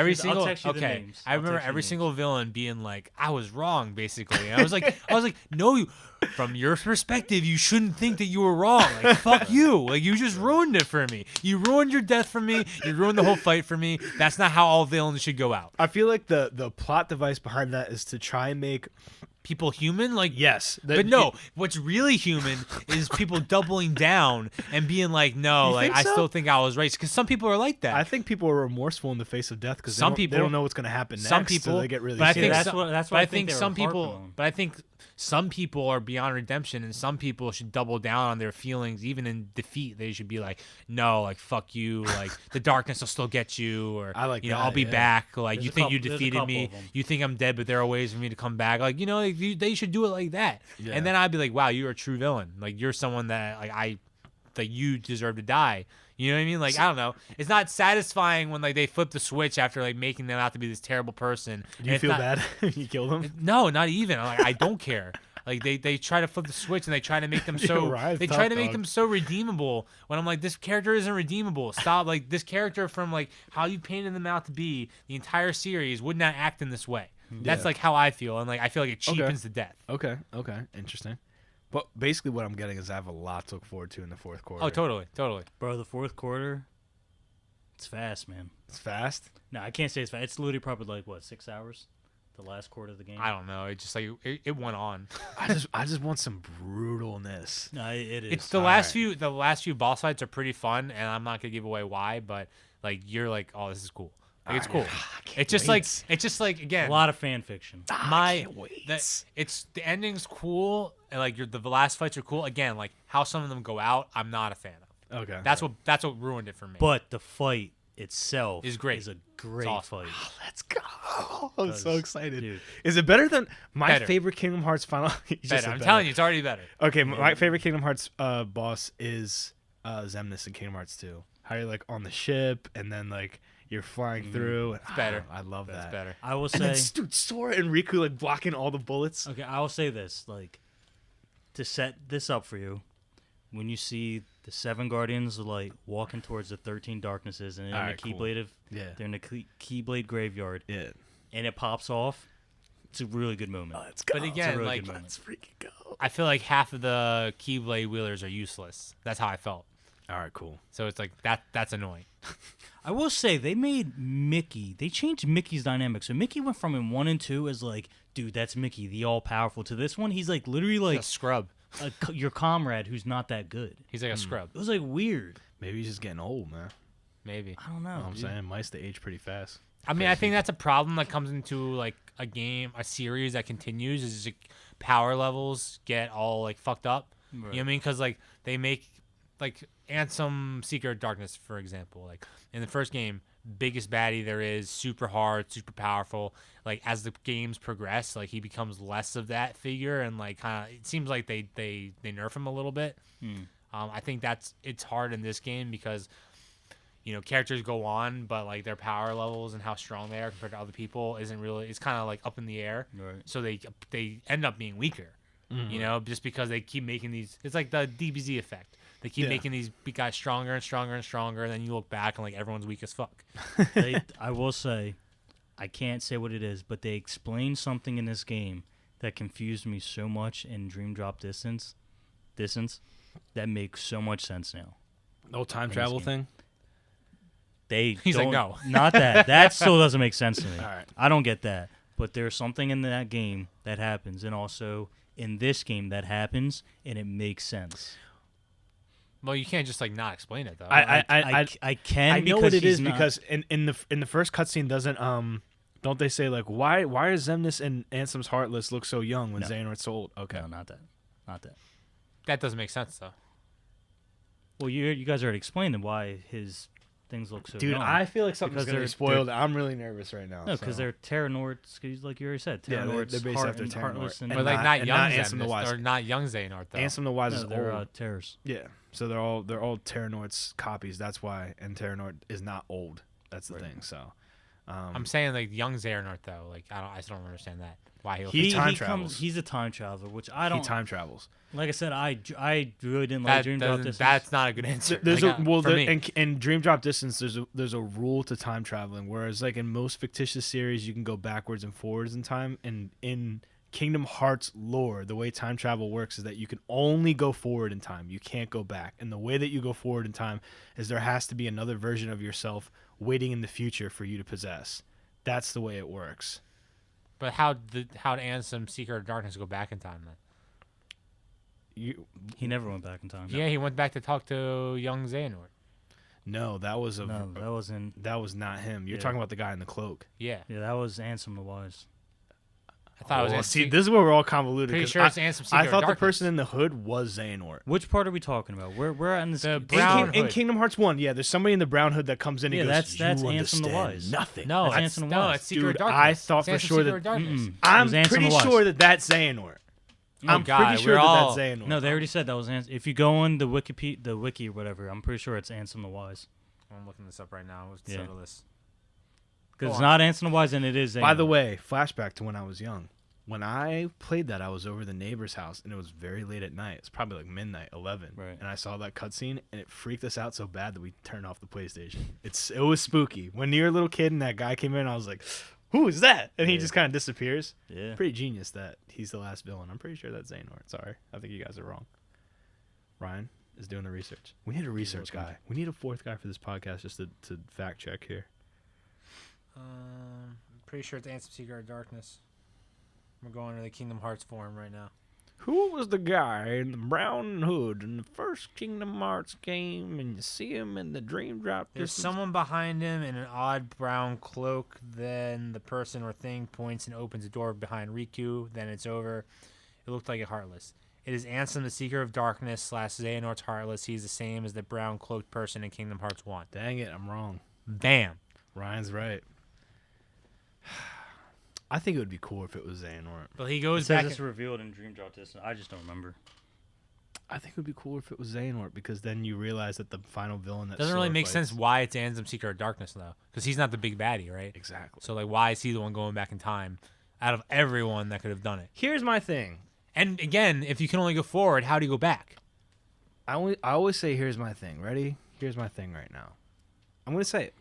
Speaker 3: you the names.
Speaker 2: I remember every single villain being like, I was wrong, basically. And I was like, no, from your perspective, you shouldn't think that you were wrong. Like, fuck you. Like, you just ruined it for me. You ruined your death for me. You ruined the whole fight for me. That's not how all villains should go out.
Speaker 1: I feel like the plot device behind that is to try and make
Speaker 2: people human, like
Speaker 1: yes,
Speaker 2: but no. What's really human is people doubling down and being like, no, like I still think I was right. Because some people are like that.
Speaker 1: I think people are remorseful in the face of death because they don't know what's going to happen next.
Speaker 2: Some people,
Speaker 1: so they get really.
Speaker 2: But
Speaker 1: scared.
Speaker 3: That's what I think
Speaker 2: some people. But I think some people are beyond redemption, and some people should double down on their feelings, even in defeat. They should be like, no, like fuck you, like the darkness will still get you, or I'll be back. Like you think you defeated me, you think I'm dead, but there are ways for me to come back. Like they should do it like that. Yeah. And then I'd be like, wow, you're a true villain. Like you're someone that like you deserve to die. You know what I mean? Like I don't know. It's not satisfying when like they flip the switch after like making them out to be this terrible person.
Speaker 1: Do you feel bad? You killed them?
Speaker 2: No, not even. Like I don't care. Like they try to flip the switch and they try to make them so make them so redeemable. When I'm like, this character isn't redeemable. Stop. Like this character from like how you painted them out to be the entire series would not act in this way. Yeah. That's like how I feel, and like I feel like it cheapens the death.
Speaker 1: Okay, interesting. But basically, what I'm getting is I have a lot to look forward to in the fourth quarter.
Speaker 2: Oh, totally.
Speaker 3: Bro, the fourth quarter, it's fast, man.
Speaker 1: It's fast?
Speaker 3: No, I can't say it's fast. It's literally probably like, what, 6 hours? The last quarter of the game?
Speaker 2: I don't know. It just like, it went on.
Speaker 1: I just want some brutalness.
Speaker 3: No, it is.
Speaker 2: It's the last few boss fights are pretty fun, and I'm not going to give away why, but like, you're like, oh, this is cool. Like, it's cool. It's just like again,
Speaker 3: a lot of fan fiction.
Speaker 1: I can't wait.
Speaker 2: The ending's cool, and like the last fights are cool. Again, like how some of them go out, I'm not a fan of.
Speaker 1: Okay,
Speaker 2: that's what ruined it for me.
Speaker 3: But the fight itself
Speaker 2: is great.
Speaker 3: Is a great fight.
Speaker 1: Oh, let's go! I'm so excited. Dude. Is it better than my favorite Kingdom Hearts final?
Speaker 2: Better. I'm telling you, it's already better.
Speaker 1: Okay, my favorite Kingdom Hearts boss is Xemnas in Kingdom Hearts 2. How you're like on the ship and then like. You're flying through.
Speaker 2: It's better.
Speaker 1: I love that.
Speaker 2: It's better.
Speaker 3: I will say.
Speaker 1: And then, dude, Sora and Riku like blocking all the bullets.
Speaker 3: Okay, I will say this, like, to set this up for you, when you see the 7 Guardians of Light walking towards the 13 Darknesses and they're in the Keyblade graveyard.
Speaker 1: Yeah.
Speaker 3: And it pops off. It's a really good moment.
Speaker 1: Let's go.
Speaker 2: But again,
Speaker 1: really let's freaking go.
Speaker 2: I feel like half of the Keyblade wheelers are useless. That's how I felt.
Speaker 1: All right, cool.
Speaker 2: So it's like that's annoying.
Speaker 3: I will say they made Mickey. They changed Mickey's dynamic. So Mickey went from in 1 and 2 as like, dude, that's Mickey, the all powerful. To this one, he's like literally like
Speaker 2: a scrub,
Speaker 3: your comrade who's not that good.
Speaker 2: He's like a scrub.
Speaker 3: It was like weird.
Speaker 1: Maybe he's just getting old, man.
Speaker 2: Maybe.
Speaker 3: I don't know.
Speaker 1: I'm saying mice they age pretty fast.
Speaker 2: I mean, I think that's a problem that comes into like a series that continues is like, power levels get all like fucked up. Right. You know what I mean? Because like they make like Ansem Seeker of Darkness, for example. Like in the first game, biggest baddie there is, super hard, super powerful. Like as the games progress, like he becomes less of that figure, and like kind of it seems like they nerf him a little bit. I think it's hard in this game because characters go on, but like their power levels and how strong they are compared to other people isn't really. It's kind of like up in the air.
Speaker 3: Right.
Speaker 2: So they end up being weaker. Just because they keep making these. It's like the DBZ effect. They keep making these guys stronger and stronger and stronger, and then you look back and like everyone's weak as fuck.
Speaker 3: I will say, I can't say what it is, but they explained something in this game that confused me so much in Dream Drop Distance that makes so much sense now.
Speaker 1: No time travel thing?
Speaker 2: He's like, no.
Speaker 3: Not that. That still doesn't make sense to me.
Speaker 1: All right.
Speaker 3: I don't get that. But there's something in that game that happens, and also in this game that happens, and it makes sense.
Speaker 2: Well, you can't just like not explain it though.
Speaker 3: I can.
Speaker 1: I know what it is because in the first cutscene don't they say like why is Xemnas and Ansem's Heartless look so young when Xehanort's old? Okay,
Speaker 3: no, not that.
Speaker 2: That doesn't make sense though.
Speaker 3: Well, you guys already explained why his things look so
Speaker 1: young. Dude, I feel like something's gonna be spoiled. I'm really nervous right now.
Speaker 3: No, because they're Terranorts, like you already said. Terranorts,
Speaker 1: they're based after Terranort.
Speaker 2: But like not young Xemnas, or not young Xehanort though.
Speaker 1: Ansem the Wise is
Speaker 3: they're
Speaker 1: old.
Speaker 3: Terrors.
Speaker 1: Yeah, so they're all Terranort's copies. That's why, and Terranort is not old. That's the thing. So,
Speaker 2: I'm saying like young Xehanort though. Like I still don't understand that. Why
Speaker 1: he time travels.
Speaker 3: He's a time traveler, which I don't.
Speaker 1: He time travels.
Speaker 3: Like I said, I really didn't like Dream Drop Distance.
Speaker 2: That's not a good answer.
Speaker 1: In Dream Drop Distance, there's a rule to time traveling, whereas like in most fictitious series, you can go backwards and forwards in time. And in Kingdom Hearts lore, the way time travel works is that you can only go forward in time. You can't go back. And the way that you go forward in time is there has to be another version of yourself waiting in the future for you to possess. That's the way it works.
Speaker 2: But how did Ansem Seeker of Darkness go back in time then?
Speaker 3: He never went back in time.
Speaker 2: Yeah, he went back to talk to young Xehanort.
Speaker 1: No, that was
Speaker 3: that was
Speaker 1: not him. You're talking about the guy in the cloak.
Speaker 2: Yeah,
Speaker 3: that was Ansem the Wise.
Speaker 2: I thought it was.
Speaker 1: See, this is where we're all convoluted.
Speaker 2: Pretty sure it's Ansem Seeker
Speaker 1: I thought
Speaker 2: of Darkness.
Speaker 1: the person in the hood was Xehanort.
Speaker 3: Which part are we talking about? We're in this
Speaker 2: brown
Speaker 1: in Kingdom Hearts 1. Yeah, there's somebody in the brown hood that comes in and goes,
Speaker 3: that's
Speaker 1: "You
Speaker 3: Ansem the
Speaker 1: understand
Speaker 3: Wise.
Speaker 1: nothing."
Speaker 2: No,
Speaker 3: that's Ansem the Wise.
Speaker 2: it's Seeker of
Speaker 1: Dude,
Speaker 2: Darkness.
Speaker 1: I thought for sure that I'm pretty sure that that's Xehanort. I'm pretty sure that's Xehanort.
Speaker 3: No, they already said that was Ansem. If you go on the wiki or whatever, I'm pretty sure it's Ansem the Wise.
Speaker 2: I'm looking this up right now. Let's settle this.
Speaker 3: Because it's not Ansem the Wise, and it is Xehanort.
Speaker 1: By the way, flashback to when I was young. When I played that, I was over the neighbor's house, and it was very late at night. It's probably like midnight, 11.
Speaker 3: Right.
Speaker 1: And I saw that cutscene, and it freaked us out so bad that we turned off the PlayStation. It was spooky. When you're a little kid and that guy came in, I was like, who is that? And he just kind of disappears.
Speaker 3: Yeah.
Speaker 1: Pretty genius that he's the last villain. I'm pretty sure that's Xehanort. Sorry. I think you guys are wrong. Ryan is doing the research. We need a research guy. We need a fourth guy for this podcast just to fact check here.
Speaker 2: Pretty sure it's Ansem Seeker of Darkness. We're going to the Kingdom Hearts forum right now.
Speaker 1: Who was the guy in the brown hood in the first Kingdom Hearts game? And you see him in the Dream Drop.
Speaker 2: There's someone behind him in an odd brown cloak. Then the person or thing points and opens a door behind Riku. Then it's over. It looked like a Heartless. It is Ansem, the Seeker of Darkness / Xehanort's Heartless. He's the same as the brown cloaked person in Kingdom Hearts 1.
Speaker 1: Dang it, I'm wrong.
Speaker 2: Bam.
Speaker 1: Ryan's right. I think it would be cool if it was Xehanort.
Speaker 2: But he goes
Speaker 3: it
Speaker 2: back.
Speaker 3: Says it's revealed in Dream Drop Distance. I just don't remember.
Speaker 1: I think it would be cool if it was Xehanort because then you realize that the final villain that
Speaker 2: doesn't really make sense why it's Ansem Seeker of Darkness though, because he's not the big baddie, right?
Speaker 1: Exactly.
Speaker 2: So like, why is he the one going back in time out of everyone that could have done it?
Speaker 1: Here's my thing.
Speaker 2: And again, if you can only go forward, how do you go back?
Speaker 1: I always say, here's my thing. Ready? Here's my thing right now. I'm going to say it.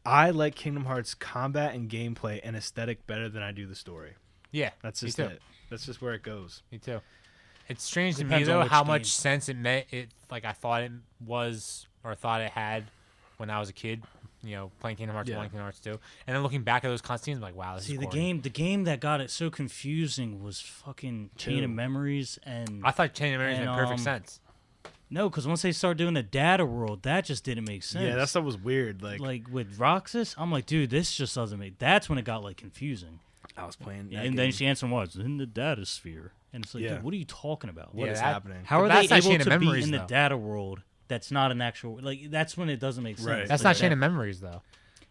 Speaker 1: I like Kingdom Hearts combat and gameplay and aesthetic better than I do the story.
Speaker 2: Yeah.
Speaker 1: That's just it. That's just where it goes.
Speaker 2: Me too. It's strange to me,
Speaker 3: Depends on
Speaker 2: though,
Speaker 3: which
Speaker 2: how
Speaker 3: game.
Speaker 2: much sense I thought it was or thought it had when I was a kid, playing Kingdom Hearts 1, Kingdom Hearts 2. And then looking back at those cutscenes, I'm like, wow, this is corny.
Speaker 3: the game that got it so confusing was fucking Chain of Memories. And
Speaker 2: I thought Chain of Memories made perfect sense.
Speaker 3: No, because once they start doing the data world, that just didn't make sense.
Speaker 1: Yeah, that stuff was weird.
Speaker 3: Like with Roxas, I'm like, dude, this just doesn't make. That's when it got like confusing.
Speaker 1: I was playing.
Speaker 3: Yeah, and then she answered, "Was in the data sphere," and it's like,
Speaker 1: Yeah.
Speaker 3: dude, what are you talking about?
Speaker 1: What is happening?
Speaker 3: How are
Speaker 2: But
Speaker 3: they
Speaker 2: that's not
Speaker 3: able
Speaker 2: Chain of
Speaker 3: to be
Speaker 2: Memories,
Speaker 3: in the
Speaker 2: though.
Speaker 3: data world? That's not an actual. Like that's when it doesn't make sense.
Speaker 1: Right.
Speaker 2: That's
Speaker 3: Like,
Speaker 2: not Chain of Memories though.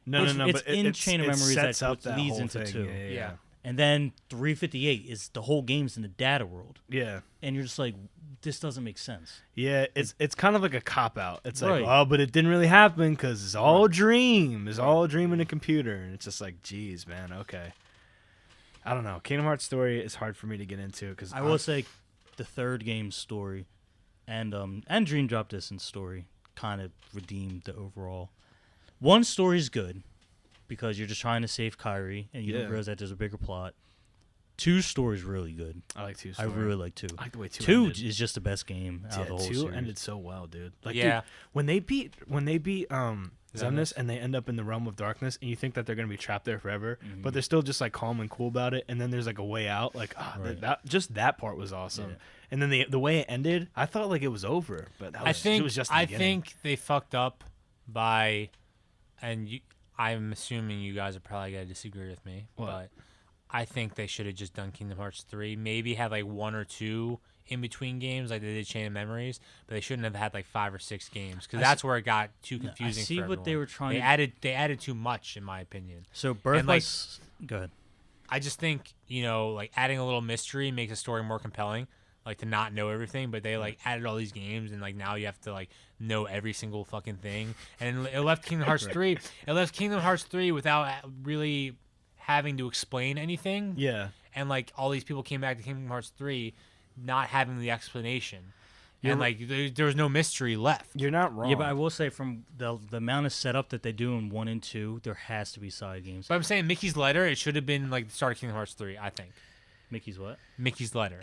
Speaker 1: No,
Speaker 3: It's-
Speaker 1: no,
Speaker 3: it's
Speaker 1: but
Speaker 3: in
Speaker 1: it
Speaker 3: Chain of Memories
Speaker 1: sets
Speaker 3: that
Speaker 1: up that
Speaker 3: leads
Speaker 1: whole
Speaker 3: into
Speaker 1: thing.
Speaker 3: 2.
Speaker 1: Yeah.
Speaker 3: And then 358 is the whole game's in the data world,
Speaker 1: Yeah.
Speaker 3: and you're just like, this doesn't make sense.
Speaker 1: Yeah, it's kind of like a cop out. It's like,
Speaker 3: Right.
Speaker 1: oh, but it didn't really happen because it's all a dream. It's all a dream in a computer, and it's just like, geez, man, okay. I don't know. Kingdom Hearts story is hard for me to get into because
Speaker 3: I will say, the third game's story, and Dream Drop Distance story kind of redeemed the overall. One story's good because you're just trying to save Kairi, and you don't realize that there's a bigger plot. 2 story's really good.
Speaker 1: I like 2.
Speaker 3: I really like 2.
Speaker 1: I like the way 2
Speaker 3: 2
Speaker 1: ended.
Speaker 3: is just the best game out of the whole
Speaker 1: 2
Speaker 3: series.
Speaker 1: ended so well, dude. Like,
Speaker 2: Yeah.
Speaker 1: dude, when they beat Xemnas and they end up in the realm of darkness, and you think that they're gonna be trapped there forever, but they're still just like calm and cool about it, and then there's like a way out. Like,
Speaker 3: Right.
Speaker 1: that part was awesome.
Speaker 3: Yeah.
Speaker 1: And then the way it ended, I thought like it was over, but that was, it was just the
Speaker 2: I
Speaker 1: beginning.
Speaker 2: think they fucked up by, and I'm assuming you guys are probably gonna disagree with me,
Speaker 1: What?
Speaker 2: but I think they should have just done Kingdom Hearts 3. Maybe had like 1 or 2 in between games, like they did Chain of Memories, but they shouldn't have had like 5 or 6 games because that's where it got too confusing.
Speaker 3: I see
Speaker 2: for
Speaker 3: what they
Speaker 2: everyone.
Speaker 3: were trying.
Speaker 2: They added too much, in my opinion.
Speaker 3: So Birth
Speaker 2: and,
Speaker 3: by
Speaker 2: like,
Speaker 3: Go ahead.
Speaker 2: I just think, like adding a little mystery makes a story more compelling, like to not know everything, but they like added all these games and like now you have to like know every single fucking thing. And it left Kingdom Hearts 3. It left Kingdom Hearts 3 without really having to explain anything.
Speaker 1: Yeah.
Speaker 2: And like all these people came back to Kingdom Hearts 3 not having the explanation.
Speaker 1: You're
Speaker 2: And like there was no mystery left.
Speaker 1: You're not wrong.
Speaker 3: Yeah, but I will say from the amount of setup that they do in 1 and 2, there has to be side games.
Speaker 2: But I'm saying Mickey's Letter, it should have been like the start of Kingdom Hearts 3, I think.
Speaker 3: Mickey's what?
Speaker 2: Mickey's Letter.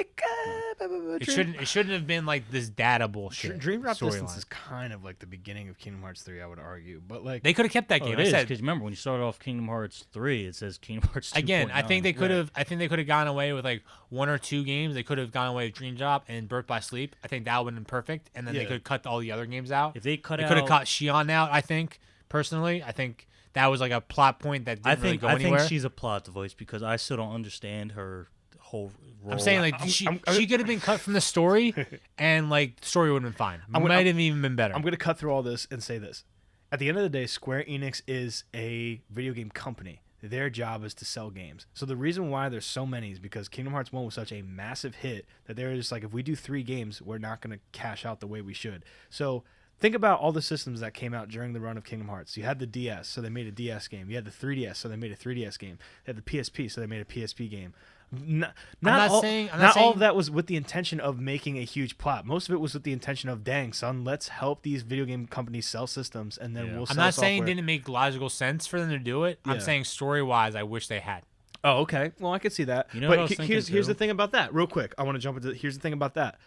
Speaker 2: It shouldn't have been like this data bullshit.
Speaker 1: Dream Drop Distance
Speaker 2: storyline.
Speaker 1: is kind of like the beginning of Kingdom Hearts 3, I would argue. But like,
Speaker 2: They could have kept that
Speaker 3: Oh,
Speaker 2: game.
Speaker 3: it
Speaker 2: I
Speaker 3: is,
Speaker 2: said
Speaker 3: because remember when you started off Kingdom Hearts 3, it says Kingdom Hearts 2.9.
Speaker 2: again. I think they could have. I think they could have gone away with like 1 or 2 games. They could have gone away with Dream Drop and Birth by Sleep. I think that would have been perfect. And then they
Speaker 1: Yeah.
Speaker 2: could have cut all the other games out.
Speaker 3: If they cut
Speaker 2: They
Speaker 3: out,
Speaker 2: could have cut Xion out. I think personally, I think that was like a plot point that didn't really go anywhere.
Speaker 3: I think she's a plot device because I still don't understand her whole role.
Speaker 2: I'm saying like she could have been cut from the story, and like the story would have been fine. Might have even been better.
Speaker 1: I'm going to cut through all this and say this. At the end of the day, Square Enix is a video game company. Their job is to sell games. So the reason why there's so many is because Kingdom Hearts 1 was such a massive hit that they're just like, if we do 3 games, we're not going to cash out the way we should. So think about all the systems that came out during the run of Kingdom Hearts. You had the DS, so they made a DS game. You had the 3DS, so they made a 3DS game. They had the PSP, so they made a PSP game. Not all of that was with the intention of making a huge plot. Most of it was with the intention of, dang, son, let's help these video game companies sell systems, and then we'll sell
Speaker 2: I'm not
Speaker 1: software.
Speaker 2: saying it didn't make logical sense for them to do it. I'm
Speaker 1: Yeah.
Speaker 2: saying story wise, I wish they had.
Speaker 1: Oh, okay. Well, I could see that.
Speaker 3: You know what I was
Speaker 1: But
Speaker 3: thinking,
Speaker 1: here's
Speaker 3: too?
Speaker 1: the thing about that. Real quick, I want to jump into. Here's the thing about that.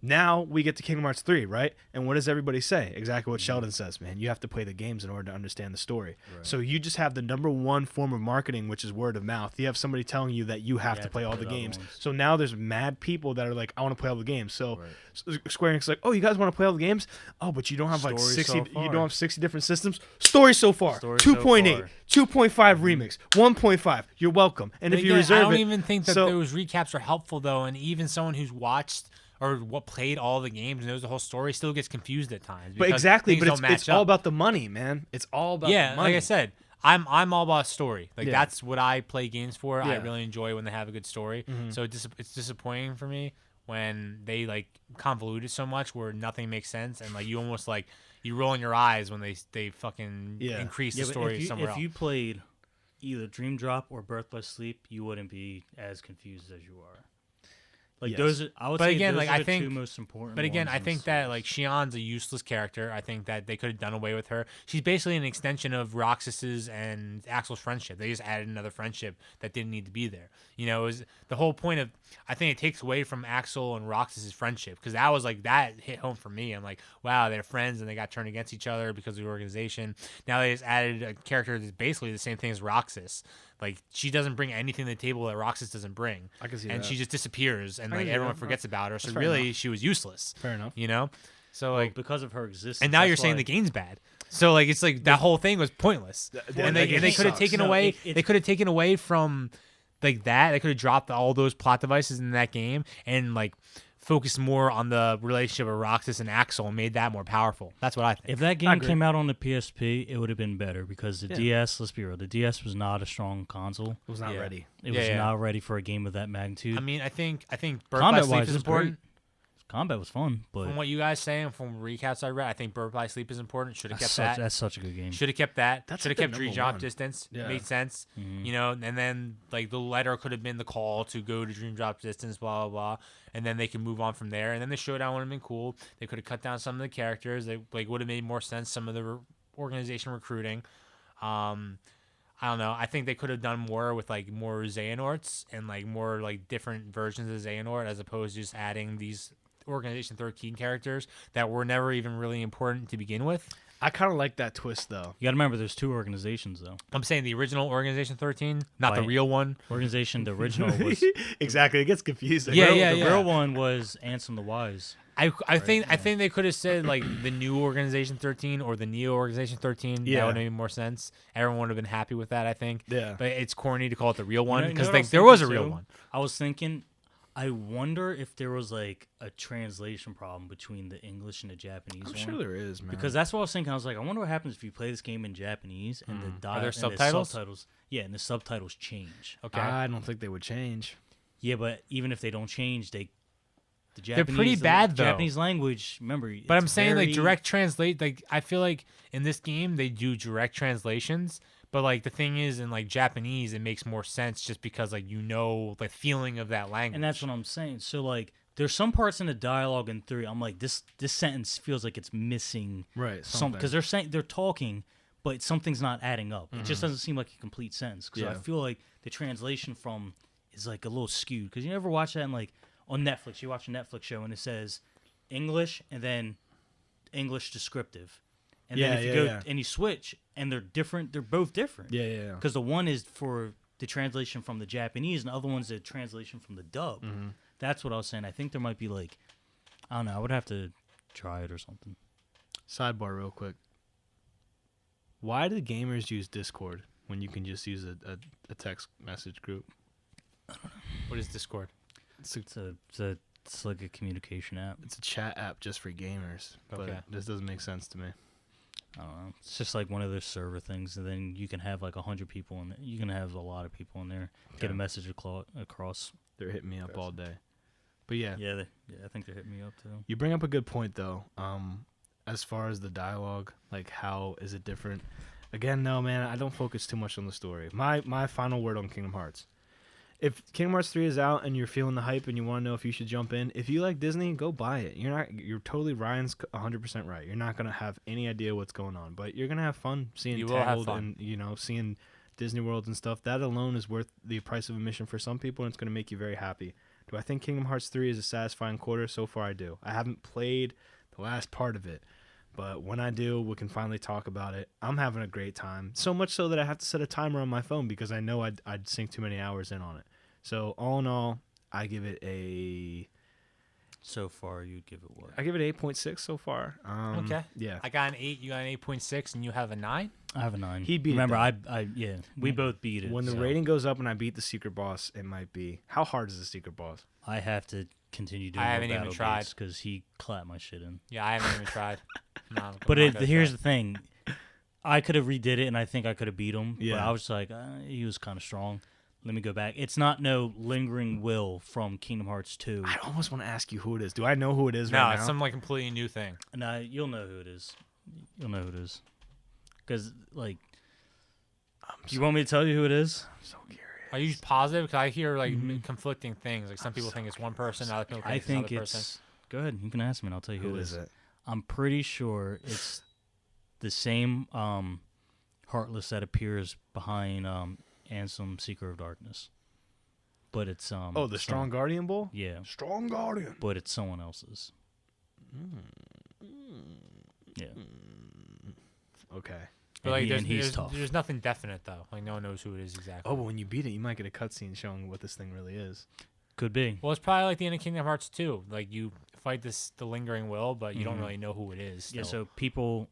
Speaker 1: Now we get to Kingdom Hearts 3, right? And what does everybody say? Exactly what Sheldon says, man. You have to play the games in order to understand the story.
Speaker 3: Right.
Speaker 1: So you just have the number one form of marketing, which is word of mouth. You have somebody telling you that you have to play all the games. So now there's mad people that are like, I want to play all the games. So Square Enix is like, oh, you guys want to play all the games? Oh, but you don't have like
Speaker 3: Story
Speaker 1: 60.
Speaker 3: so far.
Speaker 1: You don't have 60 different systems. Story so far.
Speaker 3: Story so
Speaker 1: 2.8,
Speaker 3: far.
Speaker 1: 2.5 remix, 1.5. You're welcome. And
Speaker 2: But
Speaker 1: if you
Speaker 2: again,
Speaker 1: reserve
Speaker 2: I don't
Speaker 1: it,
Speaker 2: even think that
Speaker 1: so-
Speaker 2: those recaps are helpful though, and even someone who's watched or what played all the games and knows the whole story still gets confused at times.
Speaker 1: But
Speaker 2: because
Speaker 1: exactly,
Speaker 2: things
Speaker 1: but
Speaker 2: don't
Speaker 1: it's
Speaker 2: match
Speaker 1: all
Speaker 2: up.
Speaker 1: about the money, man. It's all about the money.
Speaker 2: Like I said, I'm all about story. Like
Speaker 1: Yeah.
Speaker 2: that's what I play games for. I
Speaker 1: Yeah.
Speaker 2: really enjoy when they have a good story.
Speaker 1: Mhm.
Speaker 2: So it's disappointing for me when they like convolute it so much where nothing makes sense and like you almost like you rolling your eyes when they fucking
Speaker 1: Yeah.
Speaker 2: increase
Speaker 3: Yeah,
Speaker 2: the
Speaker 3: but
Speaker 2: story somewhere
Speaker 3: if
Speaker 2: else.
Speaker 3: you played either Dream Drop or Birth by Sleep, you wouldn't be as confused as you are. Like
Speaker 1: Yes.
Speaker 3: those, I would
Speaker 2: But
Speaker 3: say
Speaker 2: again,
Speaker 3: those
Speaker 2: like,
Speaker 3: are
Speaker 2: I
Speaker 3: the
Speaker 2: think-
Speaker 3: two most important.
Speaker 2: But again,
Speaker 3: ones
Speaker 2: I
Speaker 3: in
Speaker 2: think
Speaker 3: the
Speaker 2: that
Speaker 3: series.
Speaker 2: like Xion's a useless character. I think that they could have done away with her. She's basically an extension of Roxas's and Axel's friendship. They just added another friendship that didn't need to be there. You know, it was the whole point of. I think it takes away from Axel and Roxas's friendship because that was like that hit home for me. I'm like, wow, they're friends and they got turned against each other because of the organization. Now they just added a character that's basically the same thing as Roxas. Like she doesn't bring anything to the table that Roxas doesn't bring.
Speaker 1: I can see
Speaker 2: and
Speaker 1: that.
Speaker 2: she just disappears and
Speaker 1: I
Speaker 2: like
Speaker 1: can see
Speaker 2: everyone
Speaker 1: that.
Speaker 2: forgets about her. So
Speaker 1: That's fair
Speaker 2: really,
Speaker 1: enough.
Speaker 2: she was useless.
Speaker 1: Fair enough.
Speaker 2: You know, So like
Speaker 3: because of her existence.
Speaker 2: and now
Speaker 3: that's
Speaker 2: you're saying
Speaker 3: why-
Speaker 2: the game's bad. So like it's like that whole thing was pointless. And they could have taken away they could have taken away from like that. They could have dropped all those plot devices in that game and like focused more on the relationship of Roxas and Axel and made that more powerful. That's what I think.
Speaker 3: If that game came out on the PSP, it would have been better because the DS, let's be real, the DS was not a strong console.
Speaker 1: It was not ready.
Speaker 3: It was not ready for a game of that magnitude.
Speaker 2: I mean, I think Birth by Sleep is important.
Speaker 3: Combat was fun, but
Speaker 2: From what you guys say and from recaps I read, I think Birth by Sleep is important. Should have kept that.
Speaker 3: That's such a good game.
Speaker 2: Should have kept that.
Speaker 1: That's
Speaker 2: Should have
Speaker 1: like
Speaker 2: kept
Speaker 1: the
Speaker 2: Dream
Speaker 1: number
Speaker 2: Drop
Speaker 1: one.
Speaker 2: Distance.
Speaker 1: Yeah.
Speaker 2: Made sense. You know, and then like the letter could have been the call to go to Dream Drop Distance, blah blah blah, and then they can move on from there. And then the showdown would have been cool. They could have cut down some of the characters. They like would have made more sense. Some of the organization recruiting. I don't know. I think they could have done more with like more Xehanorts and like more like different versions of Xehanort as opposed to just adding these Organization 13 characters that were never even really important to begin with.
Speaker 1: I kind of like that twist though.
Speaker 3: You got to remember, there's 2 organizations though.
Speaker 2: I'm saying the original Organization 13, not the real one.
Speaker 3: Organization, the original was
Speaker 1: Exactly. It gets confusing.
Speaker 2: Yeah,
Speaker 3: the real one was Ansem the Wise.
Speaker 2: I think they could have said like the new Organization 13 or the Neo Organization 13.
Speaker 1: Yeah.
Speaker 2: That would have made more sense. Everyone would have been happy with that, I think.
Speaker 1: Yeah.
Speaker 2: But it's corny to call it the real one
Speaker 3: You know
Speaker 2: because
Speaker 3: what I
Speaker 2: like
Speaker 3: was
Speaker 2: there was a
Speaker 3: thinking,
Speaker 2: real
Speaker 3: too?
Speaker 2: one.
Speaker 3: I was thinking, I wonder if there was like a translation problem between the English and the Japanese
Speaker 1: I'm
Speaker 3: one.
Speaker 1: sure there is, man.
Speaker 3: Because that's what I was thinking. I was like, I wonder what happens if you play this game in Japanese and
Speaker 2: Are there
Speaker 3: and the
Speaker 2: subtitles?
Speaker 3: Yeah, and the subtitles change.
Speaker 2: Okay.
Speaker 1: I don't think they would change.
Speaker 3: Yeah, but even if they don't change, the
Speaker 2: They're
Speaker 3: Japanese,
Speaker 2: pretty bad, though.
Speaker 3: Japanese language, remember.
Speaker 2: But I'm
Speaker 3: it's
Speaker 2: saying like
Speaker 3: very-
Speaker 2: direct translate. Like I feel like in this game they do direct translations, but like the thing is in like Japanese it makes more sense just because like you know the feeling of that language.
Speaker 3: And that's what I'm saying. So like, there's some parts in the dialogue in 3. I'm like, this sentence feels like it's missing
Speaker 1: Right.
Speaker 3: some because they're talking, but something's not adding up. It just doesn't seem like a complete sentence. So I feel like the translation from is like a little skewed. Because you ever watch that in like on Netflix? You watch a Netflix show and it says English and then English descriptive, and then if you go and you switch and they're different, they're both different.
Speaker 1: Yeah.
Speaker 3: Because the one is for the translation from the Japanese, and the other one's the translation from the dub. That's what I was saying. I think there might be like, I don't know. I would have to try it or something.
Speaker 1: Sidebar, real quick. Why do gamers use Discord when you can just use a text message group?
Speaker 2: What is Discord?
Speaker 3: It's like a communication app.
Speaker 1: It's a chat app just for gamers.
Speaker 2: Okay.
Speaker 1: But this doesn't make sense to me.
Speaker 3: I don't know. It's just like one of those server things, and then you can have like 100 people in there. You can have a lot of people in there. Get a message across.
Speaker 1: They're hitting me up all day. But yeah,
Speaker 3: Yeah, I think they're hitting me up too.
Speaker 1: you bring up a good point though. As far as the dialogue, like how is it different? Again, no, man, I don't focus too much on the story. My final word on Kingdom Hearts. If Kingdom Hearts 3 is out and you're feeling the hype and you want to know if you should jump in, if you like Disney, go buy it. You're totally Ryan's 100% right. You're not going to have any idea what's going on, but you're going to have fun seeing
Speaker 2: You will have
Speaker 1: Tangled
Speaker 2: fun.
Speaker 1: and seeing Disney Worlds and stuff. That alone is worth the price of admission for some people, and it's going to make you very happy. Do I think Kingdom Hearts 3 is a satisfying quarter? So far, I do. I haven't played the last part of it, but when I do, we can finally talk about it. I'm having a great time. So much so that I have to set a timer on my phone because I know I'd sink too many hours in on it. So all in all, I give it a.
Speaker 3: So far, you'd give it what?
Speaker 1: I give it 8.6 so far.
Speaker 2: Okay.
Speaker 1: Yeah.
Speaker 2: I got an 8. You got an 8.6, and you have a 9.
Speaker 3: I have a 9.
Speaker 1: He beat it,
Speaker 3: Remember,
Speaker 1: though.
Speaker 3: we both beat it.
Speaker 1: When the
Speaker 3: so
Speaker 1: rating goes up and I beat the secret boss, it might be. How hard is the secret boss?
Speaker 3: I have to continue doing.
Speaker 2: I haven't even tried.
Speaker 3: because he clapped my shit in.
Speaker 2: Yeah, I haven't even tried.
Speaker 3: But here's the thing. I could have redid it, and I think I could have beat him. But
Speaker 1: Yeah.
Speaker 3: I was like, he was kind of strong. Let me go back. It's not no lingering will from Kingdom Hearts 2.
Speaker 1: I almost want to ask you who it is. Do I know who it is
Speaker 2: No,
Speaker 1: right now?
Speaker 2: it's some like completely new thing.
Speaker 3: Nah, you'll know who it is. You'll know who it is. Because, like, you want me to tell you who it is?
Speaker 1: I'm so curious.
Speaker 2: Are you positive? Because I hear like conflicting things. Like some people think it's one person, other people
Speaker 3: I
Speaker 2: think
Speaker 3: think
Speaker 2: it's another person.
Speaker 3: Go ahead. You can ask me, and I'll tell you
Speaker 1: Who is it?
Speaker 3: I'm pretty sure it's the same Heartless that appears behind Ansem Seeker of Darkness. But it's
Speaker 1: Oh, the Strong Guardian Bull?
Speaker 3: Yeah,
Speaker 1: Strong Guardian.
Speaker 3: but it's someone else's. Yeah.
Speaker 1: Okay.
Speaker 2: But like,
Speaker 3: and he's tough.
Speaker 2: there's nothing definite though. Like no one knows who it is exactly.
Speaker 1: Oh, but when you beat it, you might get a cutscene showing what this thing really is.
Speaker 3: Could be.
Speaker 2: Well, it's probably like the end of Kingdom Hearts 2. Like, you fight the lingering will, but you don't really know who it is.
Speaker 3: Yeah,
Speaker 2: still.
Speaker 3: so people...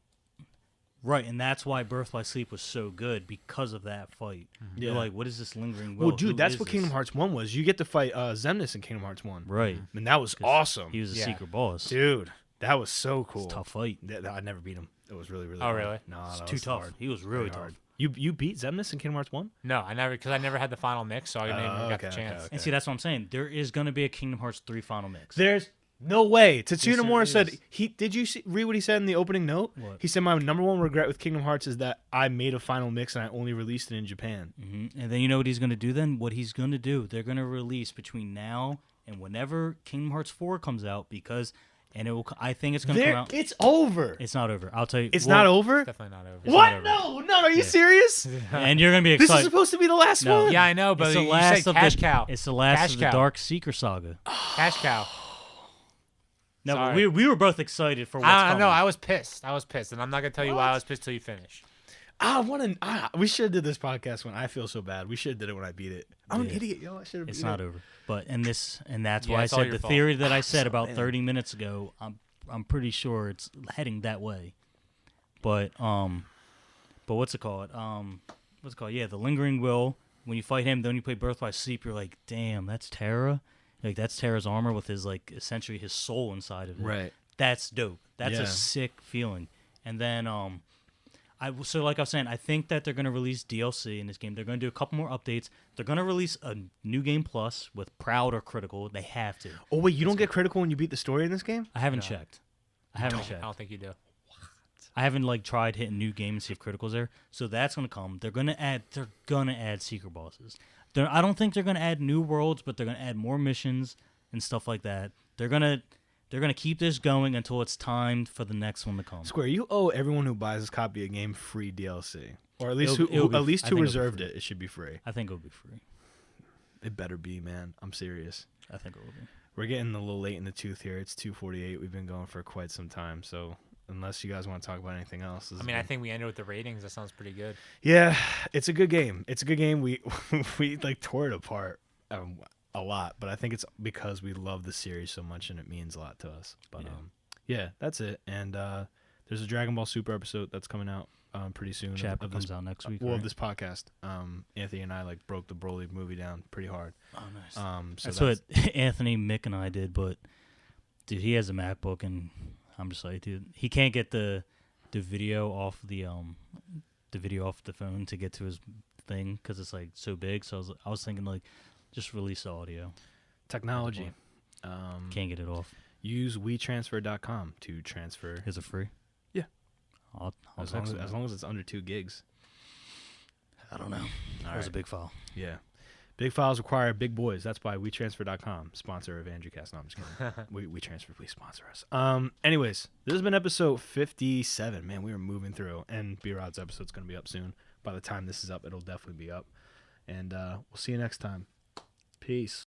Speaker 3: Right, and that's why Birth by Sleep was so good, because of that fight. You're like, what is this lingering will?
Speaker 1: Well, dude,
Speaker 3: Who
Speaker 1: that's
Speaker 3: is
Speaker 1: what
Speaker 3: this?
Speaker 1: Kingdom Hearts 1 was. You get to fight Xemnas in Kingdom Hearts 1.
Speaker 3: Right.
Speaker 1: And that was awesome.
Speaker 3: He was a
Speaker 2: Yeah.
Speaker 3: secret boss.
Speaker 1: Dude, that was so cool.
Speaker 3: It's a tough fight.
Speaker 1: I never beat him. It was really, really
Speaker 2: Oh,
Speaker 1: hard.
Speaker 2: really?
Speaker 1: No,
Speaker 3: It's
Speaker 1: that
Speaker 3: too
Speaker 1: was
Speaker 3: tough.
Speaker 1: hard.
Speaker 3: He was really
Speaker 1: Very
Speaker 3: tough.
Speaker 1: hard. You beat Xemnas in Kingdom Hearts 1?
Speaker 2: No, because I never had the final mix, so I never even got the chance.
Speaker 3: And see, that's what I'm saying. There is going to be a Kingdom Hearts 3 final mix.
Speaker 1: There's no way. Tetsuya
Speaker 3: Yes, there
Speaker 1: Nomura said
Speaker 3: is.
Speaker 1: Did you read what he said in the opening note?
Speaker 3: What?
Speaker 1: He said my number one regret with Kingdom Hearts is that I made a final mix and I only released it in Japan.
Speaker 3: And then you know what he's going to do then? What he's going to do, they're going to release between now and whenever Kingdom Hearts 4 comes out, because, and it will. I think it's going to come out.
Speaker 1: It's over.
Speaker 3: It's not over. I'll tell you.
Speaker 1: It's not over?
Speaker 2: Definitely not over.
Speaker 1: What?
Speaker 3: not over.
Speaker 1: No, are you serious?
Speaker 3: And you're going to be
Speaker 1: This
Speaker 3: excited.
Speaker 1: is supposed to be the last
Speaker 3: No.
Speaker 1: one.
Speaker 2: Yeah, I know, but
Speaker 3: It's the
Speaker 2: you
Speaker 3: last
Speaker 2: said
Speaker 3: of
Speaker 2: cash
Speaker 3: the,
Speaker 2: cow.
Speaker 3: It's the last
Speaker 2: Cash
Speaker 3: of the
Speaker 2: cow.
Speaker 3: Dark Seeker saga.
Speaker 2: Cash cow.
Speaker 3: No, but
Speaker 2: Sorry.
Speaker 3: we were both excited for what's
Speaker 2: I
Speaker 3: coming.
Speaker 2: don't know. I was pissed, and I'm not gonna tell you why I was pissed till you finish.
Speaker 1: We should have did this podcast when I feel so bad. We should have did it when I beat it. I'm an
Speaker 3: Yeah.
Speaker 1: idiot, yo. I should have.
Speaker 3: It's not over. But and that's
Speaker 2: Yeah,
Speaker 3: why I
Speaker 2: it's all
Speaker 3: said
Speaker 2: your
Speaker 3: the
Speaker 2: fault.
Speaker 3: theory that I said about
Speaker 1: man.
Speaker 3: 30 minutes ago. I'm pretty sure it's heading that way. But what's it called? Yeah, the lingering will. When you fight him, then you play Birth by Sleep. You're like, damn, that's Terra. Like that's Terra's armor with his like essentially his soul inside of it.
Speaker 1: Right.
Speaker 3: That's dope. That's
Speaker 1: Yeah.
Speaker 3: a sick feeling. And then so like I was saying, I think that they're gonna release DLC in this game. They're gonna do a couple more updates. They're gonna release a new game plus with Proud or Critical. They have to.
Speaker 1: Oh wait, you don't get critical when you beat the story in this game?
Speaker 3: I haven't checked. I
Speaker 2: I don't think you do.
Speaker 3: I haven't like tried hitting new game and see if Critical's there. So that's gonna come. They're gonna add secret bosses. I don't think they're gonna add new worlds, but they're gonna add more missions and stuff like that. They're gonna keep this going until it's time for the next one to come.
Speaker 1: Square, you owe everyone who buys this copy of game free DLC, or at least
Speaker 3: It'll be-
Speaker 1: at least
Speaker 3: I
Speaker 1: who
Speaker 3: think it'll be
Speaker 1: reserved
Speaker 3: free.
Speaker 1: it. It should be free.
Speaker 3: I think it'll be free.
Speaker 1: It better be, man. I'm serious.
Speaker 3: I think it will be.
Speaker 1: We're getting a little late in the tooth here. It's 2:48. We've been going for quite some time, so unless you guys want to talk about anything else, this
Speaker 2: I
Speaker 1: has
Speaker 2: mean, I
Speaker 1: been-
Speaker 2: think we ended with the ratings. That sounds pretty good.
Speaker 1: yeah, it's a good game. It's a good game. We we like tore it apart a lot, but I think it's because we love the series so much and it means a lot to us. But yeah, that's it. And there's a Dragon Ball Super episode that's coming out pretty soon.
Speaker 3: Chapter
Speaker 1: of this,
Speaker 3: comes out next week.
Speaker 1: well,
Speaker 3: right?
Speaker 1: of this podcast. Anthony and I like broke the Broly movie down pretty hard.
Speaker 3: Oh, nice.
Speaker 1: So
Speaker 3: That's what Anthony, Mick, and I did. But dude, he has a MacBook, and I'm just like, dude, he can't get the video off the video off the phone to get to his thing because it's like so big. So I was thinking like, just release the audio.
Speaker 1: technology.
Speaker 3: Can't get it off.
Speaker 1: Use WeTransfer.com to transfer
Speaker 3: Is it free?
Speaker 1: Yeah.
Speaker 3: I'll
Speaker 1: as long
Speaker 3: text
Speaker 1: as,
Speaker 3: him.
Speaker 1: as long as it's under 2 gigs.
Speaker 3: I don't know. That was a big file.
Speaker 1: Yeah. Big files require big boys. That's by WeTransfer.com, sponsor of Andrewcast. No, I'm just kidding. WeTransfer, please sponsor us. Anyways, this has been episode 57. Man, we are moving through, and B-Rod's episode's going to be up soon. By the time this is up, it'll definitely be up. And we'll see you next time. Peace.